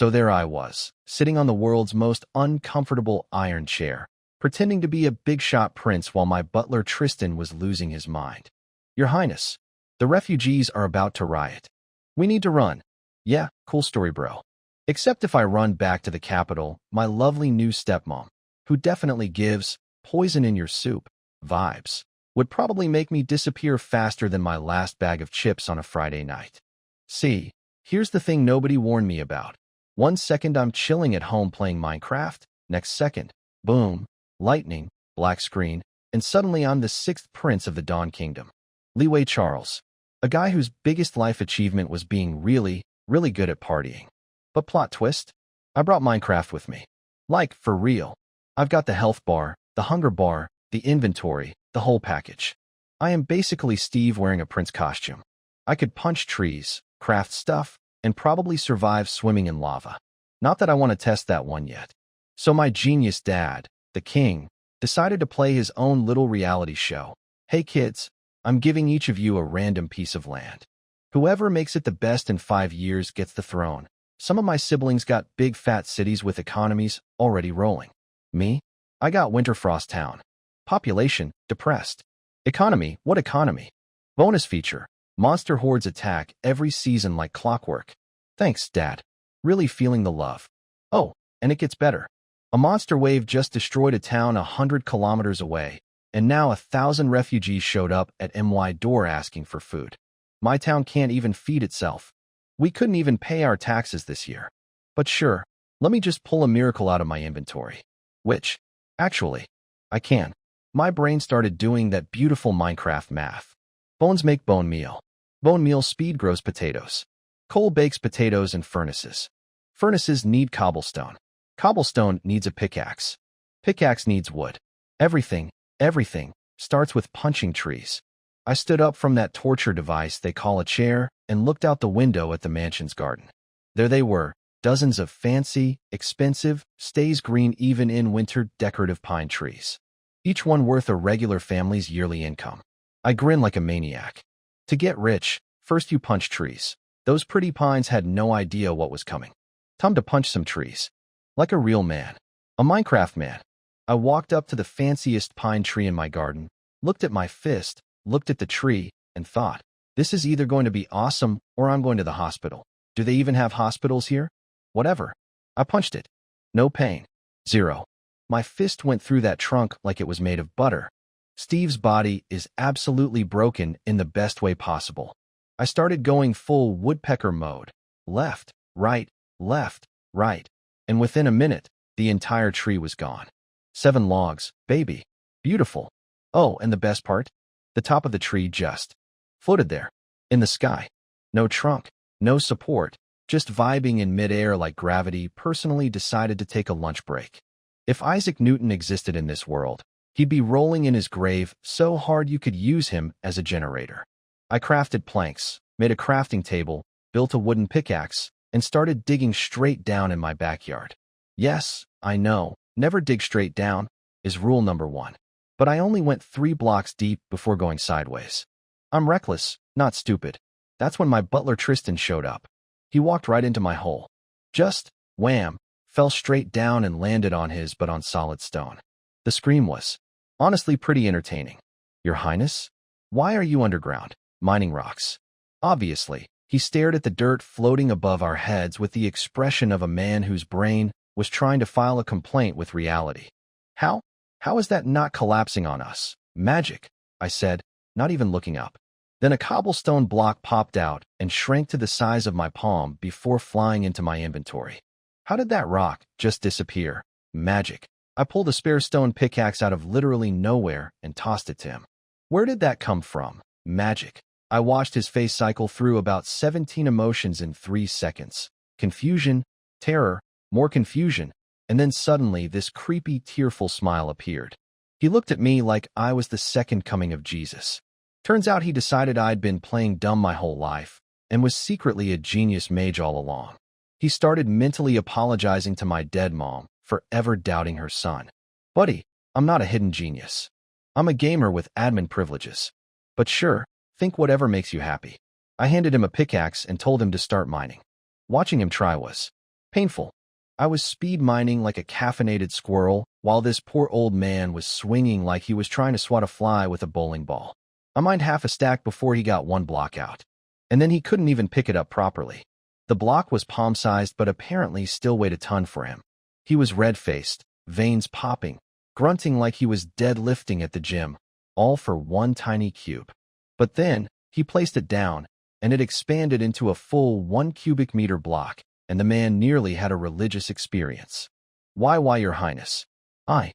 So there I was, sitting on the world's most uncomfortable iron chair, pretending to be a big-shot prince while my butler Tristan was losing his mind. Your Highness, the refugees are about to riot. We need to run. Yeah, cool story, bro. Except if I run back to the capital, my lovely new stepmom, who definitely gives poison in your soup vibes, would probably make me disappear faster than my last bag of chips on a Friday night. See, here's the thing nobody warned me about. 1 second I'm chilling at home playing Minecraft, next second, boom, lightning, black screen, and suddenly I'm the 6th prince of the Dawn Kingdom. Liwei Charles, a guy whose biggest life achievement was being really, really good at partying. But plot twist, I brought Minecraft with me. Like, for real. I've got the health bar, the hunger bar, the inventory, the whole package. I am basically Steve wearing a prince costume. I could punch trees, craft stuff, and probably survive swimming in lava. Not that I want to test that one yet. So my genius dad, the king, decided to play his own little reality show. Hey kids, I'm giving each of you a random piece of land. Whoever makes it the best in 5 years gets the throne. Some of my siblings got big fat cities with economies already rolling. Me? I got Winterfrost Town. Population, depressed. Economy, what economy? Bonus feature, monster hordes attack every season like clockwork. Thanks, Dad. Really feeling the love. Oh, and it gets better. A monster wave just destroyed a town 100 kilometers away, and now 1,000 refugees showed up at my door asking for food. My town can't even feed itself. We couldn't even pay our taxes this year. But sure, let me just pull a miracle out of my inventory. Which, actually, I can. My brain started doing that beautiful Minecraft math. Bones make bone meal. Bone meal speed grows potatoes. Coal bakes potatoes in furnaces. Furnaces need cobblestone. Cobblestone needs a pickaxe. Pickaxe needs wood. Everything starts with punching trees. I stood up from that torture device they call a chair and looked out the window at the mansion's garden. There they were, dozens of fancy, expensive, stays green even in winter decorative pine trees. Each one worth a regular family's yearly income. I grinned like a maniac. To get rich, first you punch trees. Those pretty pines had no idea what was coming. Time to punch some trees. Like a real man. A Minecraft man. I walked up to the fanciest pine tree in my garden, looked at my fist, looked at the tree, and thought, this is either going to be awesome or I'm going to the hospital. Do they even have hospitals here? Whatever. I punched it. No pain. 0. My fist went through that trunk like it was made of butter. Steve's body is absolutely broken in the best way possible. I started going full woodpecker mode. Left, right, and within a minute, the entire tree was gone. 7 logs, baby. Beautiful. Oh, and the best part? The top of the tree just floated there, in the sky. No trunk, no support, just vibing in midair like gravity personally decided to take a lunch break. If Isaac Newton existed in this world, he'd be rolling in his grave so hard you could use him as a generator. I crafted planks, made a crafting table, built a wooden pickaxe, and started digging straight down in my backyard. Yes, I know, never dig straight down is rule number 1. But I only went 3 blocks deep before going sideways. I'm reckless, not stupid. That's when my butler Tristan showed up. He walked right into my hole. Just, wham, fell straight down and landed on his but on solid stone. The scream was, honestly pretty entertaining. Your Highness? Why are you underground, mining rocks? Obviously, he stared at the dirt floating above our heads with the expression of a man whose brain was trying to file a complaint with reality. How is that not collapsing on us? Magic, I said, not even looking up. Then a cobblestone block popped out and shrank to the size of my palm before flying into my inventory. How did that rock just disappear? Magic. I pulled a spare stone pickaxe out of literally nowhere and tossed it to him. Where did that come from? Magic. I watched his face cycle through about 17 emotions in 3 seconds. Confusion, terror, more confusion, and then suddenly this creepy, tearful smile appeared. He looked at me like I was the second coming of Jesus. Turns out he decided I'd been playing dumb my whole life and was secretly a genius mage all along. He started mentally apologizing to my dead mom for ever doubting her son. Buddy, I'm not a hidden genius. I'm a gamer with admin privileges. But sure, think whatever makes you happy. I handed him a pickaxe and told him to start mining. Watching him try was Painful. I was speed mining like a caffeinated squirrel, while this poor old man was swinging like he was trying to swat a fly with a bowling ball. I mined half a stack before he got one block out. And then he couldn't even pick it up properly. The block was palm-sized but apparently still weighed a ton for him. He was red-faced, veins popping, grunting like he was deadlifting at the gym, all for one tiny cube. But then, he placed it down, and it expanded into a full 1 cubic meter block, and the man nearly had a religious experience. Why, Your Highness? I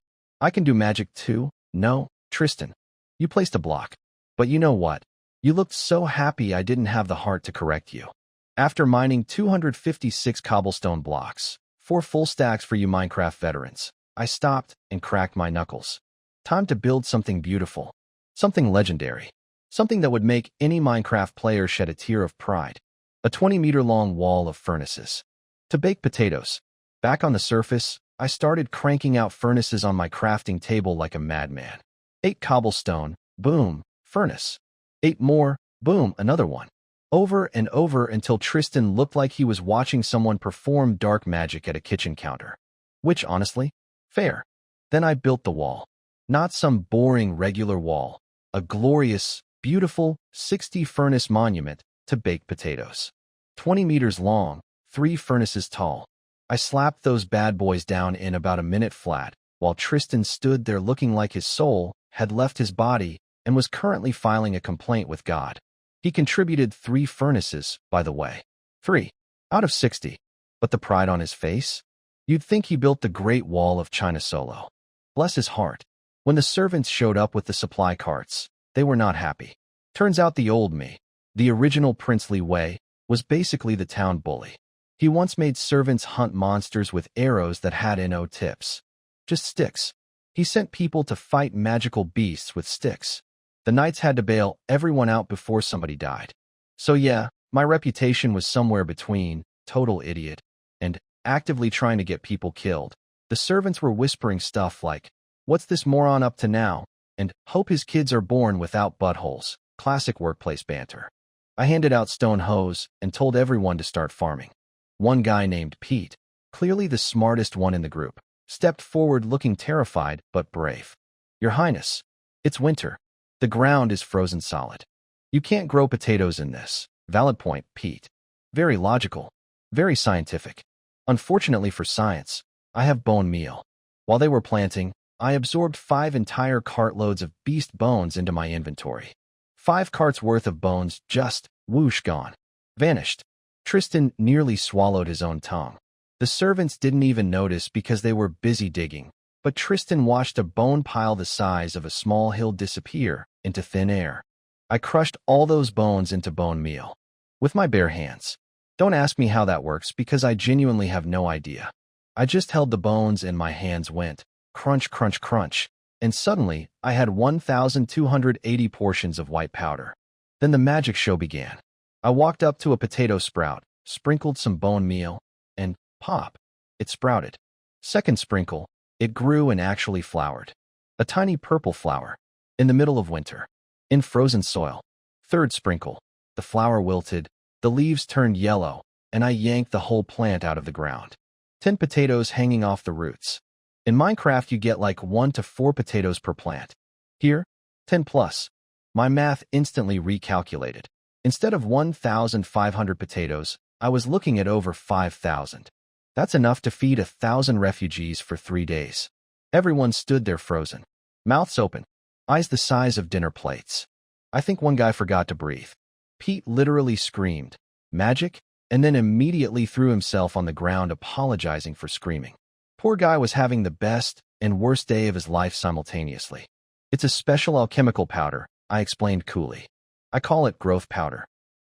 can do magic too? No, Tristan. You placed a block. But you know what? You looked so happy I didn't have the heart to correct you. After mining 256 cobblestone blocks, 4 full stacks for you Minecraft veterans, I stopped and cracked my knuckles. Time to build something beautiful. Something legendary. Something that would make any Minecraft player shed a tear of pride. A 20-meter-long wall of furnaces. To bake potatoes. Back on the surface, I started cranking out furnaces on my crafting table like a madman. 8 cobblestone, boom, furnace. 8 more, boom, another one. Over and over until Tristan looked like he was watching someone perform dark magic at a kitchen counter. Which, honestly, fair. Then I built the wall. Not some boring regular wall. A glorious, beautiful, 60-furnace monument to baked potatoes. 20 meters long, 3 furnaces tall. I slapped those bad boys down in about a minute flat, while Tristan stood there looking like his soul had left his body and was currently filing a complaint with God. He contributed 3 furnaces, by the way. 3 out of 60. But the pride on his face? You'd think he built the Great Wall of China solo. Bless his heart. When the servants showed up with the supply carts, they were not happy. Turns out the old me, the original princely way, was basically the town bully. He once made servants hunt monsters with arrows that had no tips. Just sticks. He sent people to fight magical beasts with sticks. The knights had to bail everyone out before somebody died. So yeah, my reputation was somewhere between total idiot and actively trying to get people killed. The servants were whispering stuff like, "What's this moron up to now?" and "Hope his kids are born without buttholes." Classic workplace banter. I handed out stone hoes and told everyone to start farming. One guy named Pete, clearly the smartest one in the group, stepped forward looking terrified but brave. "Your Highness, it's winter. The ground is frozen solid. You can't grow potatoes in this." Valid point, Pete. Very logical. Very scientific. Unfortunately for science, I have bone meal. While they were planting, I absorbed 5 entire cartloads of beast bones into my inventory. 5 carts worth of bones just, whoosh, gone. Vanished. Tristan nearly swallowed his own tongue. The servants didn't even notice because they were busy digging, but Tristan watched a bone pile the size of a small hill disappear into thin air. I crushed all those bones into bone meal. With my bare hands. Don't ask me how that works because I genuinely have no idea. I just held the bones and my hands went crunch, crunch, crunch, and suddenly I had 1,280 portions of white powder. Then the magic show began. I walked up to a potato sprout, sprinkled some bone meal, and pop, it sprouted. Second sprinkle, it grew and actually flowered. A tiny purple flower, in the middle of winter, in frozen soil. Third sprinkle, the flower wilted, the leaves turned yellow, and I yanked the whole plant out of the ground. 10 potatoes hanging off the roots. In Minecraft, you get like 1 to 4 potatoes per plant. Here, 10 plus. My math instantly recalculated. Instead of 1,500 potatoes, I was looking at over 5,000. That's enough to feed 1,000 refugees for 3 days. Everyone stood there frozen, mouths open, eyes the size of dinner plates. I think one guy forgot to breathe. Pete literally screamed, "Magic?" and then immediately threw himself on the ground apologizing for screaming. Poor guy was having the best and worst day of his life simultaneously. "It's a special alchemical powder," I explained coolly. "I call it growth powder.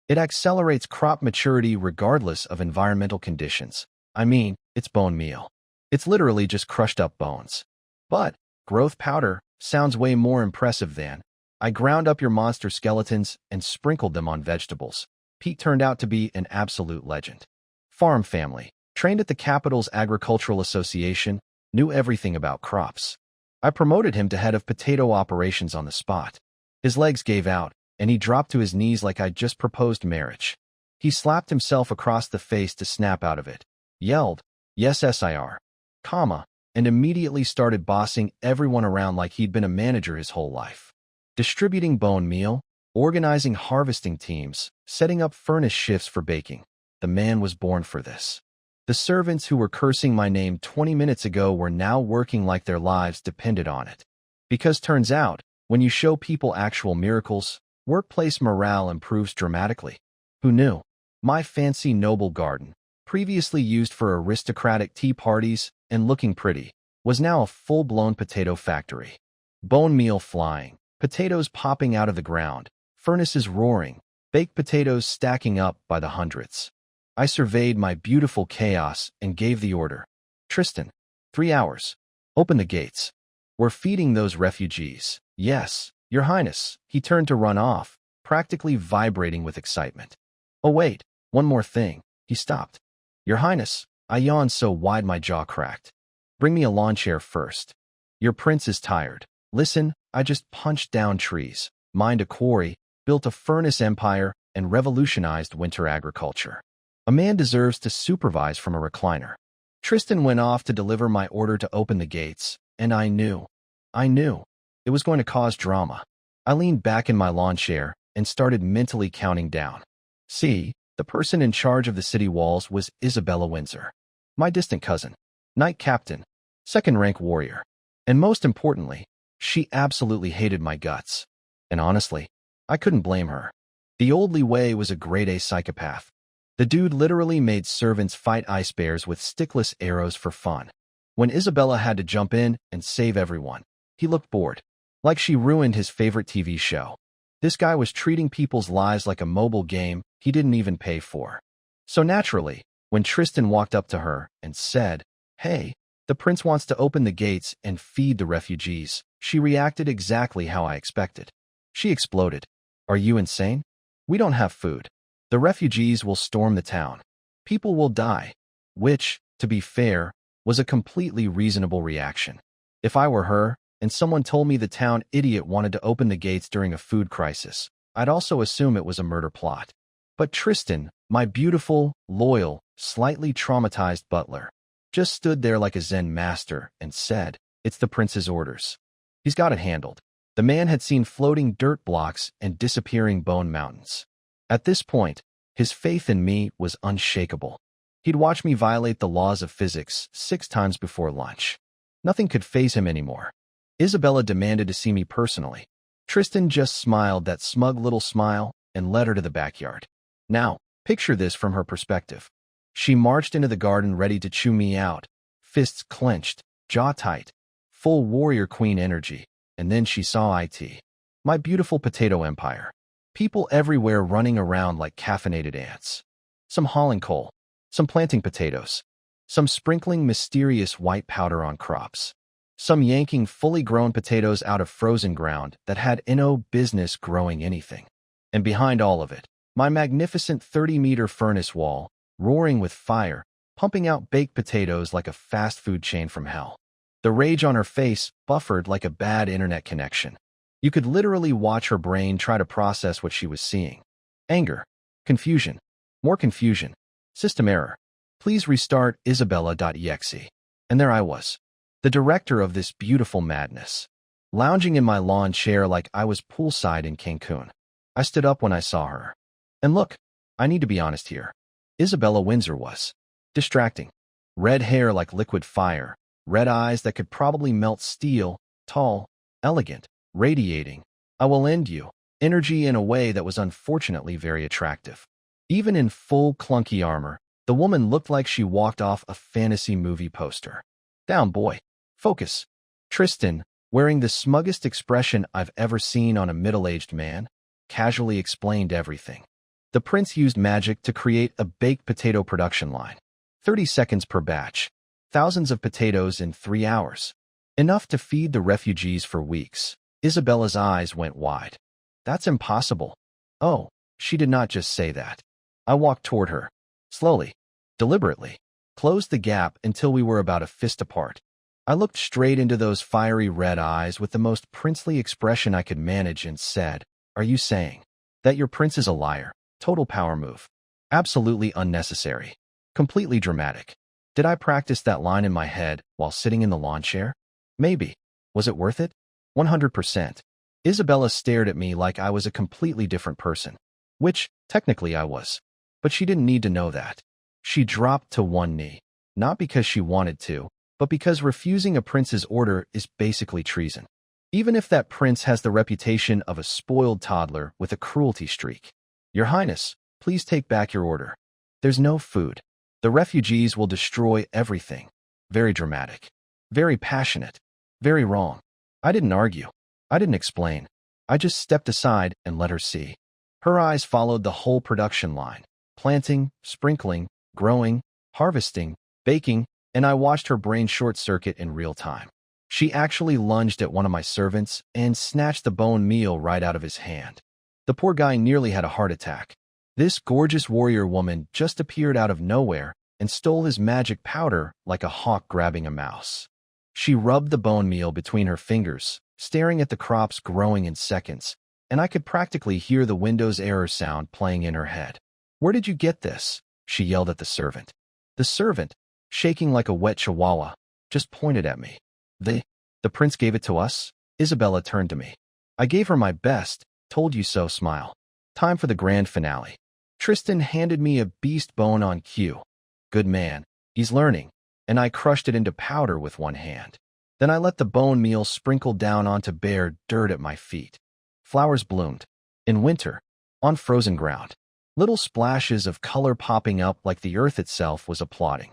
It accelerates crop maturity regardless of environmental conditions. I mean, it's bone meal. It's literally just crushed up bones. But growth powder sounds way more impressive than I ground up your monster skeletons and sprinkled them on vegetables." Pete turned out to be an absolute legend. Farm family, trained at the capital's Agricultural Association, knew everything about crops. I promoted him to head of potato operations on the spot. His legs gave out, and he dropped to his knees like I'd just proposed marriage. He slapped himself across the face to snap out of it. yelled, "Yes, SIR," and immediately started bossing everyone around like he'd been a manager his whole life. Distributing bone meal, organizing harvesting teams, setting up furnace shifts for baking. The man was born for this. The servants who were cursing my name 20 minutes ago were now working like their lives depended on it. Because turns out, when you show people actual miracles, workplace morale improves dramatically. Who knew? My fancy noble garden, previously used for aristocratic tea parties and looking pretty, was now a full-blown potato factory. Bone meal flying, potatoes popping out of the ground, furnaces roaring, baked potatoes stacking up by the hundreds. I surveyed my beautiful chaos and gave the order. "Tristan, 3 hours. Open the gates. We're feeding those refugees." "Yes, Your Highness." He turned to run off, practically vibrating with excitement. "Oh wait, one more thing." He stopped. "Your Highness," I yawned so wide my jaw cracked. "Bring me a lawn chair first. Your prince is tired." "Listen, I just punched down trees, mined a quarry, built a furnace empire, and revolutionized winter agriculture. A man deserves to supervise from a recliner." Tristan went off to deliver my order to open the gates, and I knew it was going to cause drama. I leaned back in my lawn chair and started mentally counting down. See, the person in charge of the city walls was Isabella Windsor, my distant cousin, knight captain, second-rank warrior. And most importantly, she absolutely hated my guts. And honestly, I couldn't blame her. The old Li Wei was a grade-A psychopath. The dude literally made servants fight ice bears with stickless arrows for fun. When Isabella had to jump in and save everyone, he looked bored, like she ruined his favorite TV show. This guy was treating people's lives like a mobile game he didn't even pay for. So naturally, when Tristan walked up to her and said, "Hey, the prince wants to open the gates and feed the refugees," she reacted exactly how I expected. She exploded. "Are you insane? We don't have food. The refugees will storm the town. People will die." Which, to be fair, was a completely reasonable reaction. If I were her, and someone told me the town idiot wanted to open the gates during a food crisis, I'd also assume it was a murder plot. But Tristan, my beautiful, loyal, slightly traumatized butler, just stood there like a Zen master and said, "It's the prince's orders." He's got it handled. The man had seen floating dirt blocks and disappearing bone mountains. At this point, his faith in me was unshakable. He'd watched me violate the laws of physics 6 times before lunch. Nothing could faze him anymore. Isabella demanded to see me personally. Tristan just smiled that smug little smile and led her to the backyard. Now, picture this from her perspective. She marched into the garden ready to chew me out, fists clenched, jaw tight, full warrior queen energy, and then she saw it. My beautiful potato empire. People everywhere running around like caffeinated ants. Some hauling coal, some planting potatoes, some sprinkling mysterious white powder on crops, some yanking fully grown potatoes out of frozen ground that had no business growing anything. And behind all of it, my magnificent 30-meter furnace wall, roaring with fire, pumping out baked potatoes like a fast food chain from hell. The rage on her face buffered like a bad internet connection. You could literally watch her brain try to process what she was seeing. Anger, confusion, more confusion, system error. Please restart Isabella.exe. And there I was, the director of this beautiful madness, lounging in my lawn chair like I was poolside in Cancun. I stood up when I saw her. And look, I need to be honest here. Isabella Windsor was distracting. Red hair like liquid fire, red eyes that could probably melt steel, tall, elegant, radiating, "I will end you," energy in a way that was unfortunately very attractive. Even in full clunky armor, the woman looked like she walked off a fantasy movie poster. "Down, boy. Focus." Tristan, wearing the smuggest expression I've ever seen on a middle-aged man, casually explained everything. The prince used magic to create a baked potato production line. 30 seconds per batch. Thousands of potatoes in 3 hours. Enough to feed the refugees for weeks. Isabella's eyes went wide. "That's impossible." "Oh," she did not just say that. I walked toward her. Slowly, deliberately, closed the gap until we were about a fist apart. I looked straight into those fiery red eyes with the most princely expression I could manage and said, "Are you saying that your prince is a liar?" Total power move. Absolutely unnecessary. Completely dramatic. Did I practice that line in my head while sitting in the lawn chair? Maybe. Was it worth it? 100%. Isabella stared at me like I was a completely different person, which, technically, I was. But she didn't need to know that. She dropped to one knee, not because she wanted to, but because refusing a prince's order is basically treason. Even if that prince has the reputation of a spoiled toddler with a cruelty streak. Your Highness, please take back your order. There's no food. The refugees will destroy everything. Very dramatic. Very passionate. Very wrong. I didn't argue. I didn't explain. I just stepped aside and let her see. Her eyes followed the whole production line. Planting, sprinkling, growing, harvesting, baking, and I watched her brain short-circuit in real time. She actually lunged at one of my servants and snatched the bone meal right out of his hand. The poor guy nearly had a heart attack. This gorgeous warrior woman just appeared out of nowhere and stole his magic powder like a hawk grabbing a mouse. She rubbed the bone meal between her fingers, staring at the crops growing in seconds, and I could practically hear the Windows error sound playing in her head. "Where did you get this?" she yelled at the servant. The servant, shaking like a wet chihuahua, just pointed at me. The prince gave it to us?" Isabella turned to me. I gave her my best, told you so smile. Time for the grand finale. Tristan handed me a beast bone on cue. Good man, he's learning, and I crushed it into powder with one hand. Then I let the bone meal sprinkle down onto bare dirt at my feet. Flowers bloomed. In winter, on frozen ground. Little splashes of color popping up like the earth itself was applauding.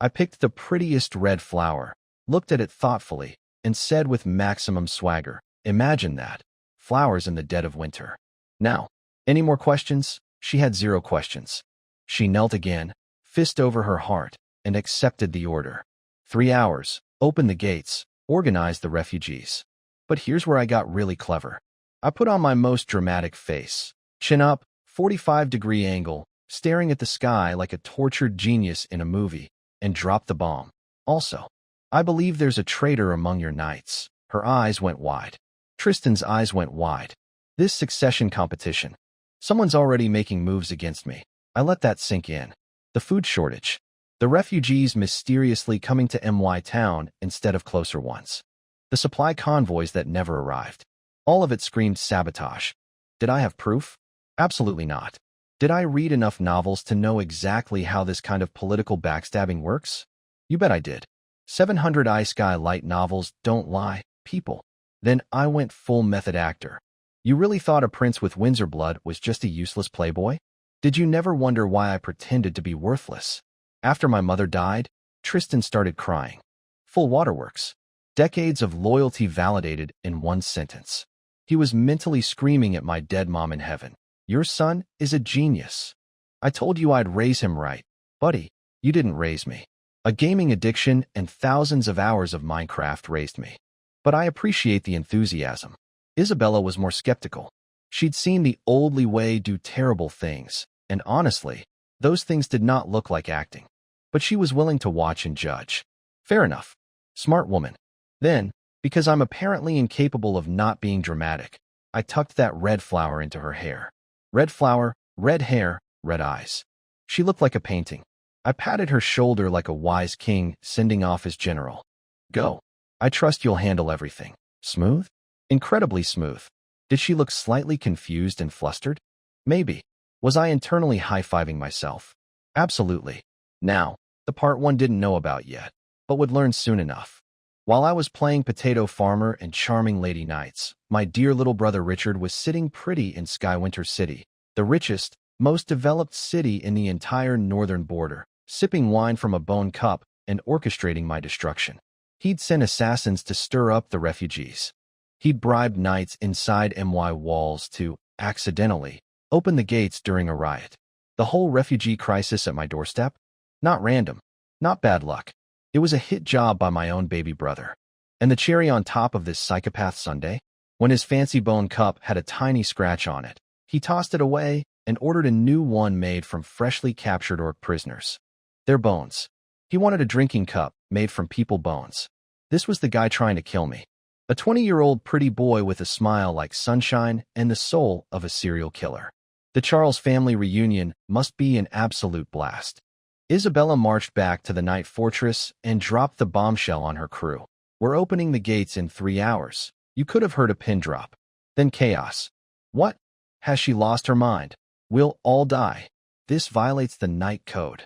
I picked the prettiest red flower, looked at it thoughtfully, and said with maximum swagger, "Imagine that. Flowers in the dead of winter." Now, any more questions? She had 0 questions. She knelt again, fist over her heart, and accepted the order. 3 hours, open the gates, organize the refugees. But here's where I got really clever. I put on my most dramatic face, chin up, 45-degree angle, staring at the sky like a tortured genius in a movie, and dropped the bomb. Also, I believe there's a traitor among your knights. Her eyes went wide. Tristan's eyes went wide. This succession competition. Someone's already making moves against me. I let that sink in. The food shortage. The refugees mysteriously coming to MY town instead of closer ones. The supply convoys that never arrived. All of it screamed sabotage. Did I have proof? Absolutely not. Did I read enough novels to know exactly how this kind of political backstabbing works? You bet I did. 700 I Sky Light novels don't lie, people. Then I went full method actor. You really thought a prince with Windsor blood was just a useless playboy? Did you never wonder why I pretended to be worthless? After my mother died, Tristan started crying. Full waterworks. Decades of loyalty validated in one sentence. He was mentally screaming at my dead mom in heaven. Your son is a genius. I told you I'd raise him right. Buddy, you didn't raise me. A gaming addiction and thousands of hours of Minecraft raised me. But I appreciate the enthusiasm. Isabella was more skeptical. She'd seen the oldly way do terrible things, and honestly, those things did not look like acting. But she was willing to watch and judge. Fair enough. Smart woman. Then, because I'm apparently incapable of not being dramatic, I tucked that red flower into her hair. Red flower, red hair, red eyes. She looked like a painting. I patted her shoulder like a wise king sending off his general. Go. I trust you'll handle everything. Smooth? Incredibly smooth. Did she look slightly confused and flustered? Maybe. Was I internally high-fiving myself? Absolutely. Now, the part one didn't know about yet, but would learn soon enough. While I was playing Potato Farmer and Charming Lady Knights, my dear little brother Richard was sitting pretty in Skywinter City, the richest, most developed city in the entire northern border, sipping wine from a bone cup and orchestrating my destruction. He'd sent assassins to stir up the refugees. He'd bribed knights inside MY walls to, accidentally, open the gates during a riot. The whole refugee crisis at my doorstep? Not random. Not bad luck. It was a hit job by my own baby brother. And the cherry on top of this psychopath Sunday? When his fancy bone cup had a tiny scratch on it, he tossed it away and ordered a new one made from freshly captured orc prisoners. Their bones. He wanted a drinking cup made from people bones. This was the guy trying to kill me. A 20-year-old pretty boy with a smile like sunshine and the soul of a serial killer. The Charles family reunion must be an absolute blast. Isabella marched back to the night fortress and dropped the bombshell on her crew. We're opening the gates in 3 hours. You could have heard a pin drop. Then chaos. What? Has she lost her mind? We'll all die. This violates the Night Code.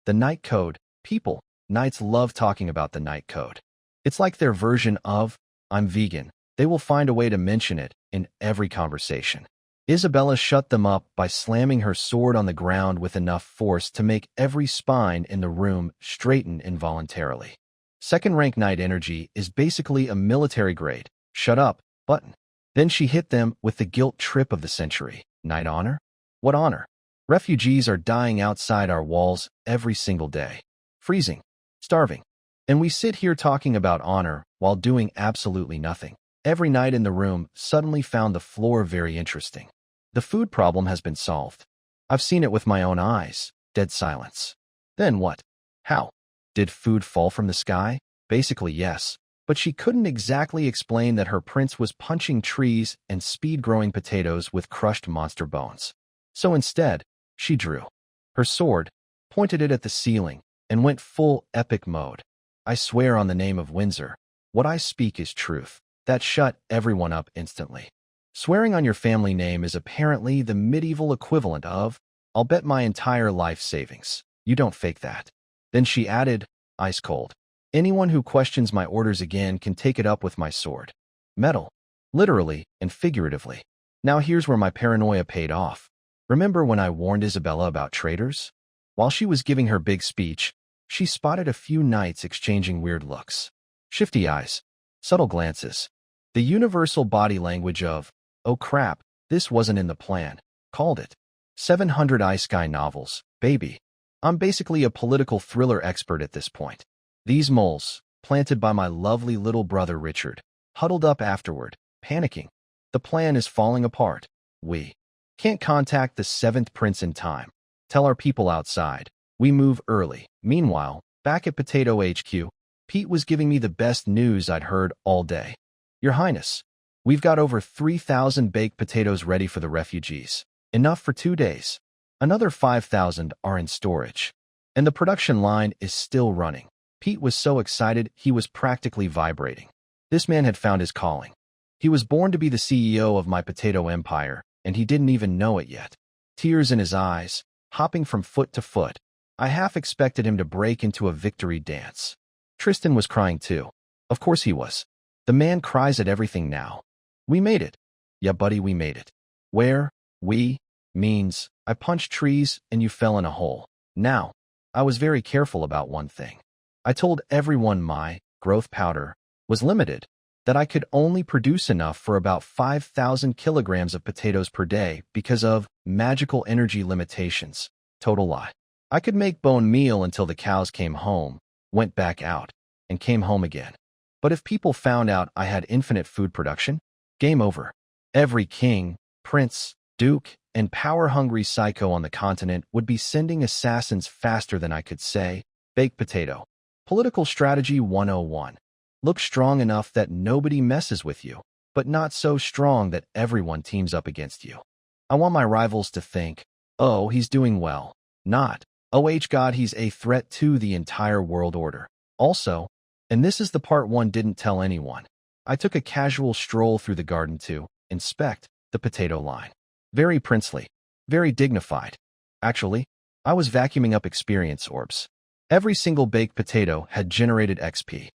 The Night Code? People. Knights love talking about the Night Code. It's like their version of, I'm vegan. They will find a way to mention it in every conversation. Isabella shut them up by slamming her sword on the ground with enough force to make every spine in the room straighten involuntarily. Second-rank knight energy is basically a military grade. Shut up, button. Then she hit them with the guilt trip of the century. Knight honor? What honor? Refugees are dying outside our walls every single day. Freezing. Starving. And we sit here talking about honor while doing absolutely nothing. Every knight in the room suddenly found the floor very interesting. The food problem has been solved. I've seen it with my own eyes. Dead silence. Then what? How? Did food fall from the sky? Basically, yes. But she couldn't exactly explain that her prince was punching trees and speed-growing potatoes with crushed monster bones. So instead, she drew her sword, pointed it at the ceiling, and went full epic mode. I swear on the name of Windsor, what I speak is truth. That shut everyone up instantly. Swearing on your family name is apparently the medieval equivalent of, I'll bet my entire life savings. You don't fake that. Then she added, ice cold. Anyone who questions my orders again can take it up with my sword. Metal. Literally and figuratively. Now here's where my paranoia paid off. Remember when I warned Isabella about traitors? While she was giving her big speech, she spotted a few knights exchanging weird looks. Shifty eyes. Subtle glances. The universal body language of, oh crap, this wasn't in the plan. Called it. 700 Ice Sky novels, baby. I'm basically a political thriller expert at this point. These moles, planted by my lovely little brother Richard, huddled up afterward, panicking. The plan is falling apart. We can't contact the 7th prince in time. Tell our people outside. We move early. Meanwhile, back at Potato HQ, Pete was giving me the best news I'd heard all day. Your Highness, we've got over 3,000 baked potatoes ready for the refugees. Enough for 2 days. Another 5,000 are in storage. And the production line is still running. Pete was so excited he was practically vibrating. This man had found his calling. He was born to be the CEO of my potato empire, and he didn't even know it yet. Tears in his eyes, hopping from foot to foot. I half expected him to break into a victory dance. Tristan was crying too. Of course he was. The man cries at everything now. We made it. Yeah, buddy, we made it. Where? We? Means, I punched trees and you fell in a hole. Now, I was very careful about one thing. I told everyone my growth powder was limited, that I could only produce enough for about 5,000 kilograms of potatoes per day because of magical energy limitations. Total lie. I could make bone meal until the cows came home, went back out, and came home again. But if people found out I had infinite food production, game over. Every king, prince, duke, and power-hungry psycho on the continent would be sending assassins faster than I could say, baked potato. Political Strategy 101. Look strong enough that nobody messes with you, but not so strong that everyone teams up against you. I want my rivals to think, oh, he's doing well. Not, oh God, he's a threat to the entire world order. Also, and this is the part one didn't tell anyone, I took a casual stroll through the garden to inspect the potato line. Very princely, very dignified. Actually, I was vacuuming up experience orbs. Every single baked potato had generated XP.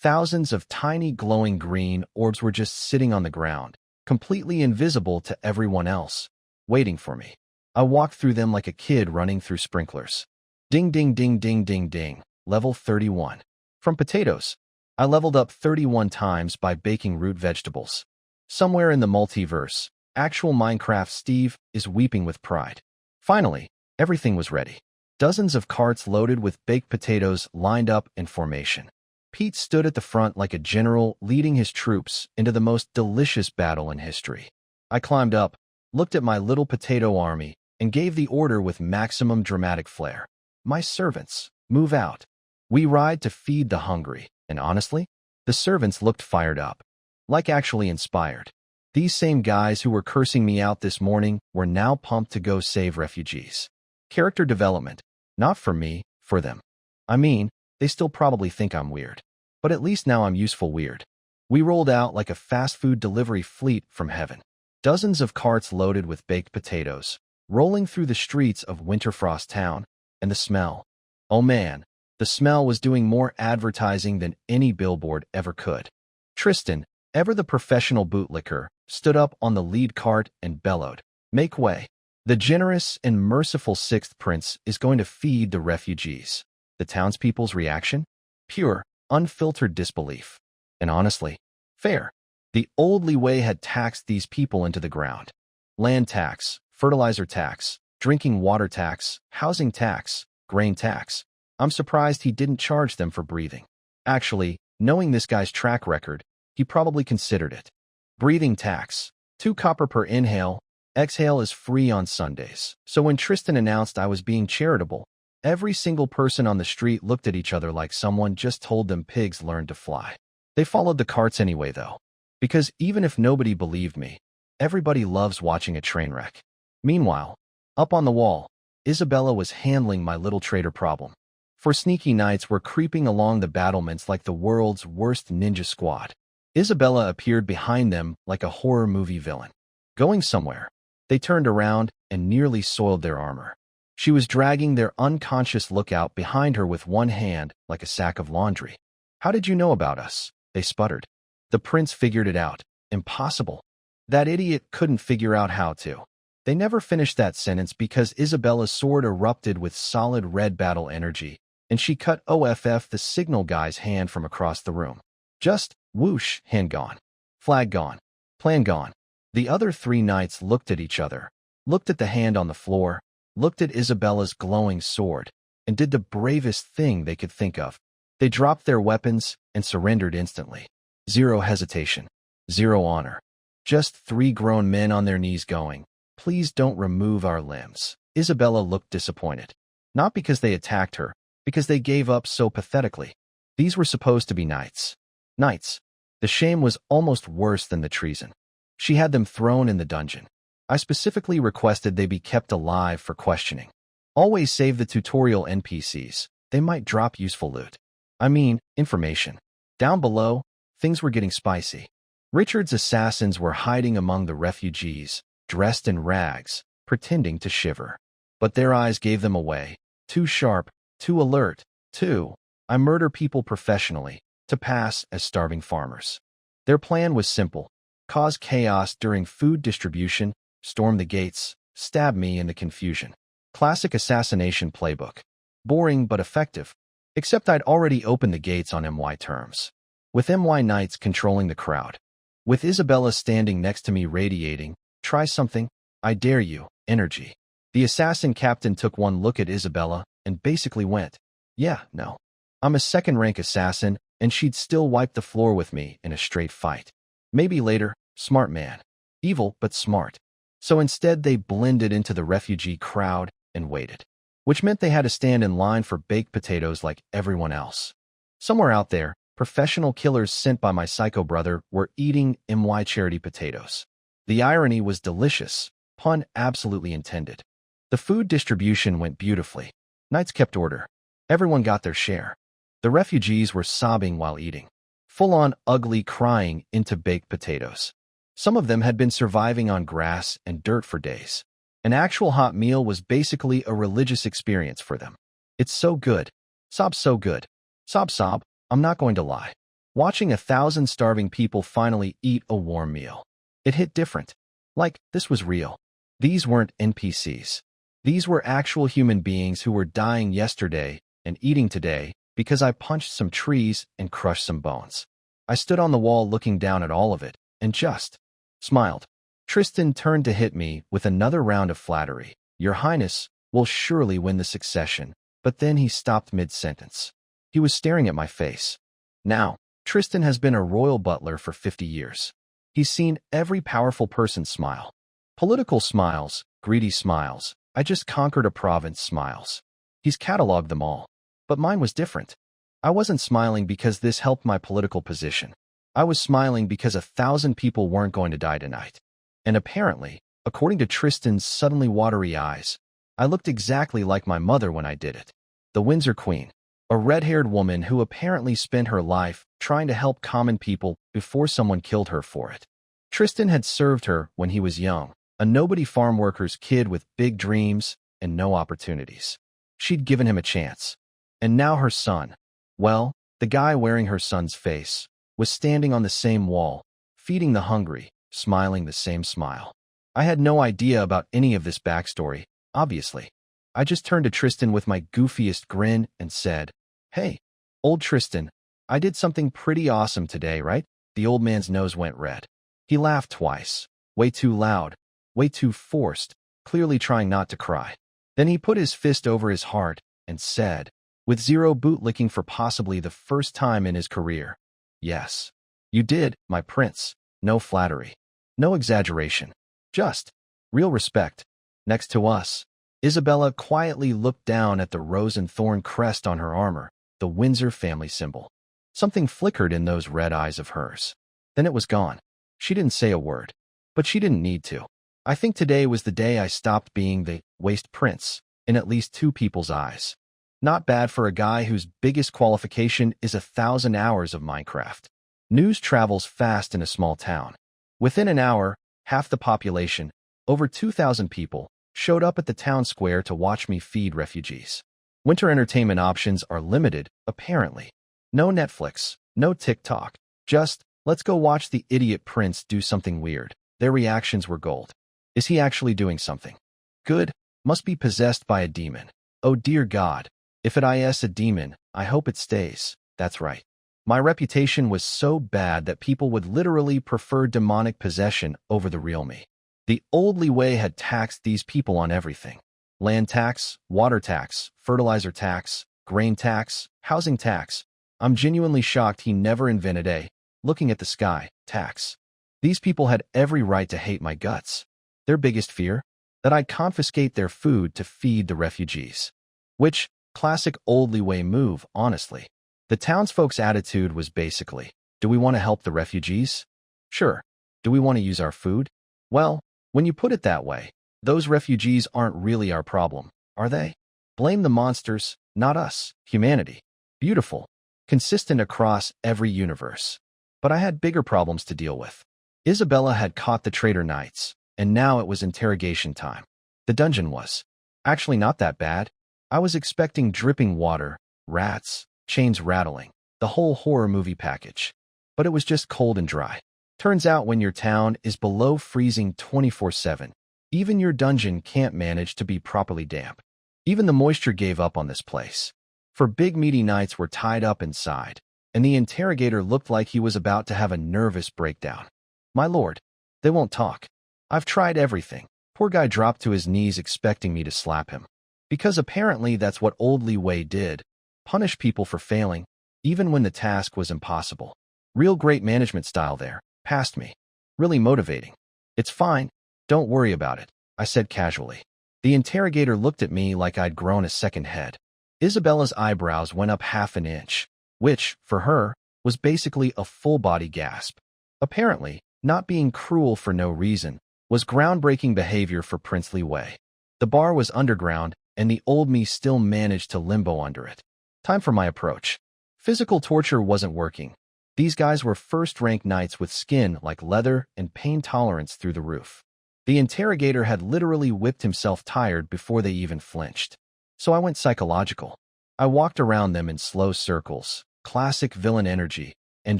Thousands of tiny glowing green orbs were just sitting on the ground, completely invisible to everyone else, waiting for me. I walked through them like a kid running through sprinklers. Ding, ding, ding, ding, ding, ding. Level 31. From potatoes, I leveled up 31 times by baking root vegetables. Somewhere in the multiverse, actual Minecraft Steve is weeping with pride. Finally, everything was ready. Dozens of carts loaded with baked potatoes lined up in formation. Pete stood at the front like a general leading his troops into the most delicious battle in history. I climbed up, looked at my little potato army, and gave the order with maximum dramatic flair. My servants, move out. We ride to feed the hungry, and honestly, the servants looked fired up. Like actually inspired. These same guys who were cursing me out this morning were now pumped to go save refugees. Character development. Not for me, For them. I mean, they still probably think I'm weird. But at least now I'm useful weird. We rolled out like a fast food delivery fleet from heaven. Dozens of carts loaded with baked potatoes, rolling through the streets of Winterfrost Town, and the smell. Oh man, the smell was doing more advertising than any billboard ever could. Tristan, ever the professional bootlicker, stood up on the lead cart and bellowed, "Make way. The generous and merciful sixth prince is going to feed the refugees." The townspeople's reaction? Pure, unfiltered disbelief. And honestly, fair. The old Liwei had taxed these people into the ground. Land tax, fertilizer tax, drinking water tax, housing tax, grain tax. I'm surprised he didn't charge them for breathing. Actually, knowing this guy's track record, he probably considered it. Breathing tax. 2 copper per inhale. Exhale is free on Sundays. So when Tristan announced I was being charitable, every single person on the street looked at each other like someone just told them pigs learned to fly. They followed the carts anyway, though. Because even if nobody believed me, everybody loves watching a train wreck. Meanwhile, up on the wall, Isabella was handling my little traitor problem. 4 sneaky knights were creeping along the battlements like the world's worst ninja squad. Isabella appeared behind them like a horror movie villain. Going somewhere, they turned around and nearly soiled their armor. She was dragging their unconscious lookout behind her with one hand like a sack of laundry. "How did you know about us?" they sputtered. The prince figured it out. Impossible. That idiot couldn't figure out how to. They never finished that sentence because Isabella's sword erupted with solid red battle energy, and she cut off the signal guy's hand from across the room. Just whoosh, hand gone. Flag gone. Plan gone. The other 3 knights looked at each other, looked at the hand on the floor, looked at Isabella's glowing sword, and did the bravest thing they could think of. They dropped their weapons and surrendered instantly. 0 hesitation. 0 honor. Just 3 grown men on their knees going, "Please don't remove our limbs." Isabella looked disappointed. Not because they attacked her, because they gave up so pathetically. These were supposed to be knights. Knights. The shame was almost worse than the treason. She had them thrown in the dungeon. I specifically requested they be kept alive for questioning. Always save the tutorial NPCs. They might drop useful loot. I mean, information. Down below, things were getting spicy. Richard's assassins were hiding among the refugees, dressed in rags, pretending to shiver. But their eyes gave them away. Too sharp, too alert, too. I murder people professionally, to pass as starving farmers. Their plan was simple. Cause chaos during food distribution, storm the gates, stab me in the confusion. Classic assassination playbook. Boring but effective. Except I'd already opened the gates on MY terms. With MY knights controlling the crowd. With Isabella standing next to me radiating, "Try something, I dare you," energy. The assassin captain took one look at Isabella and basically went, "Yeah, no. I'm a second-rank assassin, and she'd still wipe the floor with me in a straight fight. Maybe later, smart man. Evil, but smart." So instead they blended into the refugee crowd and waited. Which meant they had to stand in line for baked potatoes like everyone else. Somewhere out there, professional killers sent by my psycho brother were eating MY charity potatoes. The irony was delicious, pun absolutely intended. The food distribution went beautifully. Knights kept order. Everyone got their share. The refugees were sobbing while eating. Full-on ugly crying into baked potatoes. Some of them had been surviving on grass and dirt for days. An actual hot meal was basically a religious experience for them. It's so good. Sob so good. Sob sob, I'm not going to lie. Watching 1,000 starving people finally eat a warm meal. It hit different. Like, this was real. These weren't NPCs. These were actual human beings who were dying yesterday and eating today because I punched some trees and crushed some bones. I stood on the wall looking down at all of it and just smiled. Tristan turned to hit me with another round of flattery. "Your Highness will surely win the succession," but then he stopped mid-sentence. He was staring at my face. Now, Tristan has been a royal butler for 50 years. He's seen every powerful person smile. Political smiles, greedy smiles, I just conquered a province smiles. He's cataloged them all. But mine was different. I wasn't smiling because this helped my political position. I was smiling because 1,000 people weren't going to die tonight. And apparently, according to Tristan's suddenly watery eyes, I looked exactly like my mother when I did it. the Windsor Queen, a red-haired woman who apparently spent her life trying to help common people before someone killed her for it. Tristan had served her when he was young, a nobody farm worker's kid with big dreams and no opportunities. She'd given him a chance. And now her son, well, the guy wearing her son's face, was standing on the same wall, feeding the hungry, smiling the same smile. I had no idea about any of this backstory, obviously. I just turned to Tristan with my goofiest grin and said, "Hey, old Tristan, I did something pretty awesome today, right?" The old man's nose went red. He laughed twice, way too loud, way too forced, clearly trying not to cry. Then he put his fist over his heart and said, with zero bootlicking for possibly the first time in his career, "Yes, you did, my prince. No flattery. No exaggeration. Just real respect." Next to us, Isabella quietly looked down at the rose and thorn crest on her armor, the Windsor family symbol. Something flickered in those red eyes of hers. Then it was gone. She didn't say a word. But she didn't need to. I think today was the day I stopped being the waste prince in at least two people's eyes. Not bad for a guy whose biggest qualification is 1,000 hours of Minecraft. News travels fast in a small town. Within an hour, half the population, over 2,000 people, showed up at the town square to watch me feed refugees. Winter entertainment options are limited, apparently. No Netflix, no TikTok, just, let's go watch the idiot prince do something weird. Their reactions were gold. Is he actually doing something good? Must be possessed by a demon. Oh dear God. If it is a demon, I hope it stays. That's right. My reputation was so bad that people would literally prefer demonic possession over the real me. The old Li Wei had taxed these people on everything. Land tax, water tax, fertilizer tax, grain tax, housing tax. I'm genuinely shocked he never invented a looking at the sky tax. These people had every right to hate my guts. Their biggest fear? That I'd confiscate their food to feed the refugees. Which, classic old Li Wei move, honestly. The townsfolk's attitude was basically, do we want to help the refugees? Sure. Do we want to use our food? Well, when you put it that way, those refugees aren't really our problem, are they? Blame the monsters, not us, humanity. Beautiful. Consistent across every universe. But I had bigger problems to deal with. Isabella had caught the traitor knights, and now it was interrogation time. The dungeon was actually not that bad. I was expecting dripping water, rats, chains rattling, the whole horror movie package. But it was just cold and dry. Turns out when your town is below freezing 24/7, even your dungeon can't manage to be properly damp. Even the moisture gave up on this place. For big meaty knights were tied up inside, and the interrogator looked like he was about to have a nervous breakdown. My lord, they won't talk. I've tried everything. Poor guy dropped to his knees expecting me to slap him. Because apparently that's what old Li Wei did. Punish people for failing, even when the task was impossible. Real great management style there. Past me. Really motivating. It's fine. Don't worry about it, I said casually. The interrogator looked at me like I'd grown a second head. Isabella's eyebrows went up half an inch, which, for her, was basically a full-body gasp. Apparently, not being cruel for no reason was groundbreaking behavior for Prince Li Wei. The bar was underground, and the old me still managed to limbo under it. Time for my approach. Physical torture wasn't working. These guys were first-rank knights with skin like leather and pain tolerance through the roof. The interrogator had literally whipped himself tired before they even flinched. So I went psychological. I walked around them in slow circles, classic villain energy, and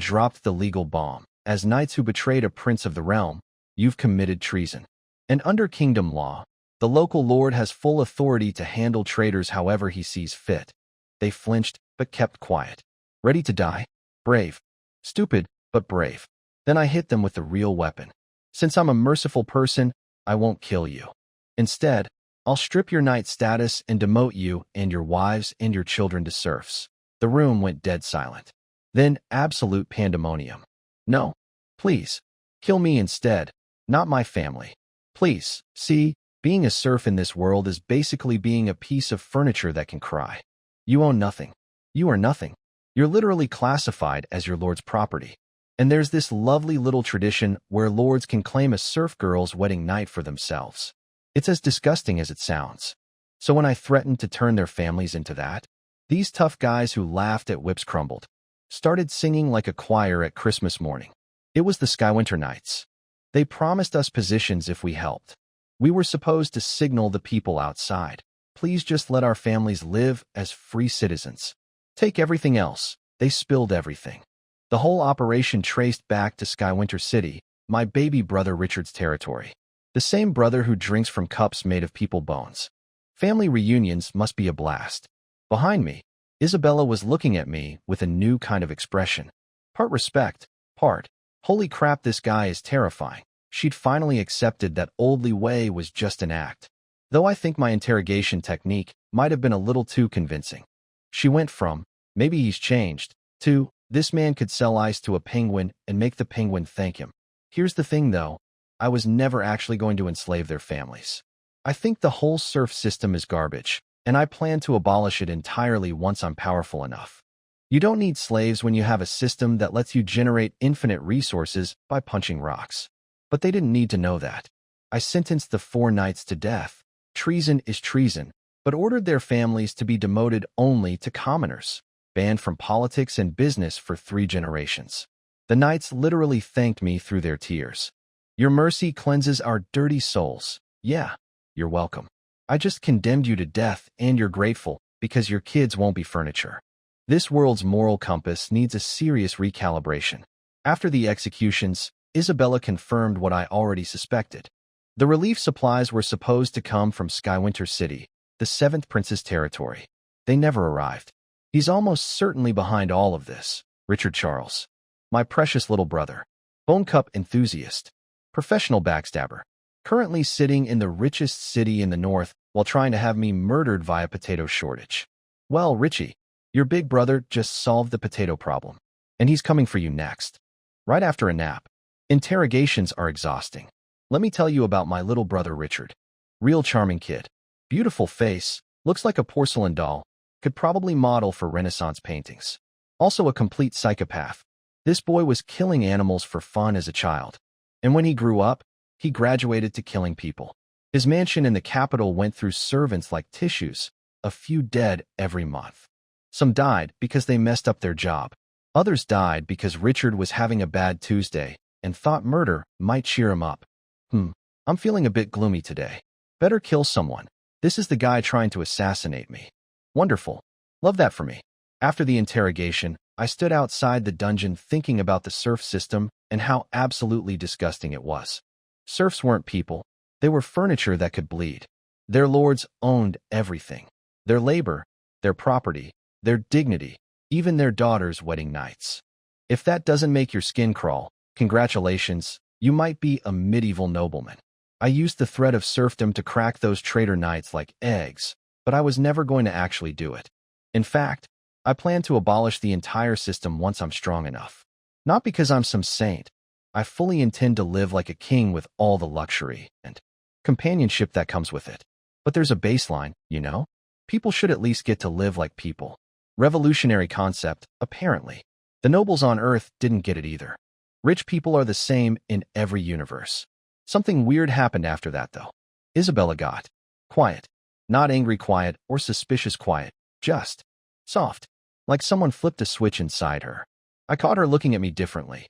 dropped the legal bomb. As knights who betrayed a prince of the realm, you've committed treason. And under kingdom law, the local lord has full authority to handle traitors however he sees fit. They flinched, but kept quiet. Ready to die? Brave. Stupid, but brave. Then I hit them with the real weapon. Since I'm a merciful person, I won't kill you. Instead, I'll strip your knight status and demote you and your wives and your children to serfs. The room went dead silent. Then absolute pandemonium. No. Please. Kill me instead. Not my family. Please. See, being a serf in this world is basically being a piece of furniture that can cry. You own nothing. You are nothing. You're literally classified as your lord's property. And there's this lovely little tradition where lords can claim a serf girl's wedding night for themselves. It's as disgusting as it sounds. So when I threatened to turn their families into that, These tough guys who laughed at whips crumbled started singing like a choir at Christmas morning. It was the Skywinter Knights. They promised us positions if we helped. We were supposed to signal the people outside, "Please just let our families live as free citizens. Take everything else." They spilled everything. The whole operation traced back to Skywinter City, my baby brother Richard's territory. The same brother who drinks from cups made of people bones. Family reunions must be a blast. Behind me, Isabella was looking at me with a new kind of expression. Part respect, part, "Holy crap, this guy is terrifying." She'd finally accepted that Old Li Wei was just an act. Though I think my interrogation technique might have been a little too convincing. She went from, "Maybe he's changed," to, "This man could sell ice to a penguin and make the penguin thank him." Here's the thing though, I was never actually going to enslave their families. I think the whole serf system is garbage, and I plan to abolish it entirely once I'm powerful enough. You don't need slaves when you have a system that lets you generate infinite resources by punching rocks. But they didn't need to know that. I sentenced the 4 knights to death. Treason is treason, but ordered their families to be demoted only to commoners, banned from politics and business for 3 generations. The knights literally thanked me through their tears. "Your mercy cleanses our dirty souls." Yeah, you're welcome. I just condemned you to death and you're grateful because your kids won't be furniture. This world's moral compass needs a serious recalibration. After the executions, Isabella confirmed what I already suspected. The relief supplies were supposed to come from Skywinter City, the 7th Prince's territory. They never arrived. He's almost certainly behind all of this. Richard Charles. My precious little brother. Bone Cup enthusiast. Professional backstabber. Currently sitting in the richest city in the north while trying to have me murdered via potato shortage. Well, Richie, your big brother just solved the potato problem. And he's coming for you next. Right after a nap. Interrogations are exhausting. Let me tell you about my little brother Richard. Real charming kid. Beautiful face, looks like a porcelain doll, could probably model for Renaissance paintings. Also a complete psychopath. This boy was killing animals for fun as a child. And when he grew up, he graduated to killing people. His mansion in the capital went through servants like tissues, a few dead every month. Some died because they messed up their job. Others died because Richard was having a bad Tuesday and thought murder might cheer him up. I'm feeling a bit gloomy today. Better kill someone. This is the guy trying to assassinate me. Wonderful. Love that for me. After the interrogation, I stood outside the dungeon thinking about the serf system and how absolutely disgusting it was. Serfs weren't people. They were furniture that could bleed. Their lords owned everything. Their labor, their property, their dignity, even their daughters' wedding nights. If that doesn't make your skin crawl, congratulations, you might be a medieval nobleman. I used the threat of serfdom to crack those traitor knights like eggs, but I was never going to actually do it. In fact, I plan to abolish the entire system once I'm strong enough. Not because I'm some saint. I fully intend to live like a king with all the luxury and companionship that comes with it. But there's a baseline, you know? People should at least get to live like people. Revolutionary concept, apparently. The nobles on Earth didn't get it either. Rich people are the same in every universe. Something weird happened after that, though. Isabella got quiet. Not angry quiet or suspicious quiet, just soft. Like someone flipped a switch inside her. I caught her looking at me differently.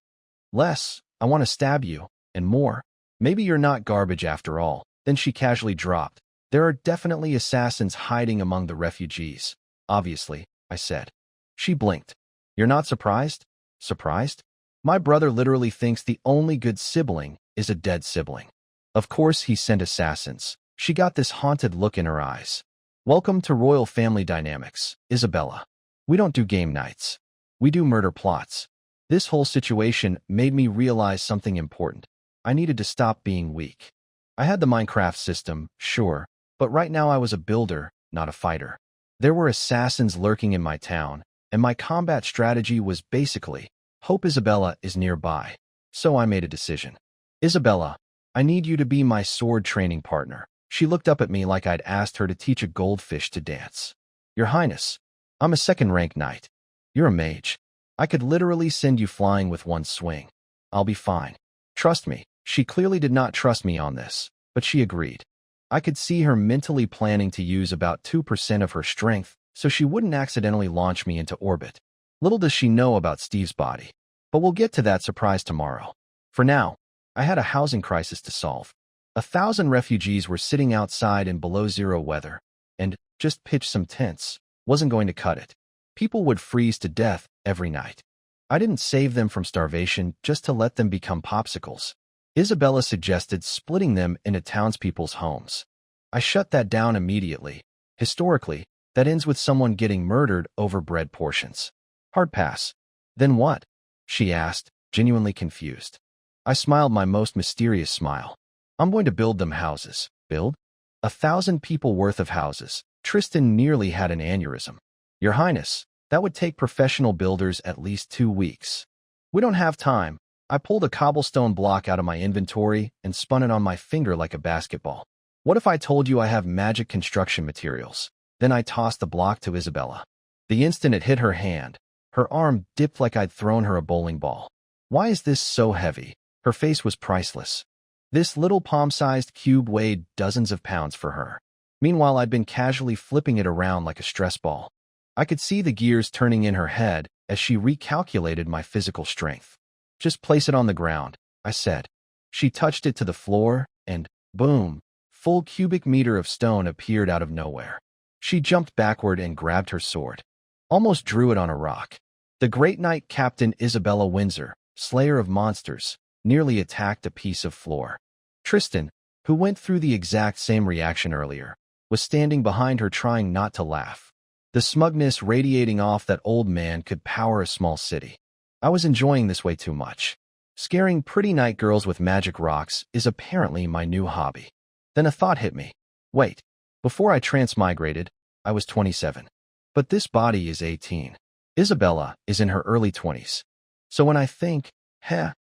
Less, "I want to stab you," and more, "Maybe you're not garbage after all." Then she casually dropped, "There are definitely assassins hiding among the refugees." "Obviously," I said. She blinked. "You're not surprised?" "Surprised? My brother literally thinks the only good sibling is a dead sibling. Of course he sent assassins." She got this haunted look in her eyes. "Welcome to royal family dynamics, Isabella. We don't do game nights. We do murder plots." This whole situation made me realize something important. I needed to stop being weak. I had the Minecraft system, sure, but right now I was a builder, not a fighter. There were assassins lurking in my town, and my combat strategy was basically, hope Isabella is nearby. So I made a decision. "Isabella, I need you to be my sword training partner." She looked up at me like I'd asked her to teach a goldfish to dance. "Your Highness, I'm a second-rank knight. You're a mage. I could literally send you flying with one swing. I'll be fine. Trust me." She clearly did not trust me on this, but she agreed. I could see her mentally planning to use about 2% of her strength so she wouldn't accidentally launch me into orbit. Little does she know about Steve's body. But we'll get to that surprise tomorrow. For now, I had a housing crisis to solve. 1,000 refugees were sitting outside in below-zero weather, and just pitch some tents wasn't going to cut it. People would freeze to death every night. I didn't save them from starvation just to let them become popsicles. Isabella suggested splitting them into townspeople's homes. I shut that down immediately. Historically, that ends with someone getting murdered over bread portions. Hard pass. Then what? She asked, genuinely confused. I smiled my most mysterious smile. I'm going to build them houses. Build? 1,000 people worth of houses. Tristan nearly had an aneurysm. Your Highness, that would take professional builders at least 2 weeks. We don't have time. I pulled a cobblestone block out of my inventory and spun it on my finger like a basketball. What if I told you I have magic construction materials? Then I tossed the block to Isabella. The instant it hit her hand, her arm dipped like I'd thrown her a bowling ball. Why is this so heavy? Her face was priceless. This little palm-sized cube weighed dozens of pounds for her. Meanwhile, I'd been casually flipping it around like a stress ball. I could see the gears turning in her head as she recalculated my physical strength. Just place it on the ground, I said. She touched it to the floor, and boom, full cubic meter of stone appeared out of nowhere. She jumped backward and grabbed her sword. Almost drew it on a rock. The great knight Captain Isabella Windsor, slayer of monsters, nearly attacked a piece of floor. Tristan, who went through the exact same reaction earlier, was standing behind her trying not to laugh. The smugness radiating off that old man could power a small city. I was enjoying this way too much. Scaring pretty night girls with magic rocks is apparently my new hobby. Then a thought hit me. Wait, before I transmigrated, I was 27. But this body is 18. Isabella is in her early 20s. So when I think,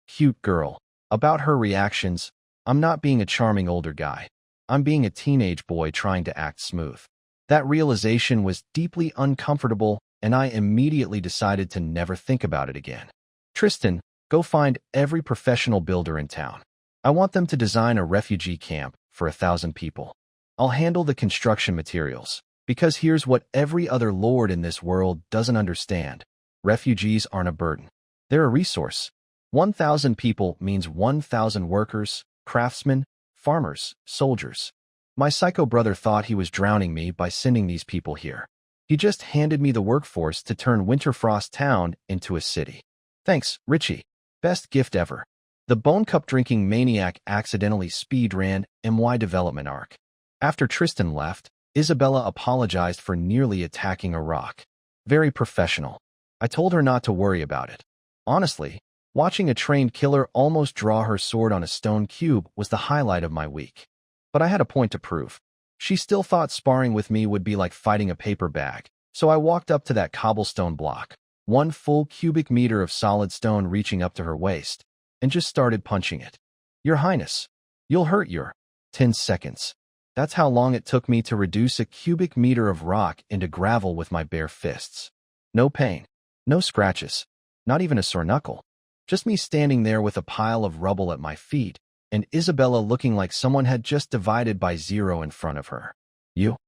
cute girl, about her reactions, I'm not being a charming older guy. I'm being a teenage boy trying to act smooth. That realization was deeply uncomfortable, and I immediately decided to never think about it again. Tristan, go find every professional builder in town. I want them to design a refugee camp for 1,000 people. I'll handle the construction materials. Because here's what every other lord in this world doesn't understand. Refugees aren't a burden. They're a resource. 1,000 people means 1,000 workers, craftsmen, farmers, soldiers. My psycho brother thought he was drowning me by sending these people here. He just handed me the workforce to turn Winterfrost Town into a city. Thanks, Richie. Best gift ever. The Bone Cup drinking maniac accidentally speed-ran MY development arc. After Tristan left, Isabella apologized for nearly attacking a rock. Very professional. I told her not to worry about it. Honestly, watching a trained killer almost draw her sword on a stone cube was the highlight of my week. But I had a point to prove. She still thought sparring with me would be like fighting a paper bag, so I walked up to that cobblestone block, 1 full cubic meter of solid stone reaching up to her waist, and just started punching it. Your Highness, you'll hurt your 10 seconds. That's how long it took me to reduce a cubic meter of rock into gravel with my bare fists. No pain, no scratches, not even a sore knuckle. Just me standing there with a pile of rubble at my feet, and Isabella looking like someone had just divided by 0 in front of her. You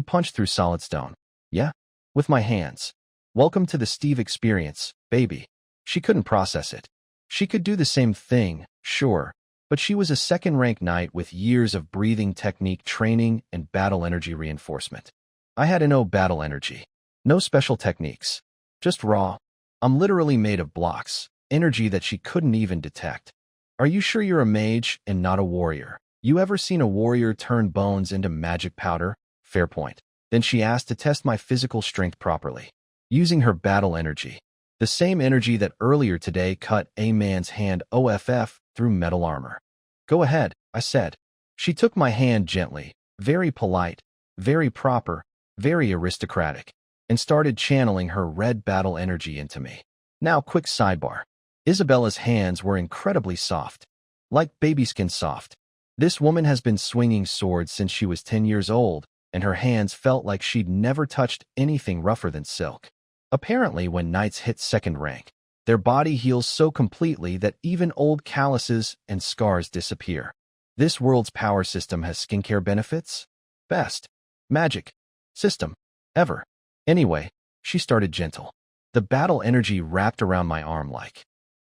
punched through solid stone. Yeah? With my hands. Welcome to the Steve experience, baby. She couldn't process it. She could do the same thing, sure, but she was a second-rank knight with years of breathing technique training and battle energy reinforcement. I had no battle energy. No special techniques. Just raw. I'm literally made of blocks, energy that she couldn't even detect. Are you sure you're a mage and not a warrior? You ever seen a warrior turn bones into magic powder? Fair point. Then she asked to test my physical strength properly, using her battle energy. The same energy that earlier today cut a man's hand off through metal armor. Go ahead, I said. She took my hand gently, very polite, very proper, very aristocratic, and started channeling her red battle energy into me. Now, quick sidebar. Isabella's hands were incredibly soft, like baby skin soft. This woman has been swinging swords since she was 10 years old, and her hands felt like she'd never touched anything rougher than silk. Apparently, when knights hit second rank, their body heals so completely that even old calluses and scars disappear. This world's power system has skincare benefits? Best magic system ever. Anyway, she started gentle. The battle energy wrapped around my arm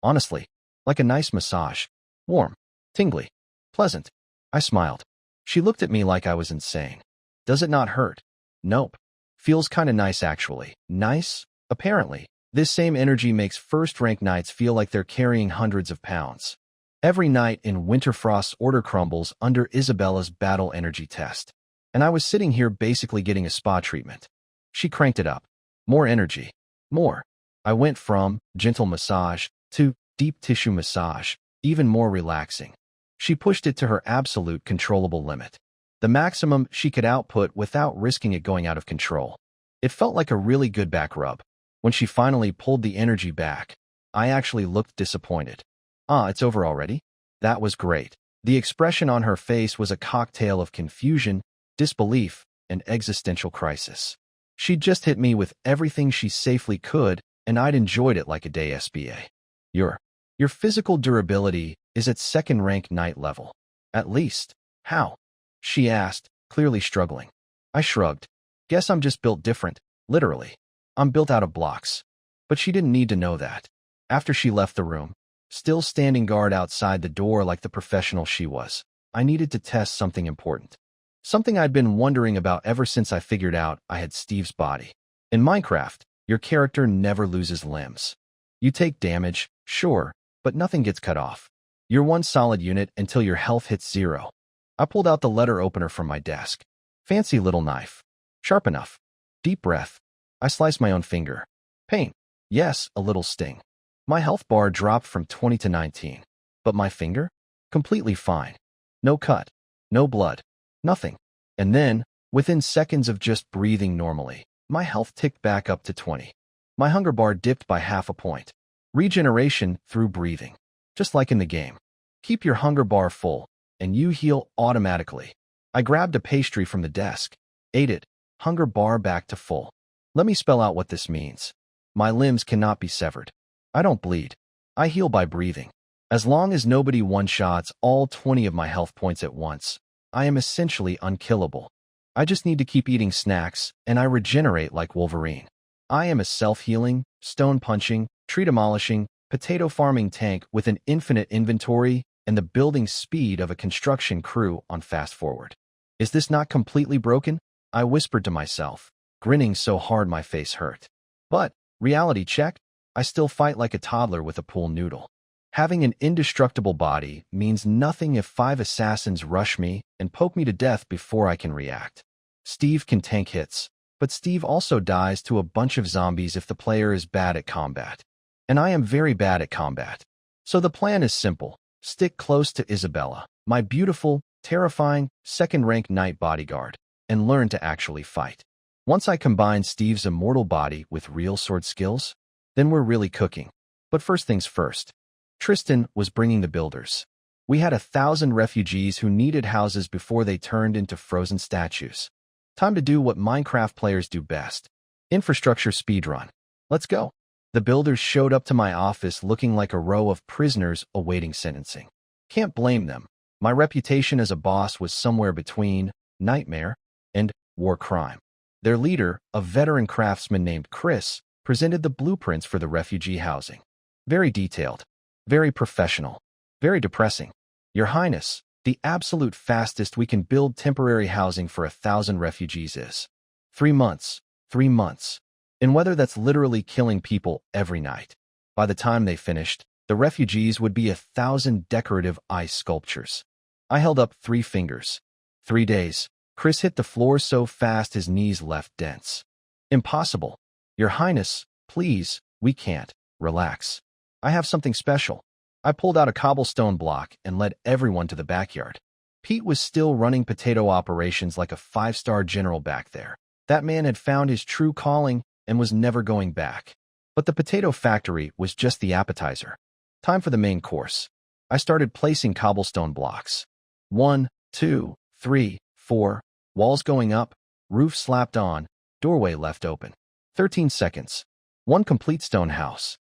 honestly, like a nice massage. Warm, tingly, pleasant. I smiled. She looked at me like I was insane. Does it not hurt? Nope. Feels kinda nice actually. Nice? Apparently. This same energy makes first-rank knights feel like they're carrying hundreds of pounds. Every night in Winterfrost's order crumbles under Isabella's battle energy test. And I was sitting here basically getting a spa treatment. She cranked it up. More energy. More. I went from gentle massage to deep tissue massage, even more relaxing. She pushed it to her absolute controllable limit. The maximum she could output without risking it going out of control. It felt like a really good back rub. When she finally pulled the energy back, I actually looked disappointed. Ah, it's over already? That was great. The expression on her face was a cocktail of confusion, disbelief, and existential crisis. She'd just hit me with everything she safely could, and I'd enjoyed it like a day SBA. Your physical durability is at second-rank knight level. At least. How? She asked, clearly struggling. I shrugged. Guess I'm just built different, literally. I'm built out of blocks. But she didn't need to know that. After she left the room, still standing guard outside the door like the professional she was, I needed to test something important. Something I'd been wondering about ever since I figured out I had Steve's body. In Minecraft, your character never loses limbs. You take damage, sure, but nothing gets cut off. You're one solid unit until your health hits 0. I pulled out the letter opener from my desk. Fancy little knife. Sharp enough. Deep breath. I sliced my own finger. Pain. Yes, a little sting. My health bar dropped from 20 to 19. But my finger? Completely fine. No cut. No blood. Nothing. And then, within seconds of just breathing normally, my health ticked back up to 20. My hunger bar dipped by half a point. Regeneration through breathing. Just like in the game. Keep your hunger bar full, and you heal automatically. I grabbed a pastry from the desk. Ate it. Hunger bar back to full. Let me spell out what this means. My limbs cannot be severed. I don't bleed. I heal by breathing. As long as nobody one-shots all 20 of my health points at once, I am essentially unkillable. I just need to keep eating snacks, and I regenerate like Wolverine. I am a self-healing, stone-punching, tree-demolishing, potato-farming tank with an infinite inventory and the building speed of a construction crew on fast-forward. Is this not completely broken? I whispered to myself, grinning so hard my face hurt. But, reality check, I still fight like a toddler with a pool noodle. Having an indestructible body means nothing if 5 assassins rush me and poke me to death before I can react. Steve can tank hits, but Steve also dies to a bunch of zombies if the player is bad at combat. And I am very bad at combat. So the plan is simple. Stick close to Isabella, my beautiful, terrifying, second-rank knight bodyguard, and learn to actually fight. Once I combine Steve's immortal body with real sword skills, then we're really cooking. But first things first. Tristan was bringing the builders. We had 1,000 refugees who needed houses before they turned into frozen statues. Time to do what Minecraft players do best. Infrastructure speedrun. Let's go. The builders showed up to my office looking like a row of prisoners awaiting sentencing. Can't blame them. My reputation as a boss was somewhere between nightmare and war crime. Their leader, a veteran craftsman named Chris, presented the blueprints for the refugee housing. Very detailed. Very professional. Very depressing. Your Highness, the absolute fastest we can build temporary housing for 1,000 refugees is 3 months. 3 months. In weather that's literally killing people every night. By the time they finished, the refugees would be 1,000 decorative ice sculptures. I held up 3 fingers. 3 days. Chris hit the floor so fast his knees left dents. Impossible. Your Highness, please, we can't. Relax. I have something special. I pulled out a cobblestone block and led everyone to the backyard. Pete was still running potato operations like a 5-star general back there. That man had found his true calling and was never going back. But the potato factory was just the appetizer. Time for the main course. I started placing cobblestone blocks. 1, 2, 3, 4, walls going up, roof slapped on, doorway left open. 13 seconds. 1 complete stone house.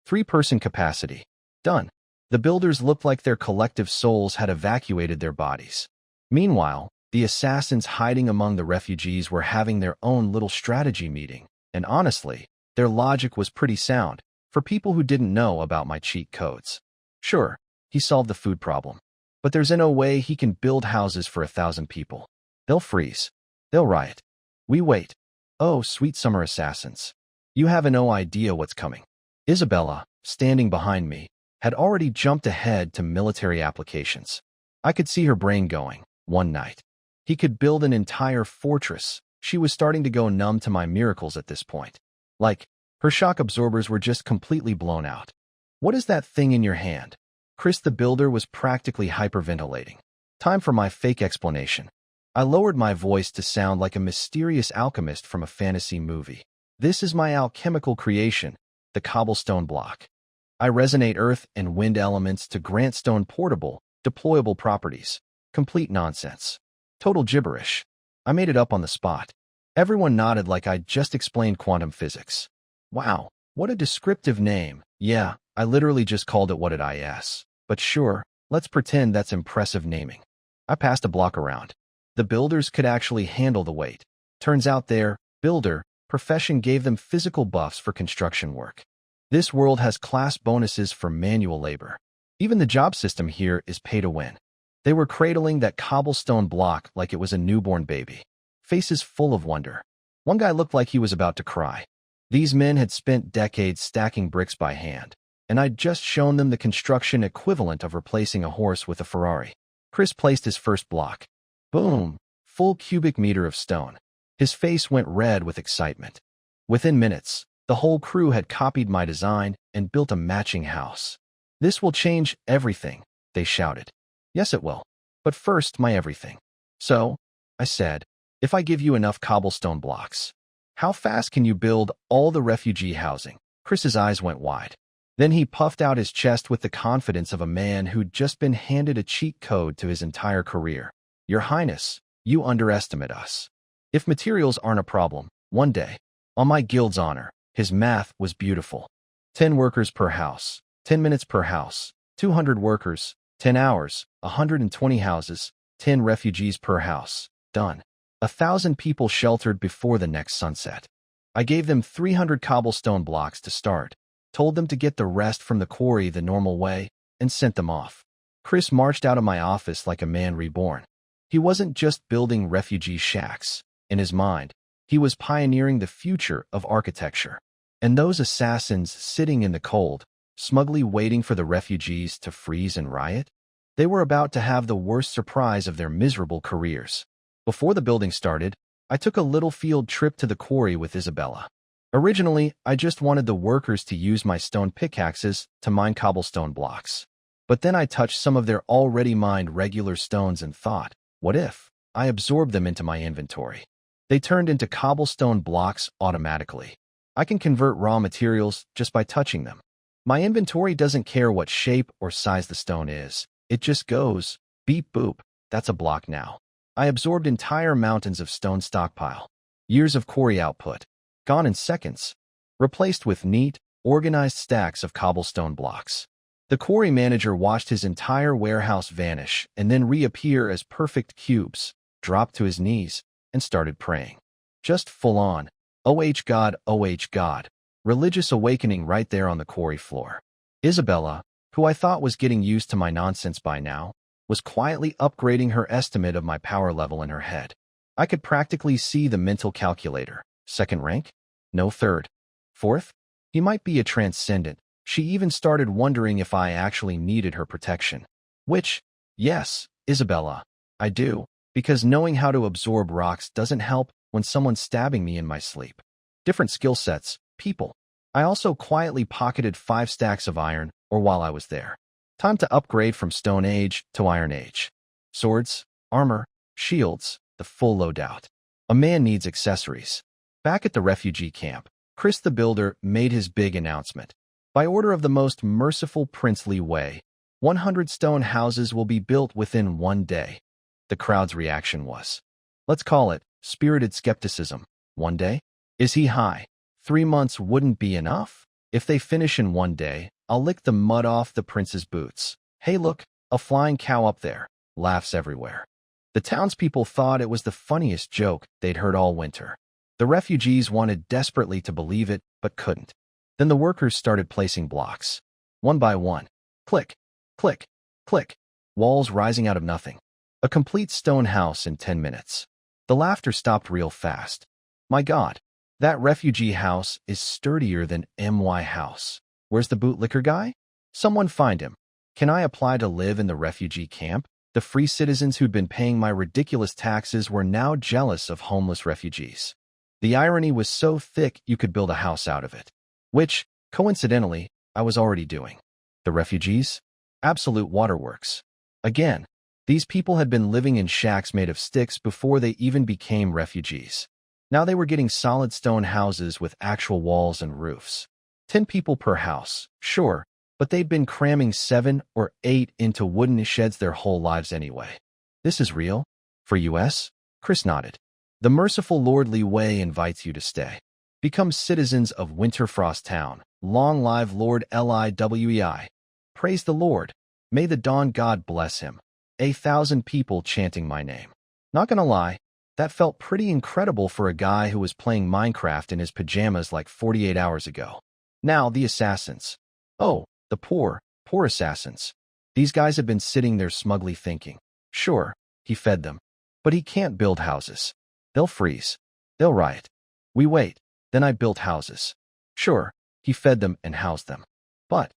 3-person capacity. Done. The builders looked like their collective souls had evacuated their bodies. Meanwhile, the assassins hiding among the refugees were having their own little strategy meeting. And honestly, their logic was pretty sound for people who didn't know about my cheat codes. Sure, he solved the food problem, but there's no way he can build houses for 1,000 people. They'll freeze. They'll riot. We wait. Oh, sweet summer assassins. You have no idea what's coming. Isabella, standing behind me, had already jumped ahead to military applications. I could see her brain going, one night. He could build an entire fortress. She was starting to go numb to my miracles at this point. Like, her shock absorbers were just completely blown out. What is that thing in your hand? Chris the Builder was practically hyperventilating. Time for my fake explanation. I lowered my voice to sound like a mysterious alchemist from a fantasy movie. This is my alchemical creation, the cobblestone block. I resonate earth and wind elements to grant stone portable, deployable properties. Complete nonsense. Total gibberish. I made it up on the spot. Everyone nodded like I'd just explained quantum physics. Wow, what a descriptive name. Yeah, I literally just called it what it is. But sure, let's pretend that's impressive naming. I passed a block around. The builders could actually handle the weight. Turns out their builder profession gave them physical buffs for construction work. This world has class bonuses for manual labor. Even the job system here is pay to win. They were cradling that cobblestone block like it was a newborn baby. Faces full of wonder. One guy looked like he was about to cry. These men had spent decades stacking bricks by hand, and I'd just shown them the construction equivalent of replacing a horse with a Ferrari. Chris placed his first block. Boom! Full cubic meter of stone. His face went red with excitement. Within minutes, the whole crew had copied my design and built a matching house. This will change everything, they shouted. Yes, it will. But first, my everything. So, I said, if I give you enough cobblestone blocks, how fast can you build all the refugee housing? Chris's eyes went wide. Then he puffed out his chest with the confidence of a man who'd just been handed a cheat code to his entire career. Your Highness, you underestimate us. If materials aren't a problem, one day, on my guild's honor, his math was beautiful. 10 workers per house, 10 minutes per house, 200 workers, 10 hours, 120 houses, 10 refugees per house. Done. 1,000 people sheltered before the next sunset. I gave them 300 cobblestone blocks to start, told them to get the rest from the quarry the normal way, and sent them off. Chris marched out of my office like a man reborn. He wasn't just building refugee shacks. In his mind, he was pioneering the future of architecture. And those assassins sitting in the cold, smugly waiting for the refugees to freeze and riot? They were about to have the worst surprise of their miserable careers. Before the building started, I took a little field trip to the quarry with Isabella. Originally, I just wanted the workers to use my stone pickaxes to mine cobblestone blocks. But then I touched some of their already mined regular stones and thought, what if I absorbed them into my inventory? They turned into cobblestone blocks automatically. I can convert raw materials just by touching them. My inventory doesn't care what shape or size the stone is. It just goes, beep boop, that's a block now. I absorbed entire mountains of stone stockpile. Years of quarry output, gone in seconds, replaced with neat, organized stacks of cobblestone blocks. The quarry manager watched his entire warehouse vanish and then reappear as perfect cubes, dropped to his knees, and started praying. Just full on, oh God, religious awakening right there on the quarry floor. Isabella, who I thought was getting used to my nonsense by now, was quietly upgrading her estimate of my power level in her head. I could practically see the mental calculator. Second rank? No third. Fourth? He might be a transcendent. She even started wondering if I actually needed her protection. Which, yes, Isabella, I do, because knowing how to absorb rocks doesn't help when someone's stabbing me in my sleep. Different skill sets, people. I also quietly pocketed 5 stacks of iron, or while I was there. Time to upgrade from Stone Age to Iron Age. Swords, armor, shields, the full loadout. A man needs accessories. Back at the refugee camp, Chris the Builder made his big announcement. By order of the most merciful princely way, 100 stone houses will be built within 1 day. The crowd's reaction was, let's call it, spirited skepticism. 1 day? Is he high? 3 months wouldn't be enough? If they finish in 1 day, I'll lick the mud off the prince's boots. Hey look, a flying cow up there. Laughs everywhere. The townspeople thought it was the funniest joke they'd heard all winter. The refugees wanted desperately to believe it, but couldn't. Then the workers started placing blocks. One by one. Click, click, click. Walls rising out of nothing. A complete stone house in 10 minutes. The laughter stopped real fast. My God, that refugee house is sturdier than my house. Where's the bootlicker guy? Someone find him. Can I apply to live in the refugee camp? The free citizens who'd been paying my ridiculous taxes were now jealous of homeless refugees. The irony was so thick you could build a house out of it. Which, coincidentally, I was already doing. The refugees? Absolute waterworks. Again, these people had been living in shacks made of sticks before they even became refugees. Now they were getting solid stone houses with actual walls and roofs. 10 people per house, sure, but they'd been cramming 7 or 8 into wooden sheds their whole lives anyway. This is real? For US? Chris nodded. The merciful Lord Li Wei invites you to stay. Become citizens of Winterfrost Town. Long live Lord Liwei. Praise the Lord. May the Dawn God bless him. 1,000 people chanting my name. Not gonna lie, that felt pretty incredible for a guy who was playing Minecraft in his pajamas like 48 hours ago. Now, the assassins. Oh, the poor assassins. These guys have been sitting there smugly thinking. Sure, he fed them. But he can't build houses. They'll freeze. They'll riot. We wait. Then I built houses. Sure, he fed them and housed them. But,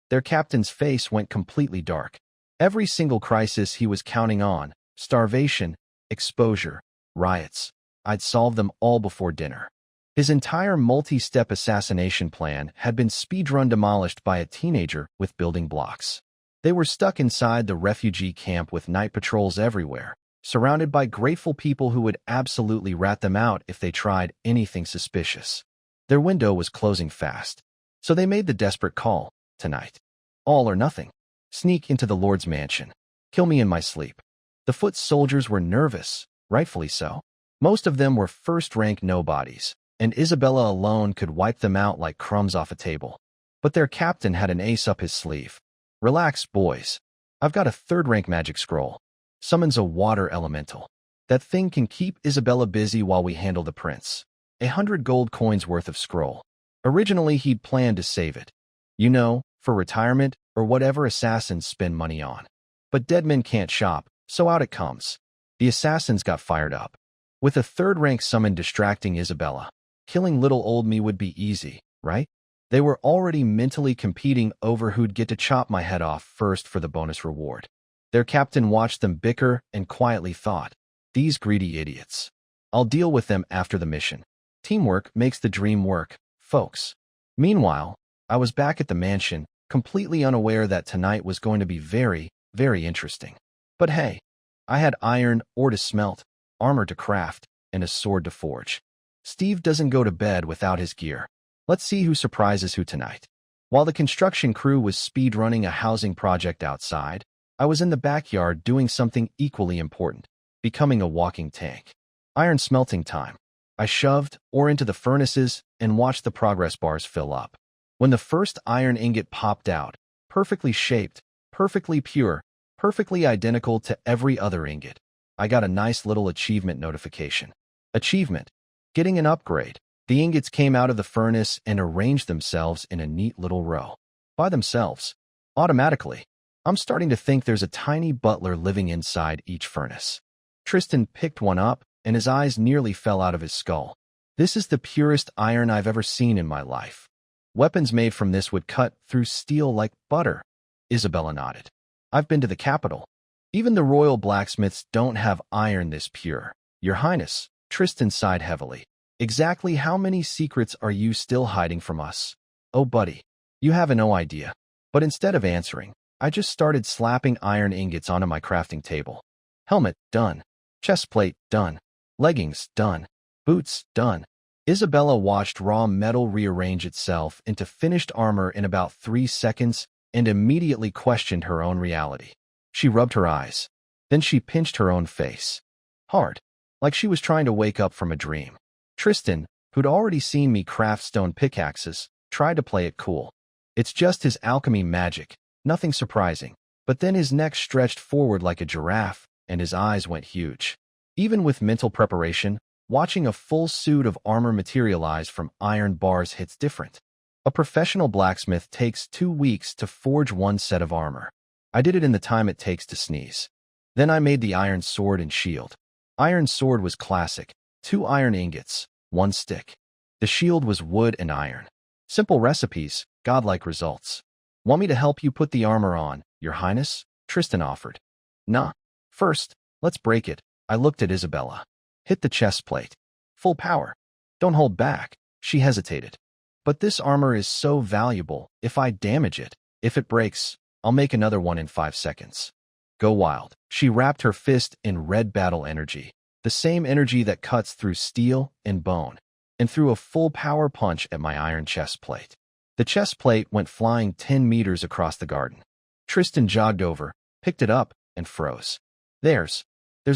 their captain's face went completely dark. Every single crisis he was counting on, starvation, exposure, riots, I'd solve them all before dinner. His entire multi-step assassination plan had been speedrun demolished by a teenager with building blocks. They were stuck inside the refugee camp with night patrols everywhere, surrounded by grateful people who would absolutely rat them out if they tried anything suspicious. Their window was closing fast, so they made the desperate call, tonight. All or nothing. Sneak into the Lord's mansion. Kill me in my sleep. The foot soldiers were nervous, rightfully so. Most of them were first-rank nobodies, and Isabella alone could wipe them out like crumbs off a table. But their captain had an ace up his sleeve. Relax, boys. I've got a third-rank magic scroll. Summons a water elemental. That thing can keep Isabella busy while we handle the prince. 100 gold coins worth of scroll. Originally, he'd planned to save it. You know, for retirement or whatever assassins spend money on. But dead men can't shop, so out it comes. The assassins got fired up. With a third-rank summon distracting Isabella, killing little old me would be easy, right? They were already mentally competing over who'd get to chop my head off first for the bonus reward. Their captain watched them bicker and quietly thought, these greedy idiots. I'll deal with them after the mission. Teamwork makes the dream work, folks. Meanwhile, I was back at the mansion, completely unaware that tonight was going to be very, very interesting. But hey, I had iron ore to smelt, armor to craft, and a sword to forge. Steve doesn't go to bed without his gear. Let's see who surprises who tonight. While the construction crew was speed-running a housing project outside, I was in the backyard doing something equally important, becoming a walking tank. Iron smelting time. I shoved ore into the furnaces and watched the progress bars fill up. When the first iron ingot popped out, perfectly shaped, perfectly pure, perfectly identical to every other ingot, I got a nice little achievement notification. Achievement. Getting an upgrade. The ingots came out of the furnace and arranged themselves in a neat little row. By themselves. Automatically. I'm starting to think there's a tiny butler living inside each furnace. Tristan picked one up, and his eyes nearly fell out of his skull. This is the purest iron I've ever seen in my life. Weapons made from this would cut through steel like butter. Isabella nodded. I've been to the capital. Even the royal blacksmiths don't have iron this pure. Your Highness, Tristan sighed heavily. Exactly how many secrets are you still hiding from us? Oh, buddy, you have no idea. But instead of answering, I just started slapping iron ingots onto my crafting table. Helmet, done. Chestplate, done. Leggings, done. Boots, done. Isabella watched raw metal rearrange itself into finished armor in about 3 seconds and immediately questioned her own reality. She rubbed her eyes. Then she pinched her own face. Hard. Like she was trying to wake up from a dream. Tristan, who'd already seen me craft stone pickaxes, tried to play it cool. It's just his alchemy magic. Nothing surprising. But then his neck stretched forward like a giraffe, and his eyes went huge. Even with mental preparation, Watching a full suit of armor materialize from iron bars hits different. A professional blacksmith takes 2 weeks to forge one set of armor. I did it in the time it takes to sneeze. Then I made the iron sword and shield. Iron sword was classic, 2 iron ingots, 1 stick. The shield was wood and iron. Simple recipes, godlike results. Want me to help you put the armor on, Your Highness? Tristan offered. Nah. First, let's break it. I looked at Isabella. Hit the chest plate. Full power. Don't hold back. She hesitated. But this armor is so valuable. If I damage it, if it breaks, I'll make another one in 5 seconds. Go wild. She wrapped her fist in red battle energy, the same energy that cuts through steel and bone, and threw a full power punch at my iron chest plate. The chest plate went flying 10 meters across the garden. Tristan jogged over, picked it up, and froze. There's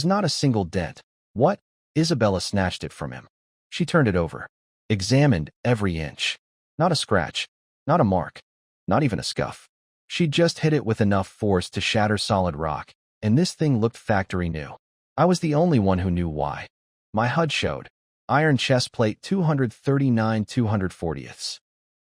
not a single dent. What? Isabella snatched it from him. She turned it over, examined every inch. Not a scratch, not a mark, not even a scuff. She just hit it with enough force to shatter solid rock, and this thing looked factory new. I was the only one who knew why. My HUD showed iron chest plate 239 240ths.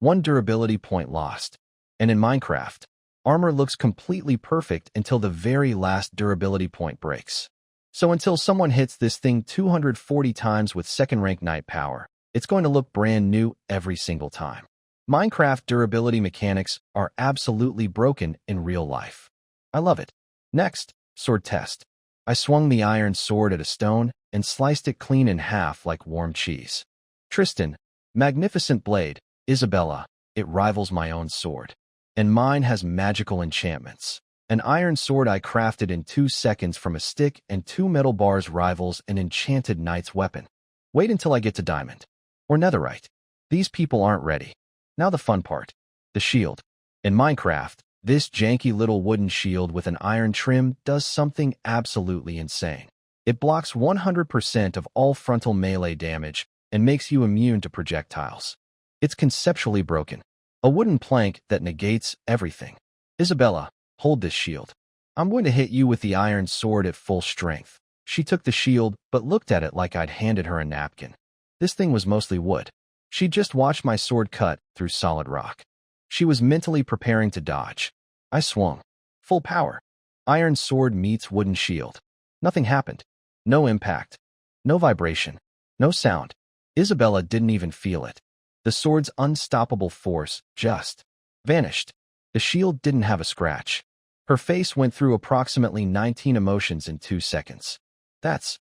1 durability point lost. And in Minecraft, armor looks completely perfect until the very last durability point breaks. So until someone hits this thing 240 times with second-rank night power, it's going to look brand new every single time. Minecraft durability mechanics are absolutely broken in real life. I love it. Next, sword test. I swung the iron sword at a stone and sliced it clean in half like warm cheese. Tristan, magnificent blade. Isabella, it rivals my own sword. And mine has magical enchantments. An iron sword I crafted in 2 seconds from a stick and 2 metal bars rivals an enchanted knight's weapon. Wait until I get to diamond. Or netherite. These people aren't ready. Now the fun part. The shield. In Minecraft, this janky little wooden shield with an iron trim does something absolutely insane. It blocks 100% of all frontal melee damage and makes you immune to projectiles. It's conceptually broken. A wooden plank that negates everything. Isabella, hold this shield. I'm going to hit you with the iron sword at full strength. She took the shield, but looked at it like I'd handed her a napkin. This thing was mostly wood. She'd just watched my sword cut through solid rock. She was mentally preparing to dodge. I swung. Full power. Iron sword meets wooden shield. Nothing happened. No impact. No vibration. No sound. Isabella didn't even feel it. The sword's unstoppable force just vanished. The shield didn't have a scratch. Her face went through approximately 19 emotions in 2 seconds. That's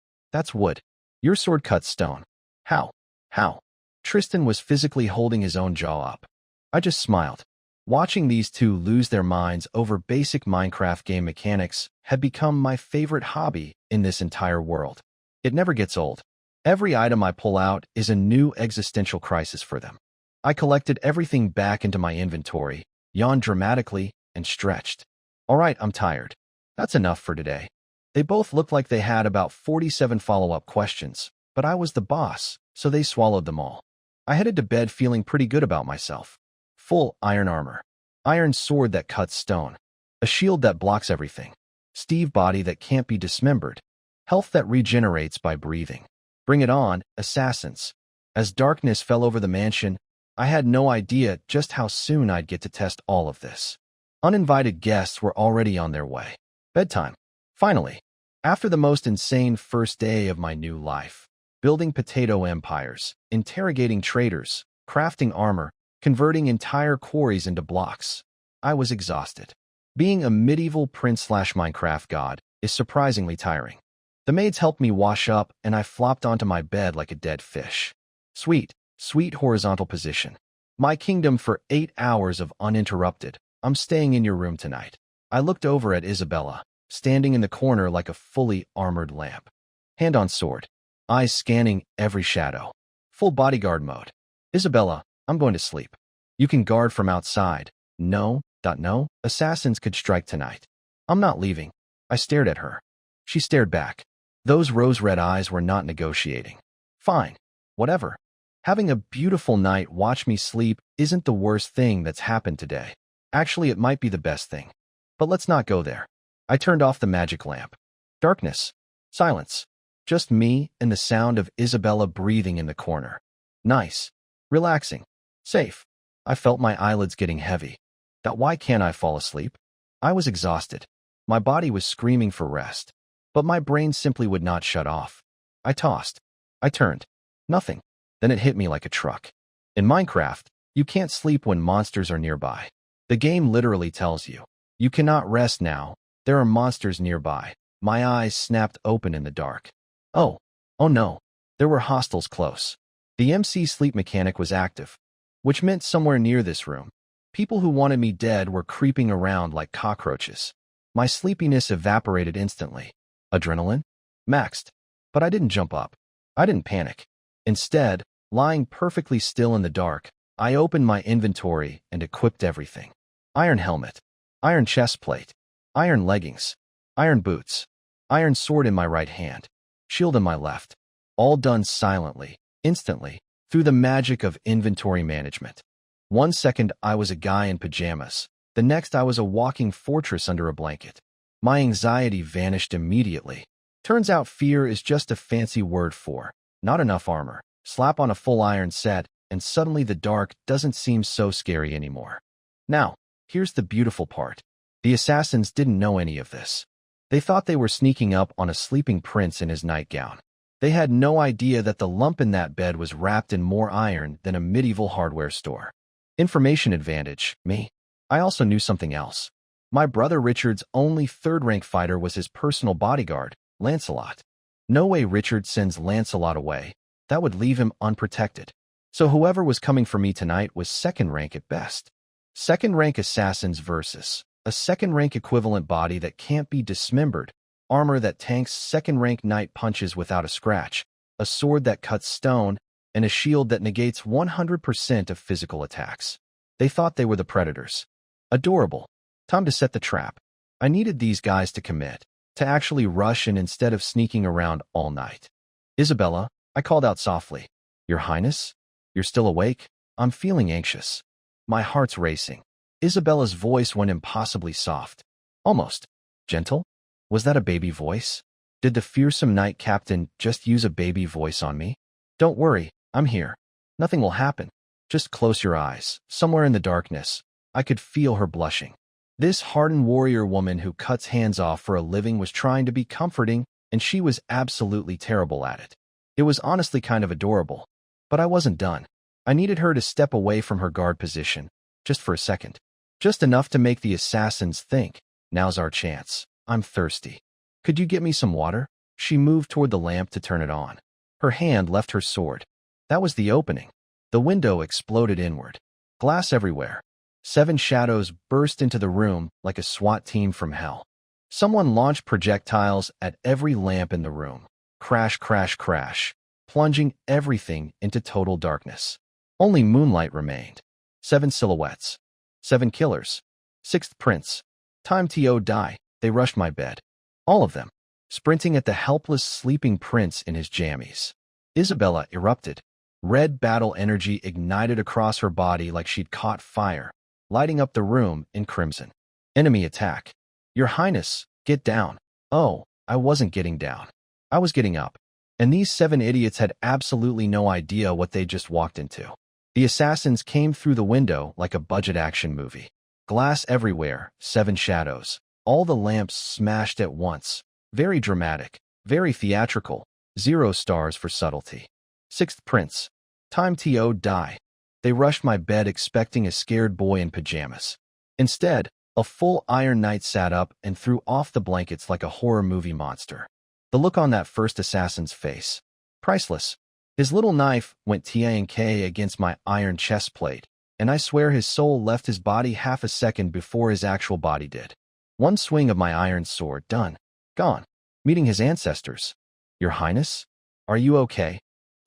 wood. Your sword cuts stone. How? Tristan was physically holding his own jaw up. I just smiled. Watching these two lose their minds over basic Minecraft game mechanics had become my favorite hobby in this entire world. It never gets old. Every item I pull out is a new existential crisis for them. I collected everything back into my inventory, yawned dramatically, and stretched. All right, I'm tired. That's enough for today. They both looked like they had about 47 follow-up questions, but I was the boss, so they swallowed them all. I headed to bed feeling pretty good about myself. Full iron armor. Iron sword that cuts stone. A shield that blocks everything. Steve body that can't be dismembered. Health that regenerates by breathing. Bring it on, assassins. As darkness fell over the mansion, I had no idea just how soon I'd get to test all of this. Uninvited guests were already on their way. Bedtime. Finally. After the most insane first day of my new life. Building potato empires, interrogating traders, crafting armor, converting entire quarries into blocks. I was exhausted. Being a medieval prince/Minecraft god is surprisingly tiring. The maids helped me wash up, and I flopped onto my bed like a dead fish. Sweet horizontal position. My kingdom for 8 hours of uninterrupted. I'm staying in your room tonight. I looked over at Isabella, standing in the corner like a fully armored lamp. Hand on sword. Eyes scanning every shadow. Full bodyguard mode. Isabella, I'm going to sleep. You can guard from outside. No. Assassins could strike tonight. I'm not leaving. I stared at her. She stared back. Those rose-red eyes were not negotiating. Fine. Whatever. Having a beautiful night watch me sleep isn't the worst thing that's happened today. Actually, it might be the best thing. But let's not go there. I turned off the magic lamp. Darkness. Silence. Just me and the sound of Isabella breathing in the corner. Nice. Relaxing. Safe. I felt my eyelids getting heavy. Why can't I fall asleep? I was exhausted. My body was screaming for rest. But my brain simply would not shut off. I tossed. I turned. Nothing. Then it hit me like a truck. In Minecraft, you can't sleep when monsters are nearby. The game literally tells you, you cannot rest now, there are monsters nearby. My eyes snapped open in the dark. Oh no, there were hostiles close. The MC sleep mechanic was active, which meant somewhere near this room. People who wanted me dead were creeping around like cockroaches. My sleepiness evaporated instantly. Adrenaline? Maxed. But I didn't jump up. I didn't panic. Instead, lying perfectly still in the dark, I opened my inventory and equipped everything. Iron helmet, iron chest plate, iron leggings, iron boots, iron sword in my right hand, shield in my left. All done silently, instantly, through the magic of inventory management. 1 second I was a guy in pajamas. The next I was a walking fortress under a blanket. My anxiety vanished immediately. Turns out fear is just a fancy word for not enough armor. Slap on a full iron set, and suddenly the dark doesn't seem so scary anymore. Now, here's the beautiful part. The assassins didn't know any of this. They thought they were sneaking up on a sleeping prince in his nightgown. They had no idea that the lump in that bed was wrapped in more iron than a medieval hardware store. Information advantage, me. I also knew something else. My brother Richard's only third-rank fighter was his personal bodyguard, Lancelot. No way Richard sends Lancelot away. That would leave him unprotected. So whoever was coming for me tonight was second rank at best. Second rank assassins versus a second rank equivalent body that can't be dismembered, armor that tanks second rank knight punches without a scratch, a sword that cuts stone, and a shield that negates 100% of physical attacks. They thought they were the predators. Adorable. Time to set the trap. I needed these guys to commit, to actually rush in instead of sneaking around all night. Isabella, I called out softly. Your Highness? You're still awake? I'm feeling anxious. My heart's racing. Isabella's voice went impossibly soft. Almost. Gentle? Was that a baby voice? Did the fearsome knight captain just use a baby voice on me? Don't worry, I'm here. Nothing will happen. Just close your eyes. Somewhere in the darkness, I could feel her blushing. This hardened warrior woman who cuts hands off for a living was trying to be comforting, and she was absolutely terrible at it. It was honestly kind of adorable. But I wasn't done. I needed her to step away from her guard position, just for a second. Just enough to make the assassins think, now's our chance. I'm thirsty. Could you get me some water? She moved toward the lamp to turn it on. Her hand left her sword. That was the opening. The window exploded inward. Glass everywhere. 7 shadows burst into the room like a SWAT team from hell. Someone launched projectiles at every lamp in the room. Crash, crash, crash, plunging everything into total darkness. Only moonlight remained. 7 silhouettes. 7 killers. 6th prince. Time to die. They rushed my bed. All of them. Sprinting at the helpless sleeping prince in his jammies. Isabella erupted. Red battle energy ignited across her body like she'd caught fire, lighting up the room in crimson. Enemy attack. Your Highness, get down. Oh, I wasn't getting down. I was getting up. And these 7 idiots had absolutely no idea what they just walked into. The assassins came through the window like a budget action movie. Glass everywhere, 7 shadows. All the lamps smashed at once. Very dramatic, very theatrical. 0 stars for subtlety. 6th prince. Time to die. They rushed my bed expecting a scared boy in pajamas. Instead, a full Iron Knight sat up and threw off the blankets like a horror movie monster. The look on that first assassin's face. Priceless. His little knife went T-A-N-K against my iron chest plate, and I swear his soul left his body half a second before his actual body did. One swing of my iron sword, done. Gone. Meeting his ancestors. Your Highness? Are you okay?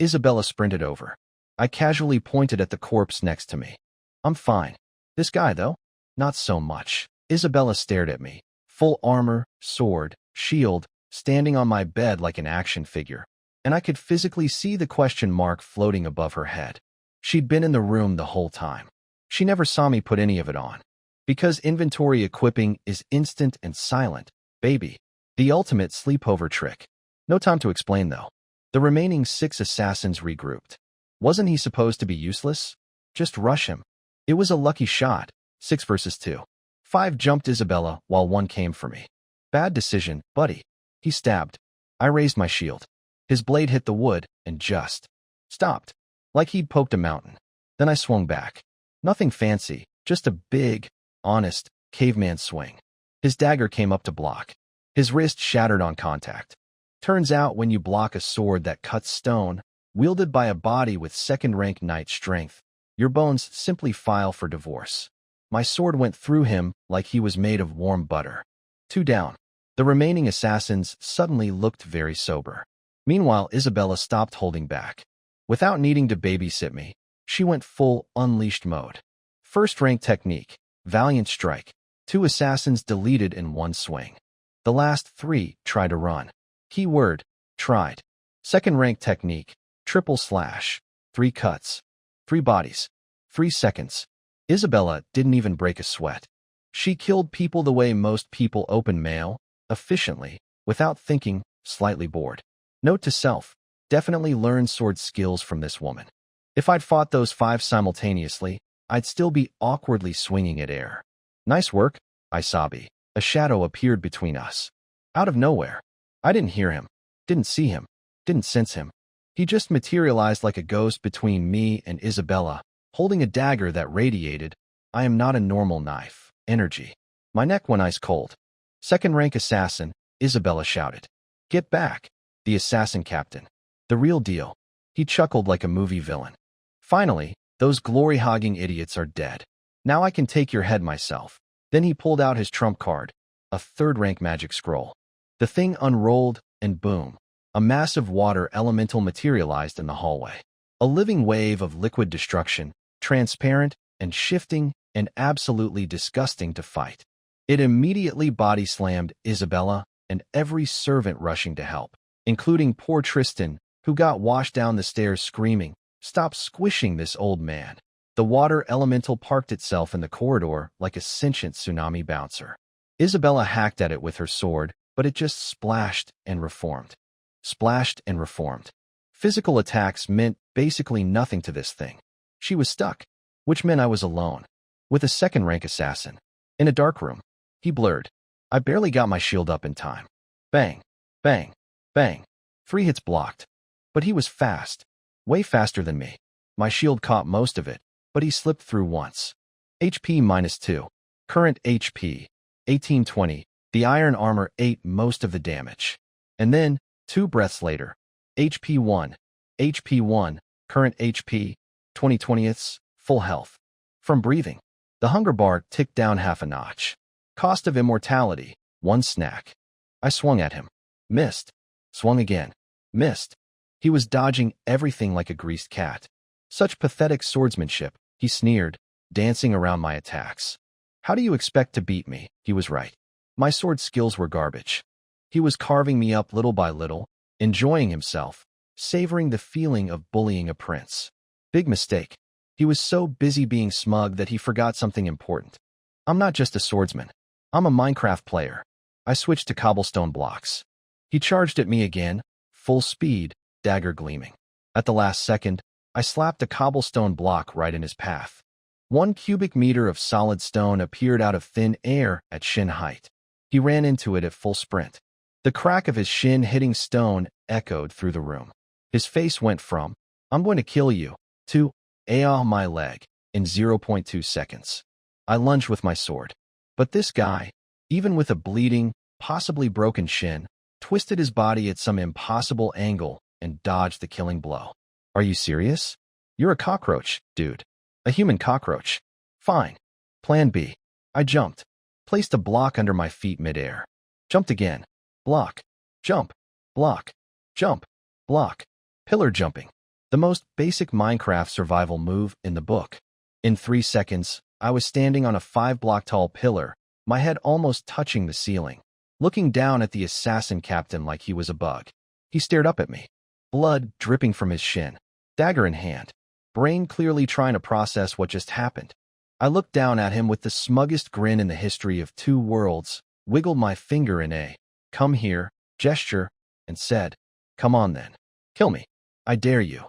Isabella sprinted over. I casually pointed at the corpse next to me. I'm fine. This guy, though? Not so much. Isabella stared at me. Full armor, sword, shield, standing on my bed like an action figure. And I could physically see the question mark floating above her head. She'd been in the room the whole time. She never saw me put any of it on. Because inventory equipping is instant and silent, baby. The ultimate sleepover trick. No time to explain, though. The remaining 6 assassins regrouped. Wasn't he supposed to be useless? Just rush him. It was a lucky shot. 6 versus 2. 5 jumped Isabella while 1 came for me. Bad decision, buddy. He stabbed. I raised my shield. His blade hit the wood and just stopped, like he'd poked a mountain. Then I swung back. Nothing fancy, just a big, honest, caveman swing. His dagger came up to block. His wrist shattered on contact. Turns out when you block a sword that cuts stone, wielded by a body with second-rank knight strength, your bones simply file for divorce. My sword went through him like he was made of warm butter. 2 down. The remaining assassins suddenly looked very sober. Meanwhile, Isabella stopped holding back. Without needing to babysit me, she went full unleashed mode. First-rank technique, valiant strike. 2 assassins deleted in 1 swing. The last 3 tried to run. Keyword, tried. Second-rank technique, triple slash. 3 cuts. 3 bodies. 3 seconds. Isabella didn't even break a sweat. She killed people the way most people open mail, efficiently, without thinking, slightly bored. Note to self, definitely learn sword skills from this woman. If I'd fought those 5 simultaneously, I'd still be awkwardly swinging at air. Nice work, Isabi. A shadow appeared between us. Out of nowhere. I didn't hear him, didn't see him, didn't sense him. He just materialized like a ghost between me and Isabella, holding a dagger that radiated, I am not a normal knife, energy. My neck went ice cold. Second-rank assassin, Isabella shouted. Get back. The assassin captain. The real deal. He chuckled like a movie villain. Finally, those glory-hogging idiots are dead. Now I can take your head myself. Then he pulled out his trump card, a 3rd-rank magic scroll. The thing unrolled, and boom, a massive water elemental materialized in the hallway. A living wave of liquid destruction, transparent and shifting and absolutely disgusting to fight. It immediately body-slammed Isabella and every servant rushing to help, including poor Tristan, who got washed down the stairs screaming, "Stop squishing this old man." The water elemental parked itself in the corridor like a sentient tsunami bouncer. Isabella hacked at it with her sword, but it just splashed and reformed. Splashed and reformed. Physical attacks meant basically nothing to this thing. She was stuck, which meant I was alone, with a second-rank assassin. In a dark room. He blurred. I barely got my shield up in time. Bang, bang, bang. 3 hits blocked. But he was fast. Way faster than me. My shield caught most of it, but he slipped through once. HP -2. Current HP, 1820. The iron armor ate most of the damage. And then, 2 breaths later, HP 1. HP 1. Current HP, 20/20ths, full health. From breathing, the hunger bar ticked down half a notch. Cost of immortality, 1 snack. I swung at him. Missed. Swung again. Missed. He was dodging everything like a greased cat. Such pathetic swordsmanship, he sneered, dancing around my attacks. How do you expect to beat me? He was right. My sword skills were garbage. He was carving me up little by little, enjoying himself, savoring the feeling of bullying a prince. Big mistake. He was so busy being smug that he forgot something important. I'm not just a swordsman. I'm a Minecraft player. I switched to cobblestone blocks. He charged at me again, full speed, dagger gleaming. At the last second, I slapped a cobblestone block right in his path. 1 cubic meter of solid stone appeared out of thin air at shin height. He ran into it at full sprint. The crack of his shin hitting stone echoed through the room. His face went from, "I'm going to kill you," to, "Ah, my leg," in 0.2 seconds. I lunged with my sword. But this guy, even with a bleeding, possibly broken shin, twisted his body at some impossible angle and dodged the killing blow. Are you serious? You're a cockroach, dude. A human cockroach. Fine. Plan B. I jumped. Placed a block under my feet midair. Jumped again. Block. Jump. Block. Jump. Block. Pillar jumping. The most basic Minecraft survival move in the book. In 3 seconds, I was standing on a 5-block-tall pillar, my head almost touching the ceiling, looking down at the assassin captain like he was a bug. He stared up at me, blood dripping from his shin, dagger in hand, brain clearly trying to process what just happened. I looked down at him with the smuggest grin in the history of 2 worlds, wiggled my finger in a "come here" gesture, and said, "Come on then. Kill me. I dare you."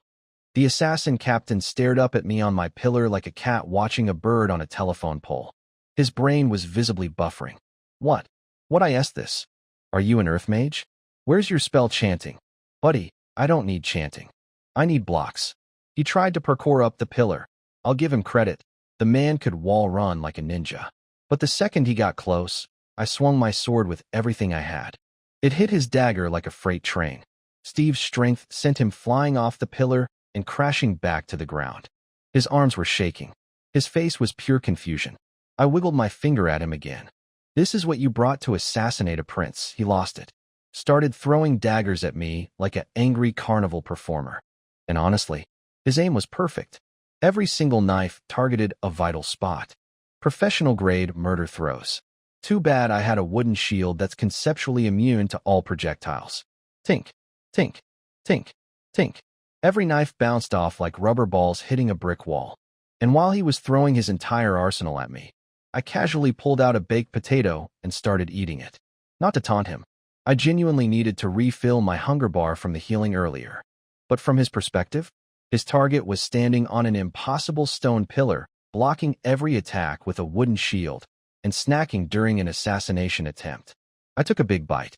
The assassin captain stared up at me on my pillar like a cat watching a bird on a telephone pole. His brain was visibly buffering. What? What I asked this? Are you an earth mage? Where's your spell chanting? Buddy, I don't need chanting. I need blocks. He tried to parkour up the pillar. I'll give him credit. The man could wall run like a ninja. But the second he got close, I swung my sword with everything I had. It hit his dagger like a freight train. Steve's strength sent him flying off the pillar and crashing back to the ground. His arms were shaking. His face was pure confusion. I wiggled my finger at him again. "This is what you brought to assassinate a prince." He lost it. Started throwing daggers at me like an angry carnival performer. And honestly, his aim was perfect. Every single knife targeted a vital spot. Professional-grade murder throws. Too bad I had a wooden shield that's conceptually immune to all projectiles. Tink, tink, tink, tink. Every knife bounced off like rubber balls hitting a brick wall. And while he was throwing his entire arsenal at me, I casually pulled out a baked potato and started eating it. Not to taunt him. I genuinely needed to refill my hunger bar from the healing earlier. But from his perspective, his target was standing on an impossible stone pillar, blocking every attack with a wooden shield, and snacking during an assassination attempt. I took a big bite.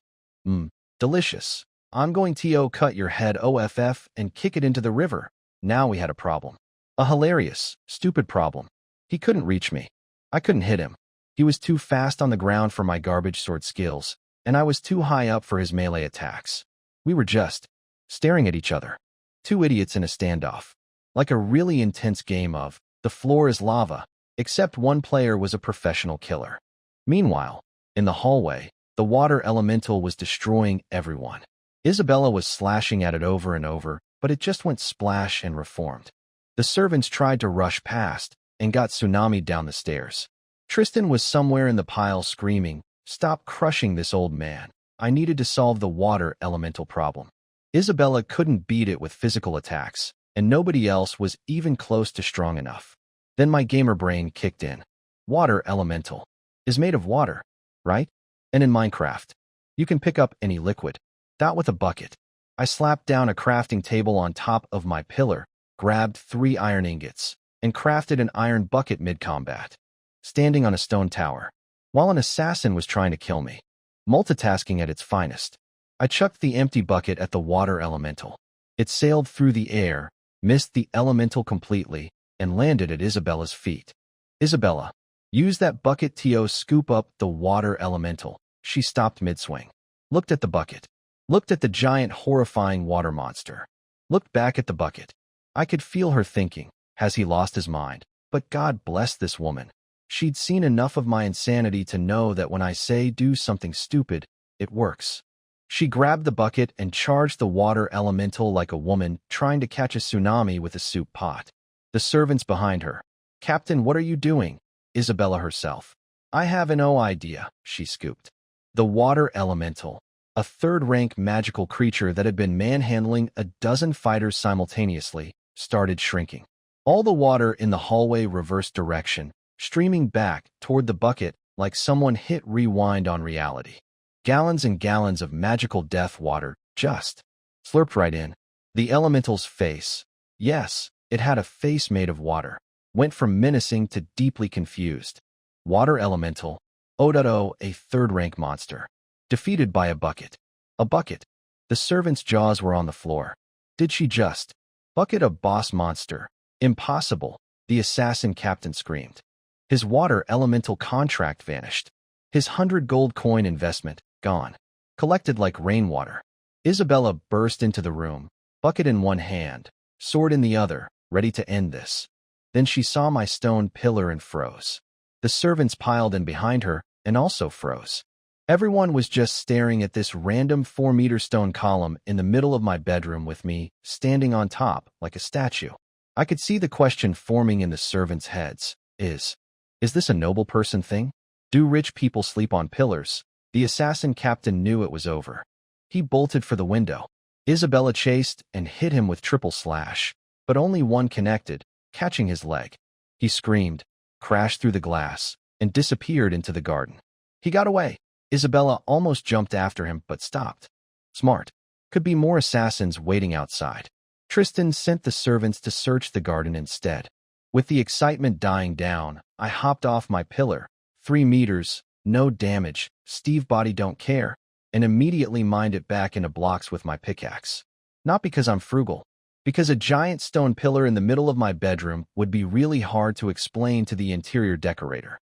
Delicious. I'm going to cut your head off and kick it into the river. Now we had a problem. A hilarious, stupid problem. He couldn't reach me. I couldn't hit him. He was too fast on the ground for my garbage sword skills, and I was too high up for his melee attacks. We were just staring at each other. Two idiots in a standoff. Like a really intense game of the floor is lava, except one player was a professional killer. Meanwhile, in the hallway, the water elemental was destroying everyone. Isabella was slashing at it over and over, but it just went splash and reformed. The servants tried to rush past and got tsunamied down the stairs. Tristan was somewhere in the pile screaming, "Stop crushing this old man. I needed to solve the water elemental problem." Isabella couldn't beat it with physical attacks, and nobody else was even close to strong enough. Then my gamer brain kicked in. Water elemental is made of water, right? And in Minecraft, you can pick up any liquid. That with a bucket. I slapped down a crafting table on top of my pillar, grabbed 3 iron ingots, and crafted an iron bucket mid-combat, standing on a stone tower, while an assassin was trying to kill me. Multitasking at its finest. I chucked the empty bucket at the water elemental. It sailed through the air, missed the elemental completely, and landed at Isabella's feet. "Isabella, use that bucket to scoop up the water elemental." She stopped mid-swing. Looked at the bucket. Looked at the giant horrifying water monster. Looked back at the bucket. I could feel her thinking, has he lost his mind? But God bless this woman. She'd seen enough of my insanity to know that when I say do something stupid, it works. She grabbed the bucket and charged the water elemental like a woman trying to catch a tsunami with a soup pot. The servants behind her. "Captain, what are you doing?" Isabella herself. "I have no idea," she scooped. The water elemental, a third-rank magical creature that had been manhandling a dozen fighters simultaneously, started shrinking. All the water in the hallway reversed direction, streaming back toward the bucket like someone hit rewind on reality. Gallons and gallons of magical death water just slurped right in. The elemental's face, yes, it had a face made of water, went from menacing to deeply confused. Water elemental, a third-rank monster, defeated by a bucket. A bucket. The servant's jaws were on the floor. Did she just bucket a boss monster? Impossible, the assassin captain screamed. His water elemental contract vanished. His 100 gold coin investment, gone. Collected like rainwater. Isabella burst into the room, bucket in one hand, sword in the other, ready to end this. Then she saw my stone pillar and froze. The servants piled in behind her and also froze. Everyone was just staring at this random 4-meter stone column in the middle of my bedroom with me standing on top like a statue. I could see the question forming in the servants' heads. Is this a noble person thing? Do rich people sleep on pillars? The assassin captain knew it was over. He bolted for the window. Isabella chased and hit him with triple slash, but only one connected, catching his leg. He screamed, crashed through the glass, and disappeared into the garden. He got away. Isabella almost jumped after him, but stopped. Smart. Could be more assassins waiting outside. Tristan sent the servants to search the garden instead. With the excitement dying down, I hopped off my pillar. 3 meters, no damage, Steve body don't care, and immediately mined it back into blocks with my pickaxe. Not because I'm frugal, because a giant stone pillar in the middle of my bedroom would be really hard to explain to the interior decorator.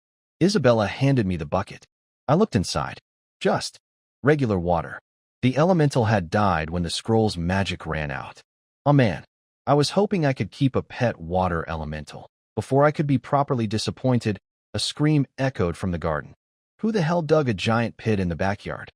Isabella handed me the bucket. I looked inside. Just regular water. The elemental had died when the scroll's magic ran out. Oh man, I was hoping I could keep a pet water elemental. Before I could be properly disappointed, a scream echoed from the garden. Who the hell dug a giant pit in the backyard?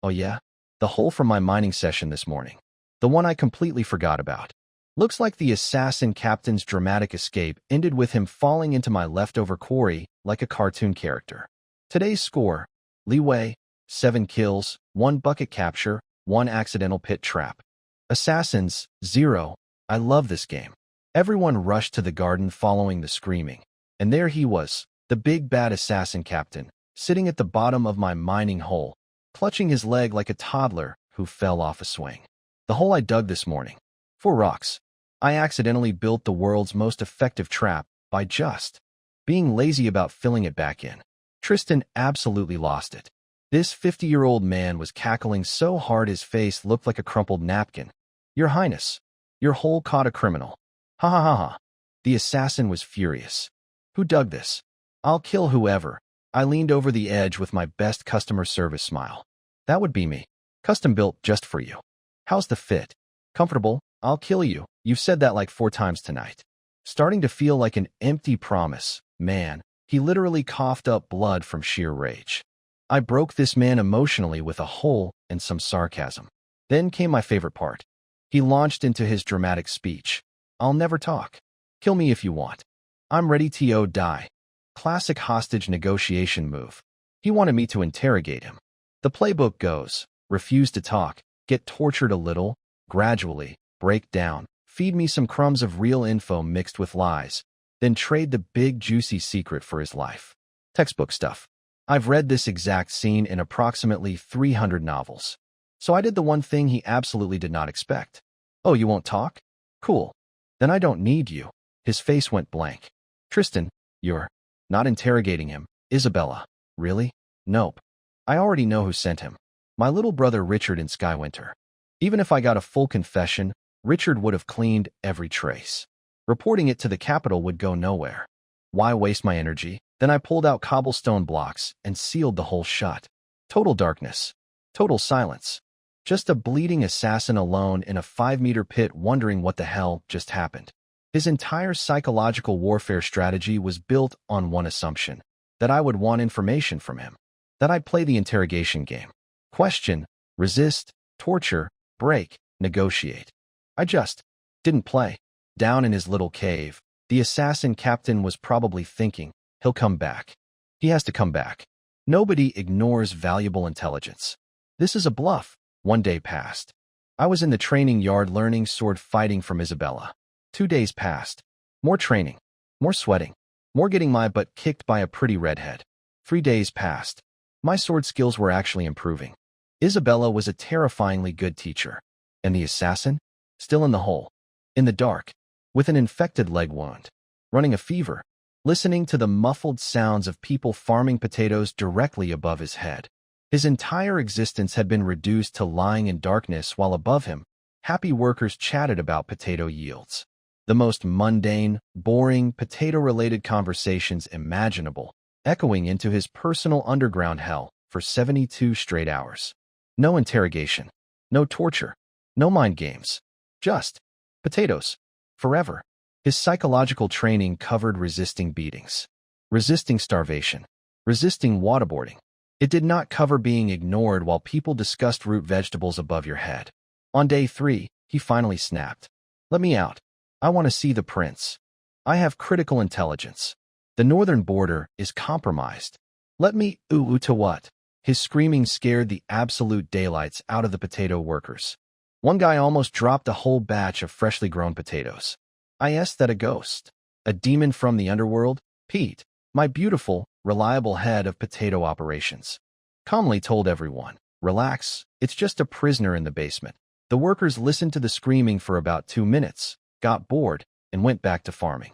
Oh yeah? The hole from my mining session this morning. The one I completely forgot about. Looks like the assassin captain's dramatic escape ended with him falling into my leftover quarry like a cartoon character. Today's score: Leeway, 7 kills, 1 bucket capture, 1 accidental pit trap. Assassins, 0. I love this game. Everyone rushed to the garden following the screaming. And there he was, the big bad assassin captain, sitting at the bottom of my mining hole, clutching his leg like a toddler who fell off a swing. The hole I dug this morning. 4 rocks. I accidentally built the world's most effective trap by just being lazy about filling it back in. Tristan absolutely lost it. This 50-year-old man was cackling so hard his face looked like a crumpled napkin. Your Highness, your hole caught a criminal. Ha ha ha ha. The assassin was furious. Who dug this? I'll kill whoever. I leaned over the edge with my best customer service smile. That would be me. Custom built just for you. How's the fit? Comfortable? I'll kill you. You've said that like 4 times tonight. Starting to feel like an empty promise. Man, he literally coughed up blood from sheer rage. I broke this man emotionally with a hole and some sarcasm. Then came my favorite part. He launched into his dramatic speech. I'll never talk. Kill me if you want. I'm ready to die. Classic hostage negotiation move. He wanted me to interrogate him. The playbook goes: refuse to talk, get tortured a little, gradually, break down, feed me some crumbs of real info mixed with lies, then trade the big juicy secret for his life. Textbook stuff. I've read this exact scene in approximately 300 novels. So I did the one thing he absolutely did not expect. Oh, you won't talk? Cool. Then I don't need you. His face went blank. Tristan, you're not interrogating him. Isabella. Really? Nope. I already know who sent him. My little brother Richard in Skywinter. Even if I got a full confession, Richard would have cleaned every trace. Reporting it to the capital would go nowhere. Why waste my energy? Then I pulled out cobblestone blocks and sealed the hole shut. Total darkness. Total silence. Just a bleeding assassin alone in a 5-meter pit wondering what the hell just happened. His entire psychological warfare strategy was built on one assumption: that I would want information from him. That I'd play the interrogation game. Question, resist, torture, break, negotiate. I just didn't play. Down in his little cave, the assassin captain was probably thinking, he'll come back. He has to come back. Nobody ignores valuable intelligence. This is a bluff. 1 day passed. I was in the training yard learning sword fighting from Isabella. 2 days passed. More training. More sweating. More getting my butt kicked by a pretty redhead. 3 days passed. My sword skills were actually improving. Isabella was a terrifyingly good teacher. And the assassin? Still in the hole. In the dark. With an infected leg wound. Running a fever. Listening to the muffled sounds of people farming potatoes directly above his head. His entire existence had been reduced to lying in darkness while above him, happy workers chatted about potato yields. The most mundane, boring, potato-related conversations imaginable, echoing into his personal underground hell for 72 straight hours. No interrogation. No torture. No mind games. Just potatoes. Forever. His psychological training covered resisting beatings, resisting starvation, resisting waterboarding. It did not cover being ignored while people discussed root vegetables above your head. On day 3, he finally snapped. Let me out. I want to see the prince. I have critical intelligence. The northern border is compromised. Let me to what? His screaming scared the absolute daylights out of the potato workers. One guy almost dropped a whole batch of freshly grown potatoes. I asked that a ghost, a demon from the underworld, Pete, my beautiful, reliable head of potato operations, calmly told everyone, relax, it's just a prisoner in the basement. The workers listened to the screaming for about 2 minutes, got bored, and went back to farming.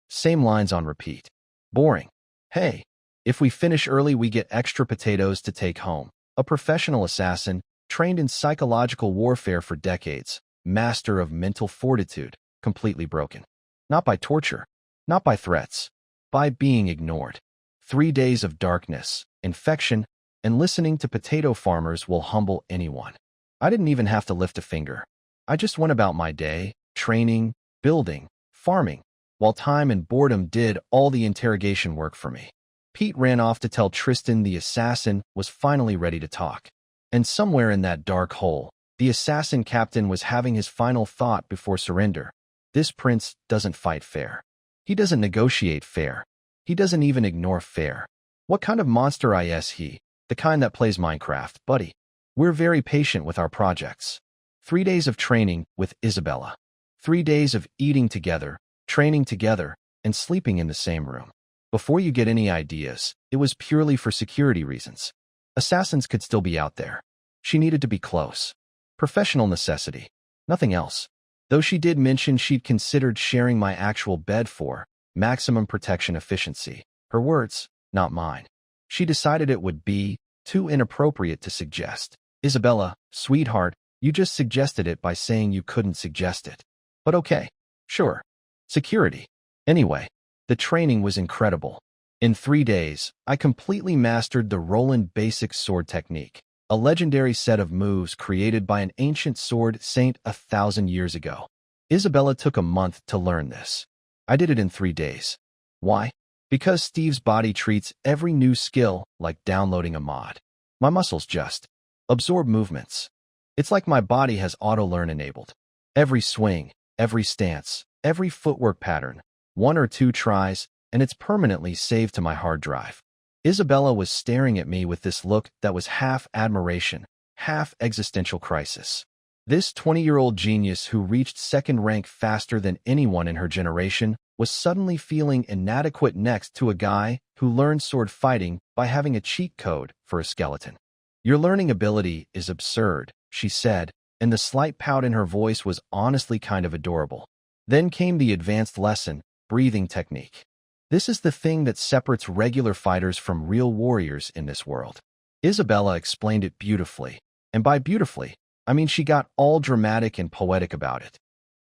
Same lines on repeat. Boring. Hey, if we finish early, we get extra potatoes to take home. A professional assassin, trained in psychological warfare for decades, master of mental fortitude, completely broken. Not by torture, not by threats, by being ignored. 3 days of darkness, infection, and listening to potato farmers will humble anyone. I didn't even have to lift a finger. I just went about my day, training, building, farming, while time and boredom did all the interrogation work for me. Pete ran off to tell Tristan the assassin was finally ready to talk. And somewhere in that dark hole, the assassin captain was having his final thought before surrender. This prince doesn't fight fair. He doesn't negotiate fair. He doesn't even ignore fair. What kind of monster is he? The kind that plays Minecraft, buddy. We're very patient with our projects. 3 days of training with Isabella. 3 days of eating together, training together, and sleeping in the same room. Before you get any ideas, it was purely for security reasons. Assassins could still be out there. She needed to be close. Professional necessity. Nothing else. Though she did mention she'd considered sharing my actual bed for maximum protection efficiency. Her words, not mine. She decided it would be too inappropriate to suggest. Isabella, sweetheart, you just suggested it by saying you couldn't suggest it. But okay, sure. Security. Anyway, the training was incredible. In 3 days, I completely mastered the Roland Basic Sword Technique, a legendary set of moves created by an ancient sword saint 1,000 years ago. Isabella took a month to learn this. I did it in 3 days. Why? Because Steve's body treats every new skill like downloading a mod. My muscles just absorb movements. It's like my body has auto-learn enabled. Every swing, every stance, every footwork pattern, 1 or 2 tries, and it's permanently saved to my hard drive. Isabella was staring at me with this look that was half admiration, half existential crisis. This 20-year-old genius who reached second rank faster than anyone in her generation was suddenly feeling inadequate next to a guy who learned sword fighting by having a cheat code for a skeleton. Your learning ability is absurd, she said, and the slight pout in her voice was honestly kind of adorable. Then came the advanced lesson, breathing technique. This is the thing that separates regular fighters from real warriors in this world. Isabella explained it beautifully, and by beautifully, I mean she got all dramatic and poetic about it.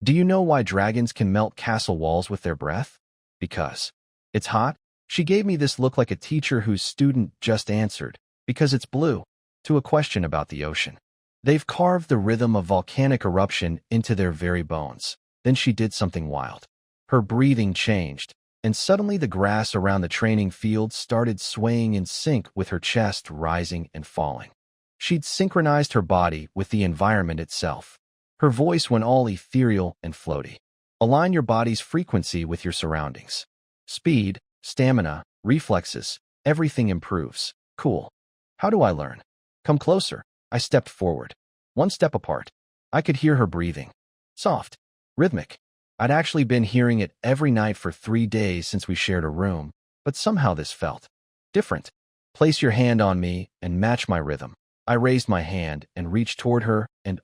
Do you know why dragons can melt castle walls with their breath? Because it's hot? She gave me this look like a teacher whose student just answered, because it's blue, to a question about the ocean. They've carved the rhythm of volcanic eruption into their very bones. Then she did something wild. Her breathing changed, and suddenly the grass around the training field started swaying in sync with her chest rising and falling. She'd synchronized her body with the environment itself. Her voice went all ethereal and floaty. Align your body's frequency with your surroundings. Speed, stamina, reflexes, everything improves. Cool. How do I learn? Come closer. I stepped forward. 1 step apart. I could hear her breathing. Soft. Rhythmic. I'd actually been hearing it every night for 3 days since we shared a room, but somehow this felt different. Place your hand on me and match my rhythm. I raised my hand and reached toward her and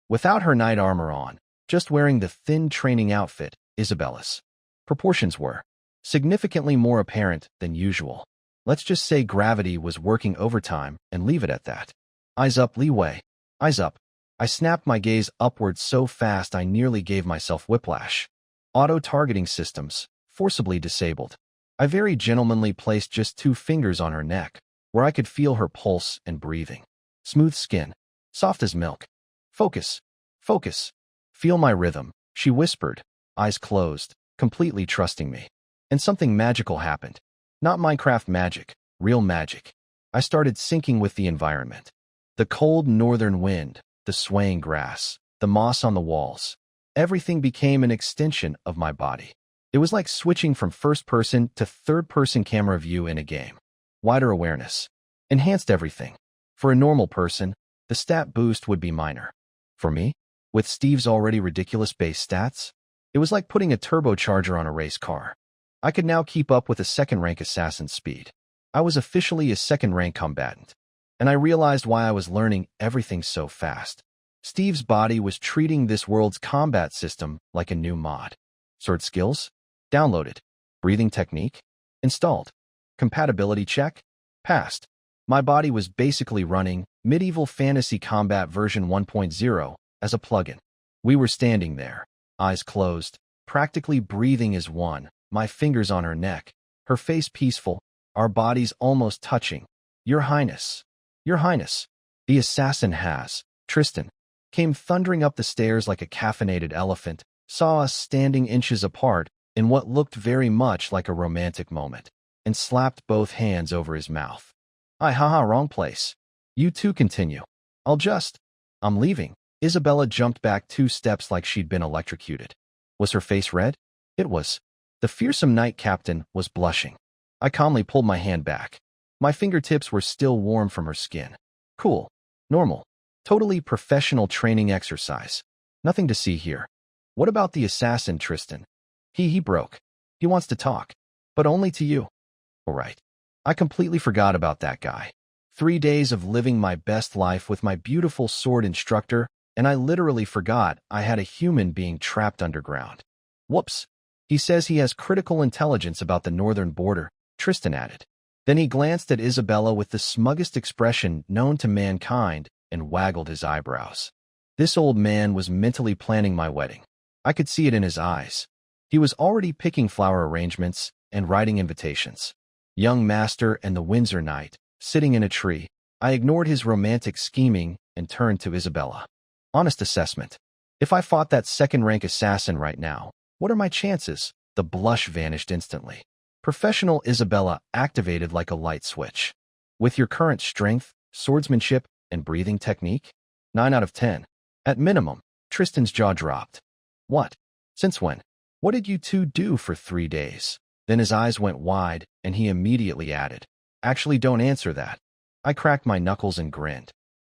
without her knight armor on, just wearing the thin training outfit, Isabella's proportions were significantly more apparent than usual. Let's just say gravity was working overtime and leave it at that. Eyes up, leeway. Eyes up. I snapped my gaze upward so fast I nearly gave myself whiplash. Auto-targeting systems, forcibly disabled. I very gentlemanly placed just 2 fingers on her neck, where I could feel her pulse and breathing. Smooth skin, soft as milk. Focus, focus. Feel my rhythm, she whispered, eyes closed, completely trusting me. And something magical happened. Not Minecraft magic, real magic. I started syncing with the environment. The cold northern wind, the swaying grass, the moss on the walls. Everything became an extension of my body. It was like switching from first-person to third-person camera view in a game. Wider awareness. Enhanced everything. For a normal person, the stat boost would be minor. For me, with Steve's already ridiculous base stats, it was like putting a turbocharger on a race car. I could now keep up with a second-rank assassin's speed. I was officially a second-rank combatant, and I realized why I was learning everything so fast. Steve's body was treating this world's combat system like a new mod. Sword skills? Downloaded. Breathing technique? Installed. Compatibility check? Passed. My body was basically running Medieval Fantasy Combat version 1.0 as a plugin. We were standing there, eyes closed, practically breathing as one, my fingers on her neck, her face peaceful, our bodies almost touching. Your Highness. Your Highness. The assassin has, Tristan, came thundering up the stairs like a caffeinated elephant, saw us standing inches apart in what looked very much like a romantic moment, and slapped both hands over his mouth. Wrong place. You two continue. I'm leaving. Isabella jumped back 2 steps like she'd been electrocuted. Was her face red? It was. The fearsome knight captain was blushing. I calmly pulled my hand back. My fingertips were still warm from her skin. Cool. Normal. Totally professional training exercise. Nothing to see here. What about the assassin, Tristan? He broke. He wants to talk. But only to you. All right. I completely forgot about that guy. 3 days of living my best life with my beautiful sword instructor, and I literally forgot I had a human being trapped underground. Whoops. He says he has critical intelligence about the northern border, Tristan added. Then he glanced at Isabella with the smuggest expression known to mankind and waggled his eyebrows. This old man was mentally planning my wedding. I could see it in his eyes. He was already picking flower arrangements and writing invitations. Young master and the Windsor knight, sitting in a tree. I ignored his romantic scheming and turned to Isabella. Honest assessment. If I fought that second-rank assassin right now, what are my chances? The blush vanished instantly. Professional Isabella activated like a light switch. With your current strength, swordsmanship, and breathing technique? 9 out of 10. At minimum. Tristan's jaw dropped. What? Since when? What did you two do for 3 days? Then his eyes went wide, and he immediately added, Actually, don't answer that. I cracked my knuckles and grinned.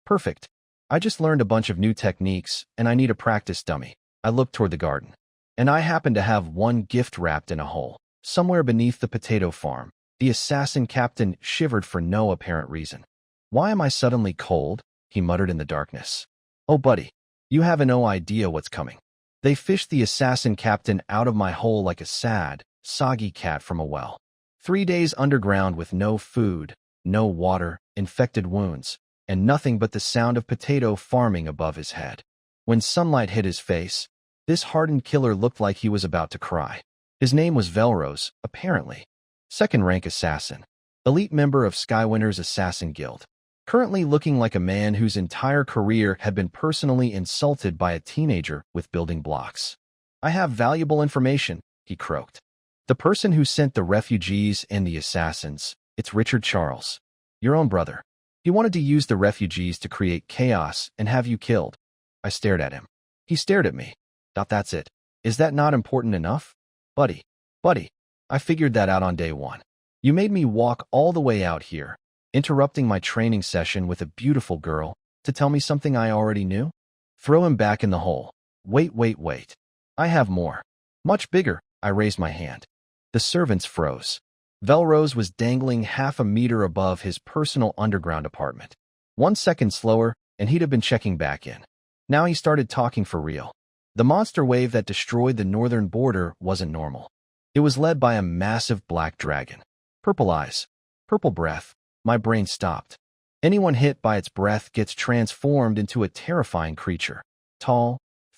Perfect. I just learned a bunch of new techniques, and I need a practice dummy. I looked toward the garden. And I happened to have one gift wrapped in a hole, somewhere beneath the potato farm. The assassin captain shivered for no apparent reason. Why am I suddenly cold? He muttered in the darkness. Oh, buddy, you have no idea what's coming. They fished the assassin captain out of my hole like a sad, soggy cat from a well. 3 days underground with no food, no water, infected wounds, and nothing but the sound of potato farming above his head. When sunlight hit his face, this hardened killer looked like he was about to cry. His name was Velrose, apparently. Second-rank assassin. Elite member of Skywinter's Assassin Guild. Currently looking like a man whose entire career had been personally insulted by a teenager with building blocks. I have valuable information, he croaked. The person who sent the refugees and the assassins, it's Richard Charles. Your own brother. He wanted to use the refugees to create chaos and have you killed. I stared at him. He stared at me. That's it. Is that not important enough? Buddy, I figured that out on day 1. You made me walk all the way out here, interrupting my training session with a beautiful girl to tell me something I already knew? Throw him back in the hole. Wait. I have more. Much bigger. I raised my hand. The servants froze. Velrose was dangling half a meter above his personal underground apartment. 1 second slower, and he'd have been checking back in. Now he started talking for real. The monster wave that destroyed the northern border wasn't normal. It was led by a massive black dragon. Purple eyes. Purple breath. My brain stopped. Anyone hit by its breath gets transformed into a terrifying creature. Tall,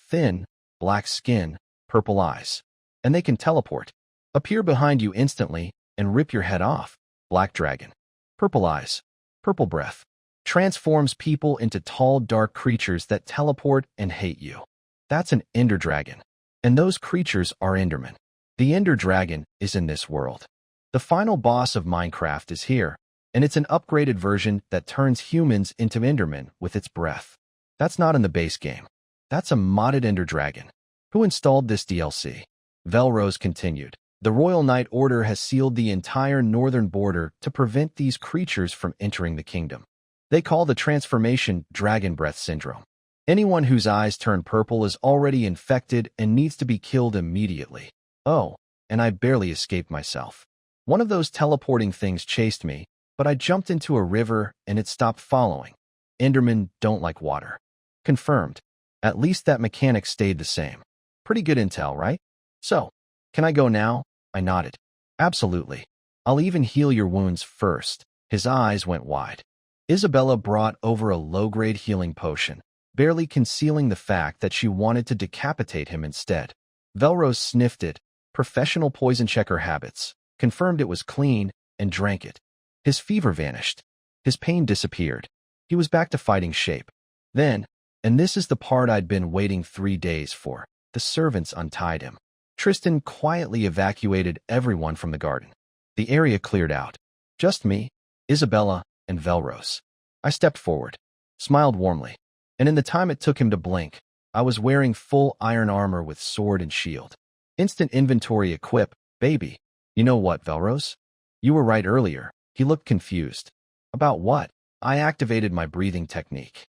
thin, black skin, purple eyes. And they can teleport. Appear behind you instantly and rip your head off. Black dragon. Purple eyes. Purple breath. Transforms people into tall, dark creatures that teleport and hate you. That's an Ender Dragon. And those creatures are Endermen. The Ender Dragon is in this world. The final boss of Minecraft is here, and it's an upgraded version that turns humans into Endermen with its breath. That's not in the base game. That's a modded Ender Dragon. Who installed this DLC? Velrose continued. The Royal Knight Order has sealed the entire northern border to prevent these creatures from entering the kingdom. They call the transformation Dragon Breath Syndrome. Anyone whose eyes turn purple is already infected and needs to be killed immediately. Oh, and I barely escaped myself. One of those teleporting things chased me, but I jumped into a river and it stopped following. Endermen don't like water. Confirmed. At least that mechanic stayed the same. Pretty good intel, right? So, can I go now? I nodded. Absolutely. I'll even heal your wounds first. His eyes went wide. Isabella brought over a low-grade healing potion, barely concealing the fact that she wanted to decapitate him instead. Velrose sniffed it, professional poison checker habits, confirmed it was clean, and drank it. His fever vanished. His pain disappeared. He was back to fighting shape. Then, and this is the part I'd been waiting 3 days for, the servants untied him. Tristan quietly evacuated everyone from the garden. The area cleared out. Just me, Isabella, and Velrose. I stepped forward, smiled warmly, and in the time it took him to blink, I was wearing full iron armor with sword and shield. Instant inventory equip, baby. You know what, Velrose? You were right earlier. He looked confused. About what? I activated my breathing technique.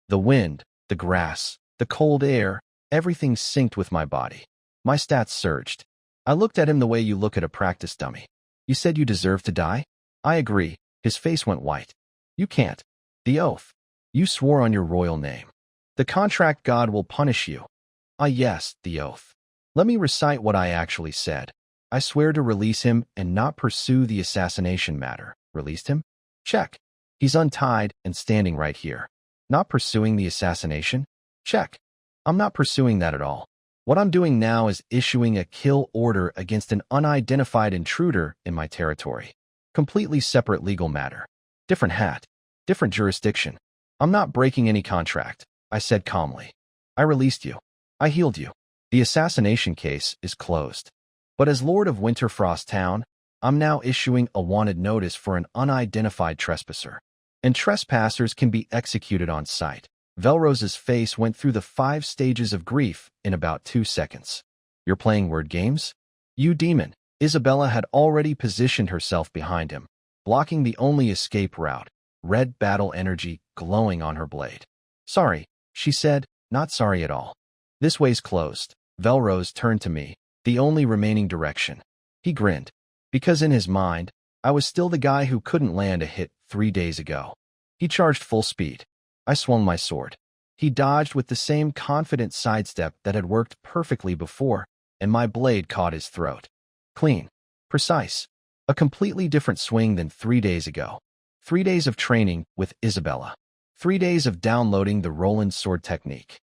The wind, the grass, the cold air, everything synced with my body. My stats surged. I looked at him the way you look at a practice dummy. You said you deserved to die? I agree. His face went white. You can't. The oath. You swore on your royal name. The contract god will punish you. Ah yes, the oath. Let me recite what I actually said. I swear to release him and not pursue the assassination matter. Released him? Check. He's untied and standing right here. Not pursuing the assassination? Check. I'm not pursuing that at all. What I'm doing now is issuing a kill order against an unidentified intruder in my territory. Completely separate legal matter. Different hat. Different jurisdiction. I'm not breaking any contract, I said calmly. I released you. I healed you. The assassination case is closed. But as Lord of Winterfrost Town, I'm now issuing a wanted notice for an unidentified trespasser. And trespassers can be executed on sight. Velrose's face went through the 5 stages of grief in about 2 seconds. You're playing word games? You demon. Isabella had already positioned herself behind him, blocking the only escape route, red battle energy glowing on her blade. Sorry, she said, not sorry at all. This way's closed. Velrose turned to me, the only remaining direction. He grinned, because in his mind, I was still the guy who couldn't land a hit 3 days ago. He charged full speed. I swung my sword. He dodged with the same confident sidestep that had worked perfectly before, and my blade caught his throat. Clean. Precise. A completely different swing than 3 days ago. 3 days of training with Isabella. 3 days of downloading the Roland sword technique.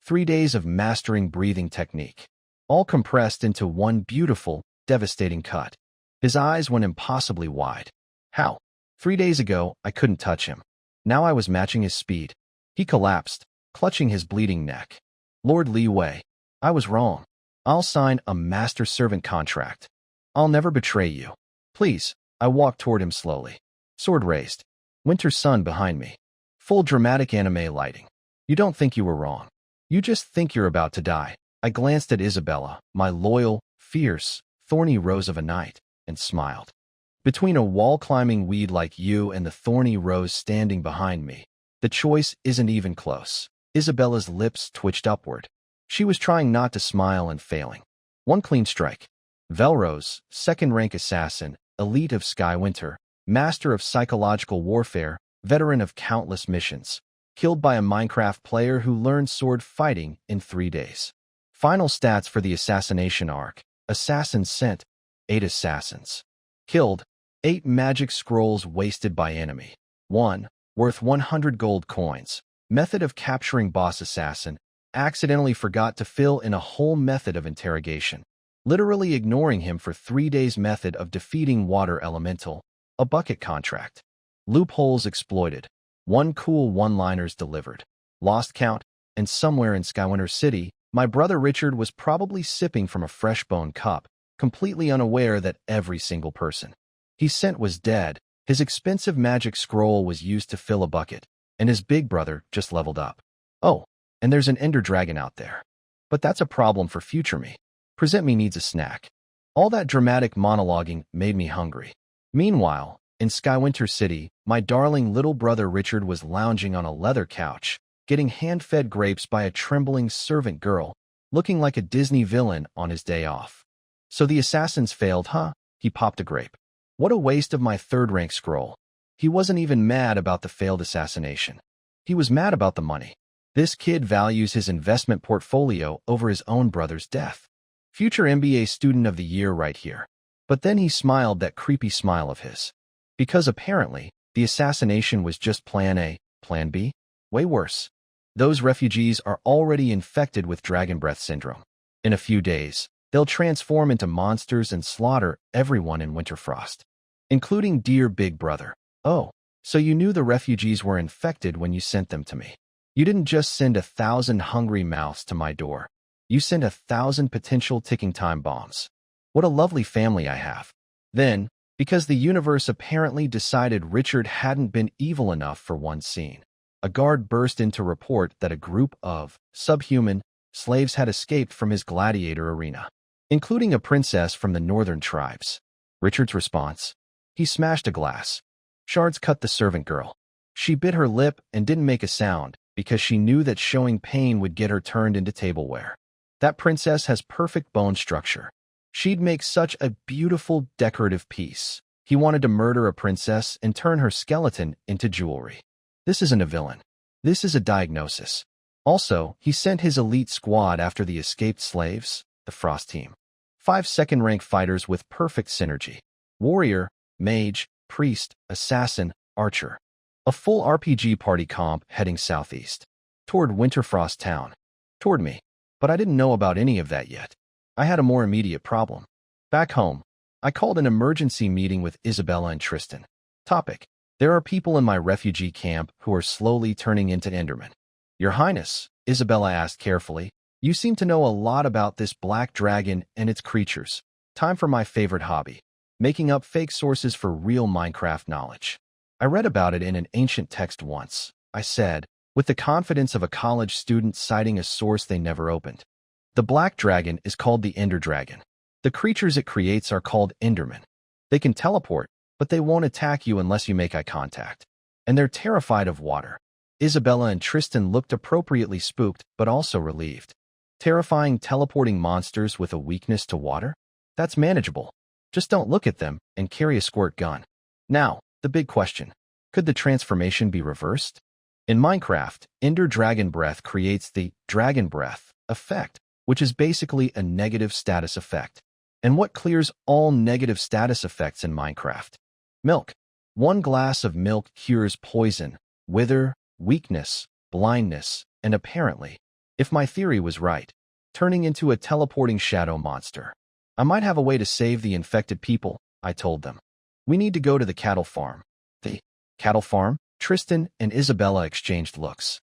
3 days of mastering breathing technique. All compressed into one beautiful, devastating cut. His eyes went impossibly wide. How? 3 days ago, I couldn't touch him. Now I was matching his speed. He collapsed, clutching his bleeding neck. Lord Li Wei, I was wrong. I'll sign a master-servant contract. I'll never betray you. Please. I walked toward him slowly. Sword raised. Winter sun behind me. Full dramatic anime lighting. You don't think you were wrong. You just think you're about to die. I glanced at Isabella, my loyal, fierce, thorny rose of a knight, and smiled. Between a wall-climbing weed like you and the thorny rose standing behind me, the choice isn't even close. Isabella's lips twitched upward. She was trying not to smile and failing. One clean strike. Velrose, second-rank assassin, elite of Skywinter, master of psychological warfare, veteran of countless missions, killed by a Minecraft player who learned sword fighting in 3 days. Final stats for the assassination arc. Assassins sent, 8 assassins. Killed, 8 magic scrolls wasted by enemy. 1, worth 100 gold coins. Method of capturing boss assassin. Accidentally forgot to fill in a whole method of interrogation. Literally ignoring him for 3 days. Method of defeating water elemental. A bucket contract. Loopholes exploited. 1 cool one-liners delivered. Lost count, and somewhere in Skywinter City, my brother Richard was probably sipping from a fresh bone cup, completely unaware that every single person he sent was dead. His expensive magic scroll was used to fill a bucket, and his big brother just leveled up. Oh, and there's an ender dragon out there. But that's a problem for future me. Present me needs a snack. All that dramatic monologuing made me hungry. Meanwhile, in Skywinter City, my darling little brother Richard was lounging on a leather couch, getting hand-fed grapes by a trembling servant girl, looking like a Disney villain on his day off. So the assassins failed, huh? He popped a grape. What a waste of my third-rank scroll. He wasn't even mad about the failed assassination. He was mad about the money. This kid values his investment portfolio over his own brother's death. Future MBA student of the year right here. But then he smiled that creepy smile of his. Because apparently, the assassination was just plan A, plan B? Way worse. Those refugees are already infected with dragon breath syndrome. In a few days, they'll transform into monsters and slaughter everyone in Winterfrost, including dear Big Brother. Oh, so you knew the refugees were infected when you sent them to me. You didn't just send 1,000 hungry mouths to my door. You sent 1,000 potential ticking time bombs. What a lovely family I have. Then, because the universe apparently decided Richard hadn't been evil enough for one scene, a guard burst in to report that a group of subhuman slaves had escaped from his gladiator arena, including a princess from the northern tribes. Richard's response? He smashed a glass. Shards cut the servant girl. She bit her lip and didn't make a sound because she knew that showing pain would get her turned into tableware. That princess has perfect bone structure. She'd make such a beautiful decorative piece. He wanted to murder a princess and turn her skeleton into jewelry. This isn't a villain. This is a diagnosis. Also, he sent his elite squad after the escaped slaves, the Frost team. 5 second-rank fighters with perfect synergy. Warrior, mage, priest, assassin, archer. A full RPG party comp heading southeast. Toward Winterfrost town. Toward me. But I didn't know about any of that yet. I had a more immediate problem. Back home, I called an emergency meeting with Isabella and Tristan. Topic: there are people in my refugee camp who are slowly turning into Endermen. Your Highness, Isabella asked carefully, you seem to know a lot about this black dragon and its creatures. Time for my favorite hobby, making up fake sources for real Minecraft knowledge. I read about it in an ancient text once, I said, with the confidence of a college student citing a source they never opened. The black dragon is called the Ender Dragon. The creatures it creates are called Endermen. They can teleport, but they won't attack you unless you make eye contact. And they're terrified of water. Isabella and Tristan looked appropriately spooked, but also relieved. Terrifying teleporting monsters with a weakness to water? That's manageable. Just don't look at them and carry a squirt gun. Now, the big question. Could the transformation be reversed? In Minecraft, Ender Dragon Breath creates the Dragon Breath effect, which is basically a negative status effect. And what clears all negative status effects in Minecraft? Milk. 1 glass of milk cures poison, wither, weakness, blindness, and apparently, if my theory was right, turning into a teleporting shadow monster. I might have a way to save the infected people, I told them. We need to go to the cattle farm. The cattle farm? Tristan and Isabella exchanged looks.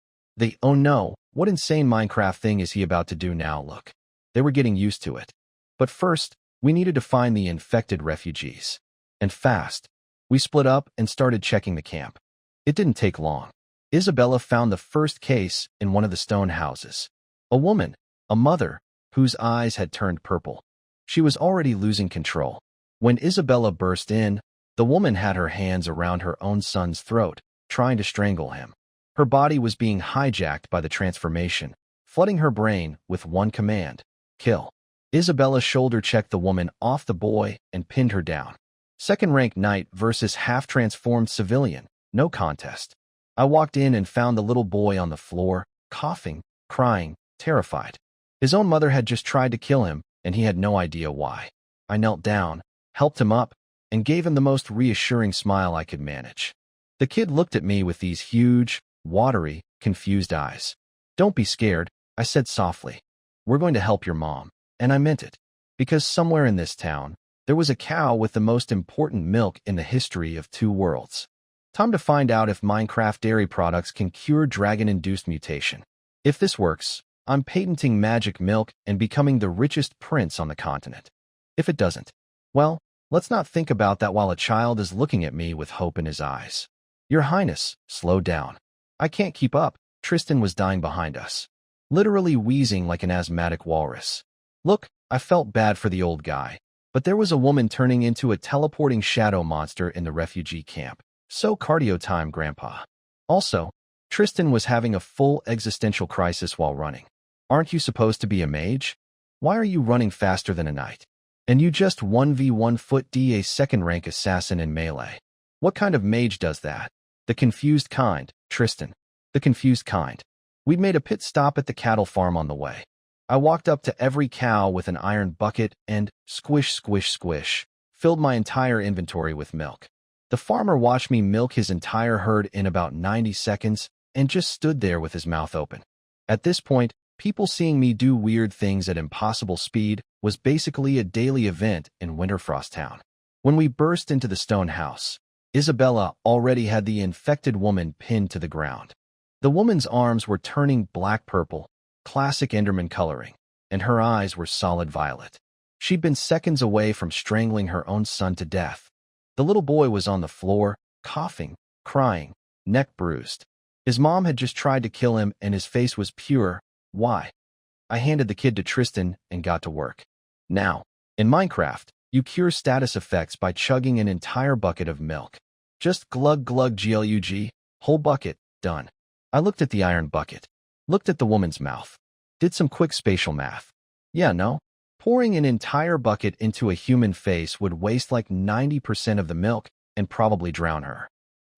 Oh no, what insane Minecraft thing is he about to do now? Look. They were getting used to it. But first, we needed to find the infected refugees. And fast. We split up and started checking the camp. It didn't take long. Isabella found the first case in one of the stone houses. A woman, a mother, whose eyes had turned purple. She was already losing control. When Isabella burst in, the woman had her hands around her own son's throat, trying to strangle him. Her body was being hijacked by the transformation, flooding her brain with one command: kill. Isabella shoulder-checked the woman off the boy and pinned her down. Second-rank knight versus half-transformed civilian, no contest. I walked in and found the little boy on the floor, coughing, crying, terrified. His own mother had just tried to kill him, and he had no idea why. I knelt down, helped him up, and gave him the most reassuring smile I could manage. The kid looked at me with these huge, watery, confused eyes. Don't be scared, I said softly. We're going to help your mom. And I meant it. Because somewhere in this town, there was a cow with the most important milk in the history of 2 worlds. Time to find out if Minecraft dairy products can cure dragon-induced mutation. If this works, I'm patenting magic milk and becoming the richest prince on the continent. If it doesn't, well, let's not think about that while a child is looking at me with hope in his eyes. Your Highness, slow down. I can't keep up. Tristan was dying behind us, literally wheezing like an asthmatic walrus. Look, I felt bad for the old guy, but there was a woman turning into a teleporting shadow monster in the refugee camp. So cardio time, Grandpa. Also, Tristan was having a full existential crisis while running. Aren't you supposed to be a mage? Why are you running faster than a knight? And you just 1v1 foot D a second-rank assassin in melee. What kind of mage does that? The confused kind, Tristan. The confused kind. We'd made a pit stop at the cattle farm on the way. I walked up to every cow with an iron bucket and, squish, squish, squish, filled my entire inventory with milk. The farmer watched me milk his entire herd in about 90 seconds and just stood there with his mouth open. At this point, people seeing me do weird things at impossible speed was basically a daily event in Winterfrost Town. When we burst into the stone house, Isabella already had the infected woman pinned to the ground. The woman's arms were turning black-purple, classic Enderman coloring, and her eyes were solid violet. She'd been seconds away from strangling her own son to death. The little boy was on the floor, coughing, crying, neck bruised. His mom had just tried to kill him and his face was pure. Why? I handed the kid to Tristan and got to work. Now, in Minecraft, you cure status effects by chugging an entire bucket of milk. Just glug glug glug, whole bucket, done. I looked at the iron bucket, looked at the woman's mouth, did some quick spatial math. Yeah, no? Pouring an entire bucket into a human face would waste like 90% of the milk and probably drown her.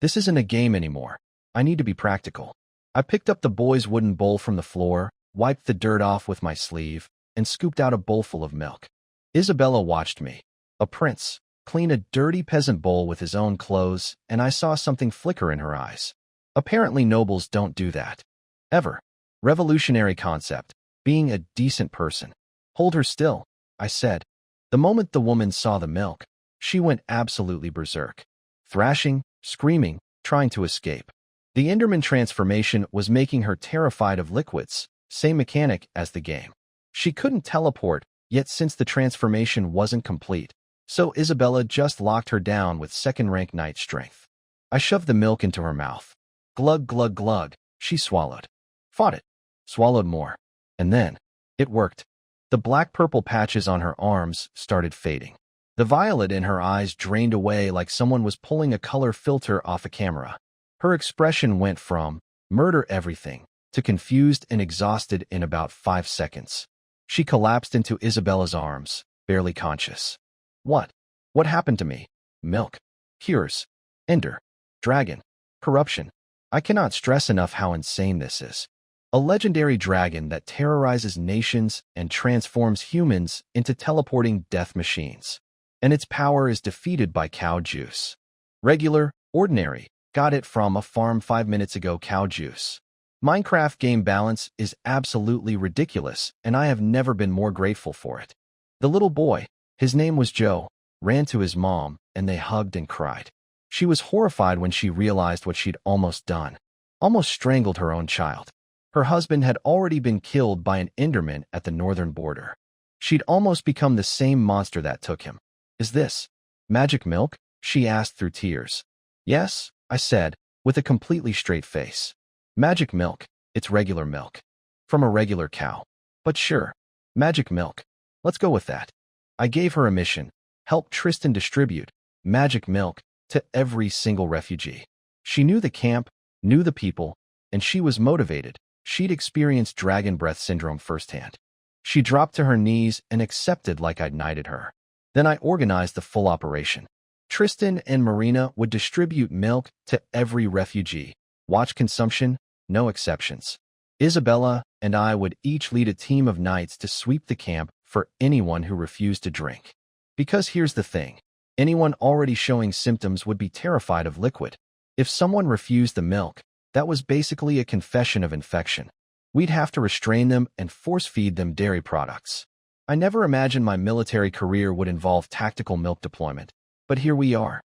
This isn't a game anymore. I need to be practical. I picked up the boy's wooden bowl from the floor, wiped the dirt off with my sleeve, and scooped out a bowlful of milk. Isabella watched me, a prince, clean a dirty peasant bowl with his own clothes, and I saw something flicker in her eyes. Apparently nobles don't do that. Ever. Revolutionary concept. Being a decent person. Hold her still, I said. The moment the woman saw the milk, she went absolutely berserk. Thrashing, screaming, trying to escape. The Enderman transformation was making her terrified of liquids, same mechanic as the game. She couldn't teleport, yet since the transformation wasn't complete, so Isabella just locked her down with second-rank knight strength. I shoved the milk into her mouth. Glug, glug, glug, she swallowed. Fought it. Swallowed more. And then, it worked. The black-purple patches on her arms started fading. The violet in her eyes drained away like someone was pulling a color filter off a camera. Her expression went from, murder everything, to confused and exhausted in about 5 seconds. She collapsed into Isabella's arms, barely conscious. What? What happened to me? Milk. Cures. Ender. Dragon. Corruption. I cannot stress enough how insane this is. A legendary dragon that terrorizes nations and transforms humans into teleporting death machines. And its power is defeated by cow juice. Regular, ordinary, got it from a farm 5 minutes ago cow juice. Minecraft game balance is absolutely ridiculous, and I have never been more grateful for it. The little boy, his name was Joe, ran to his mom, and they hugged and cried. She was horrified when she realized what she'd almost done. Almost strangled her own child. Her husband had already been killed by an Enderman at the northern border. She'd almost become the same monster that took him. Is this magic milk? She asked through tears. Yes, I said, with a completely straight face. Magic milk, it's regular milk. From a regular cow. But sure, magic milk. Let's go with that. I gave her a mission. Help Tristan distribute magic milk to every single refugee. She knew the camp, knew the people, and she was motivated. She'd experienced dragon breath syndrome firsthand. She dropped to her knees and accepted like I'd knighted her. Then I organized the full operation. Tristan and Marina would distribute milk to every refugee. Watch consumption, no exceptions. Isabella and I would each lead a team of knights to sweep the camp for anyone who refused to drink. Because here's the thing. Anyone already showing symptoms would be terrified of liquid. If someone refused the milk, that was basically a confession of infection. We'd have to restrain them and force-feed them dairy products. I never imagined my military career would involve tactical milk deployment, but here we are.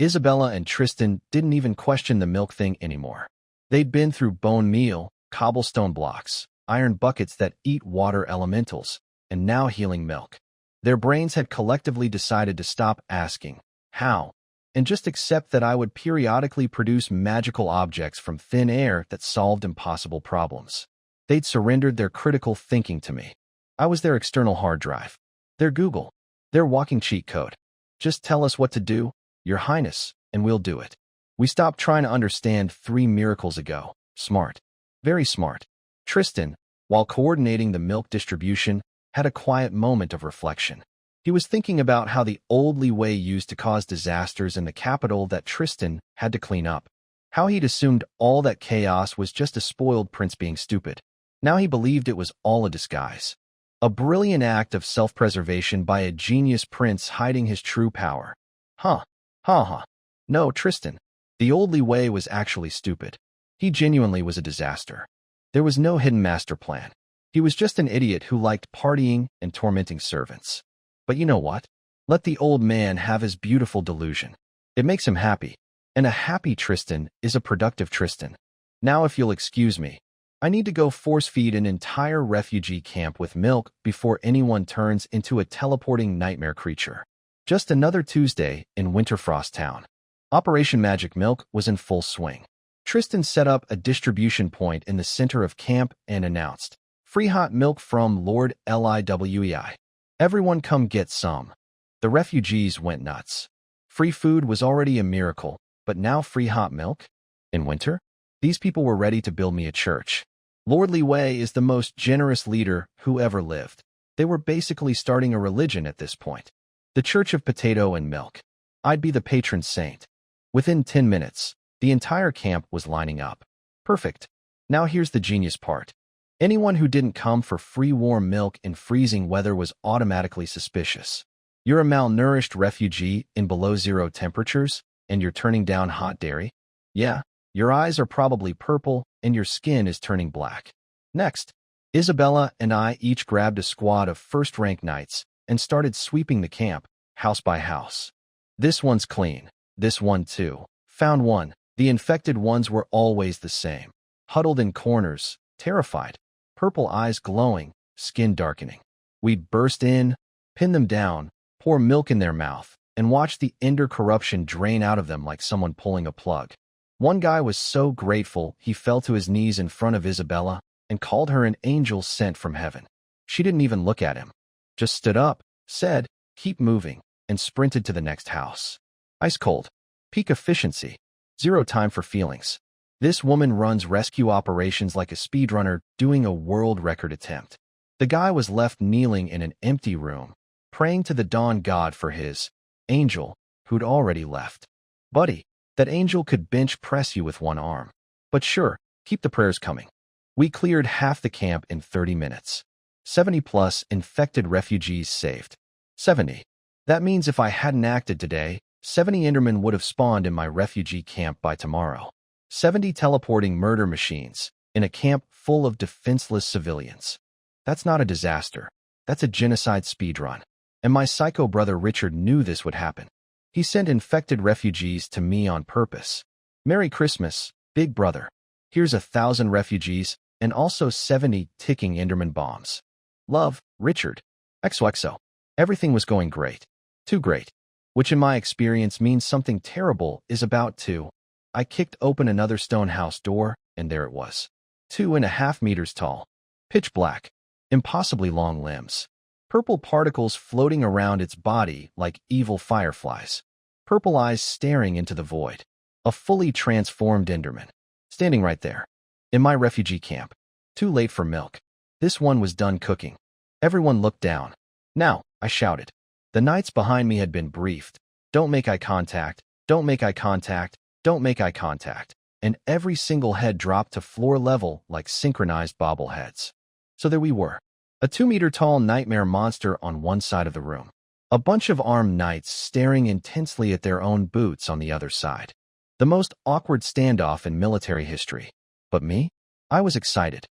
Isabella and Tristan didn't even question the milk thing anymore. They'd been through bone meal, cobblestone blocks, iron buckets that eat water elementals, and now healing milk. Their brains had collectively decided to stop asking, how, and just accept that I would periodically produce magical objects from thin air that solved impossible problems. They'd surrendered their critical thinking to me. I was their external hard drive, their Google, their walking cheat code. Just tell us what to do, Your Highness, and we'll do it. We stopped trying to understand 3 miracles ago. Smart. Very smart. Tristan, while coordinating the milk distribution, had a quiet moment of reflection. He was thinking about how the old leeway used to cause disasters in the capital that Tristan had to clean up. How he'd assumed all that chaos was just a spoiled prince being stupid. Now he believed it was all a disguise. A brilliant act of self-preservation by a genius prince hiding his true power. Huh. Ha ha. No, Tristan. The old Li Wei was actually stupid. He genuinely was a disaster. There was no hidden master plan. He was just an idiot who liked partying and tormenting servants. But you know what? Let the old man have his beautiful delusion. It makes him happy. And a happy Tristan is a productive Tristan. Now if you'll excuse me, I need to go force-feed an entire refugee camp with milk before anyone turns into a teleporting nightmare creature. Just another Tuesday in Winterfrost Town. Operation Magic Milk was in full swing. Tristan set up a distribution point in the center of camp and announced, "Free hot milk from Lord Liwei. Everyone come get some." The refugees went nuts. Free food was already a miracle, but now free hot milk? In winter? These people were ready to build me a church. Lord Li Wei is the most generous leader who ever lived. They were basically starting a religion at this point. The Church of Potato and Milk. I'd be the patron saint. Within 10 minutes, the entire camp was lining up. Perfect. Now here's the genius part. Anyone who didn't come for free warm milk in freezing weather was automatically suspicious. You're a malnourished refugee in below-zero temperatures, and you're turning down hot dairy? Yeah, your eyes are probably purple, and your skin is turning black. Next, Isabella and I each grabbed a squad of first-rank knights and started sweeping the camp, house by house. This one's clean. This one too. Found one. The infected ones were always the same. Huddled in corners, terrified. Purple eyes glowing, skin darkening. We'd burst in, pin them down, pour milk in their mouth, and watch the ender corruption drain out of them like someone pulling a plug. One guy was so grateful he fell to his knees in front of Isabella and called her an angel sent from heaven. She didn't even look at him. Just stood up, said, "Keep moving," and sprinted to the next house. Ice cold. Peak efficiency. Zero time for feelings. This woman runs rescue operations like a speedrunner doing a world record attempt. The guy was left kneeling in an empty room, praying to the dawn god for his angel, who'd already left. Buddy, that angel could bench press you with one arm. But sure, keep the prayers coming. We cleared half the camp in 30 minutes. 70+ infected refugees saved. 70. That means if I hadn't acted today, 70 Endermen would have spawned in my refugee camp by tomorrow. 70 teleporting murder machines in a camp full of defenseless civilians. That's not a disaster. That's a genocide speedrun. And my psycho brother Richard knew this would happen. He sent infected refugees to me on purpose. Merry Christmas, big brother. Here's 1,000 refugees and also 70 ticking Enderman bombs. Love, Richard. XOXO. Everything was going great. Too great. Which in my experience means something terrible is about to. I kicked open another stone house door, and there it was. 2.5 meters tall. Pitch black. Impossibly long limbs. Purple particles floating around its body like evil fireflies. Purple eyes staring into the void. A fully transformed Enderman. Standing right there. In my refugee camp. Too late for milk. This one was done cooking. Everyone looked down. Now, I shouted. The knights behind me had been briefed. Don't make eye contact. Don't make eye contact. Don't make eye contact. And every single head dropped to floor level like synchronized bobbleheads. So there we were. A 2-meter-tall nightmare monster on one side of the room. A bunch of armed knights staring intensely at their own boots on the other side. The most awkward standoff in military history. But me? I was excited.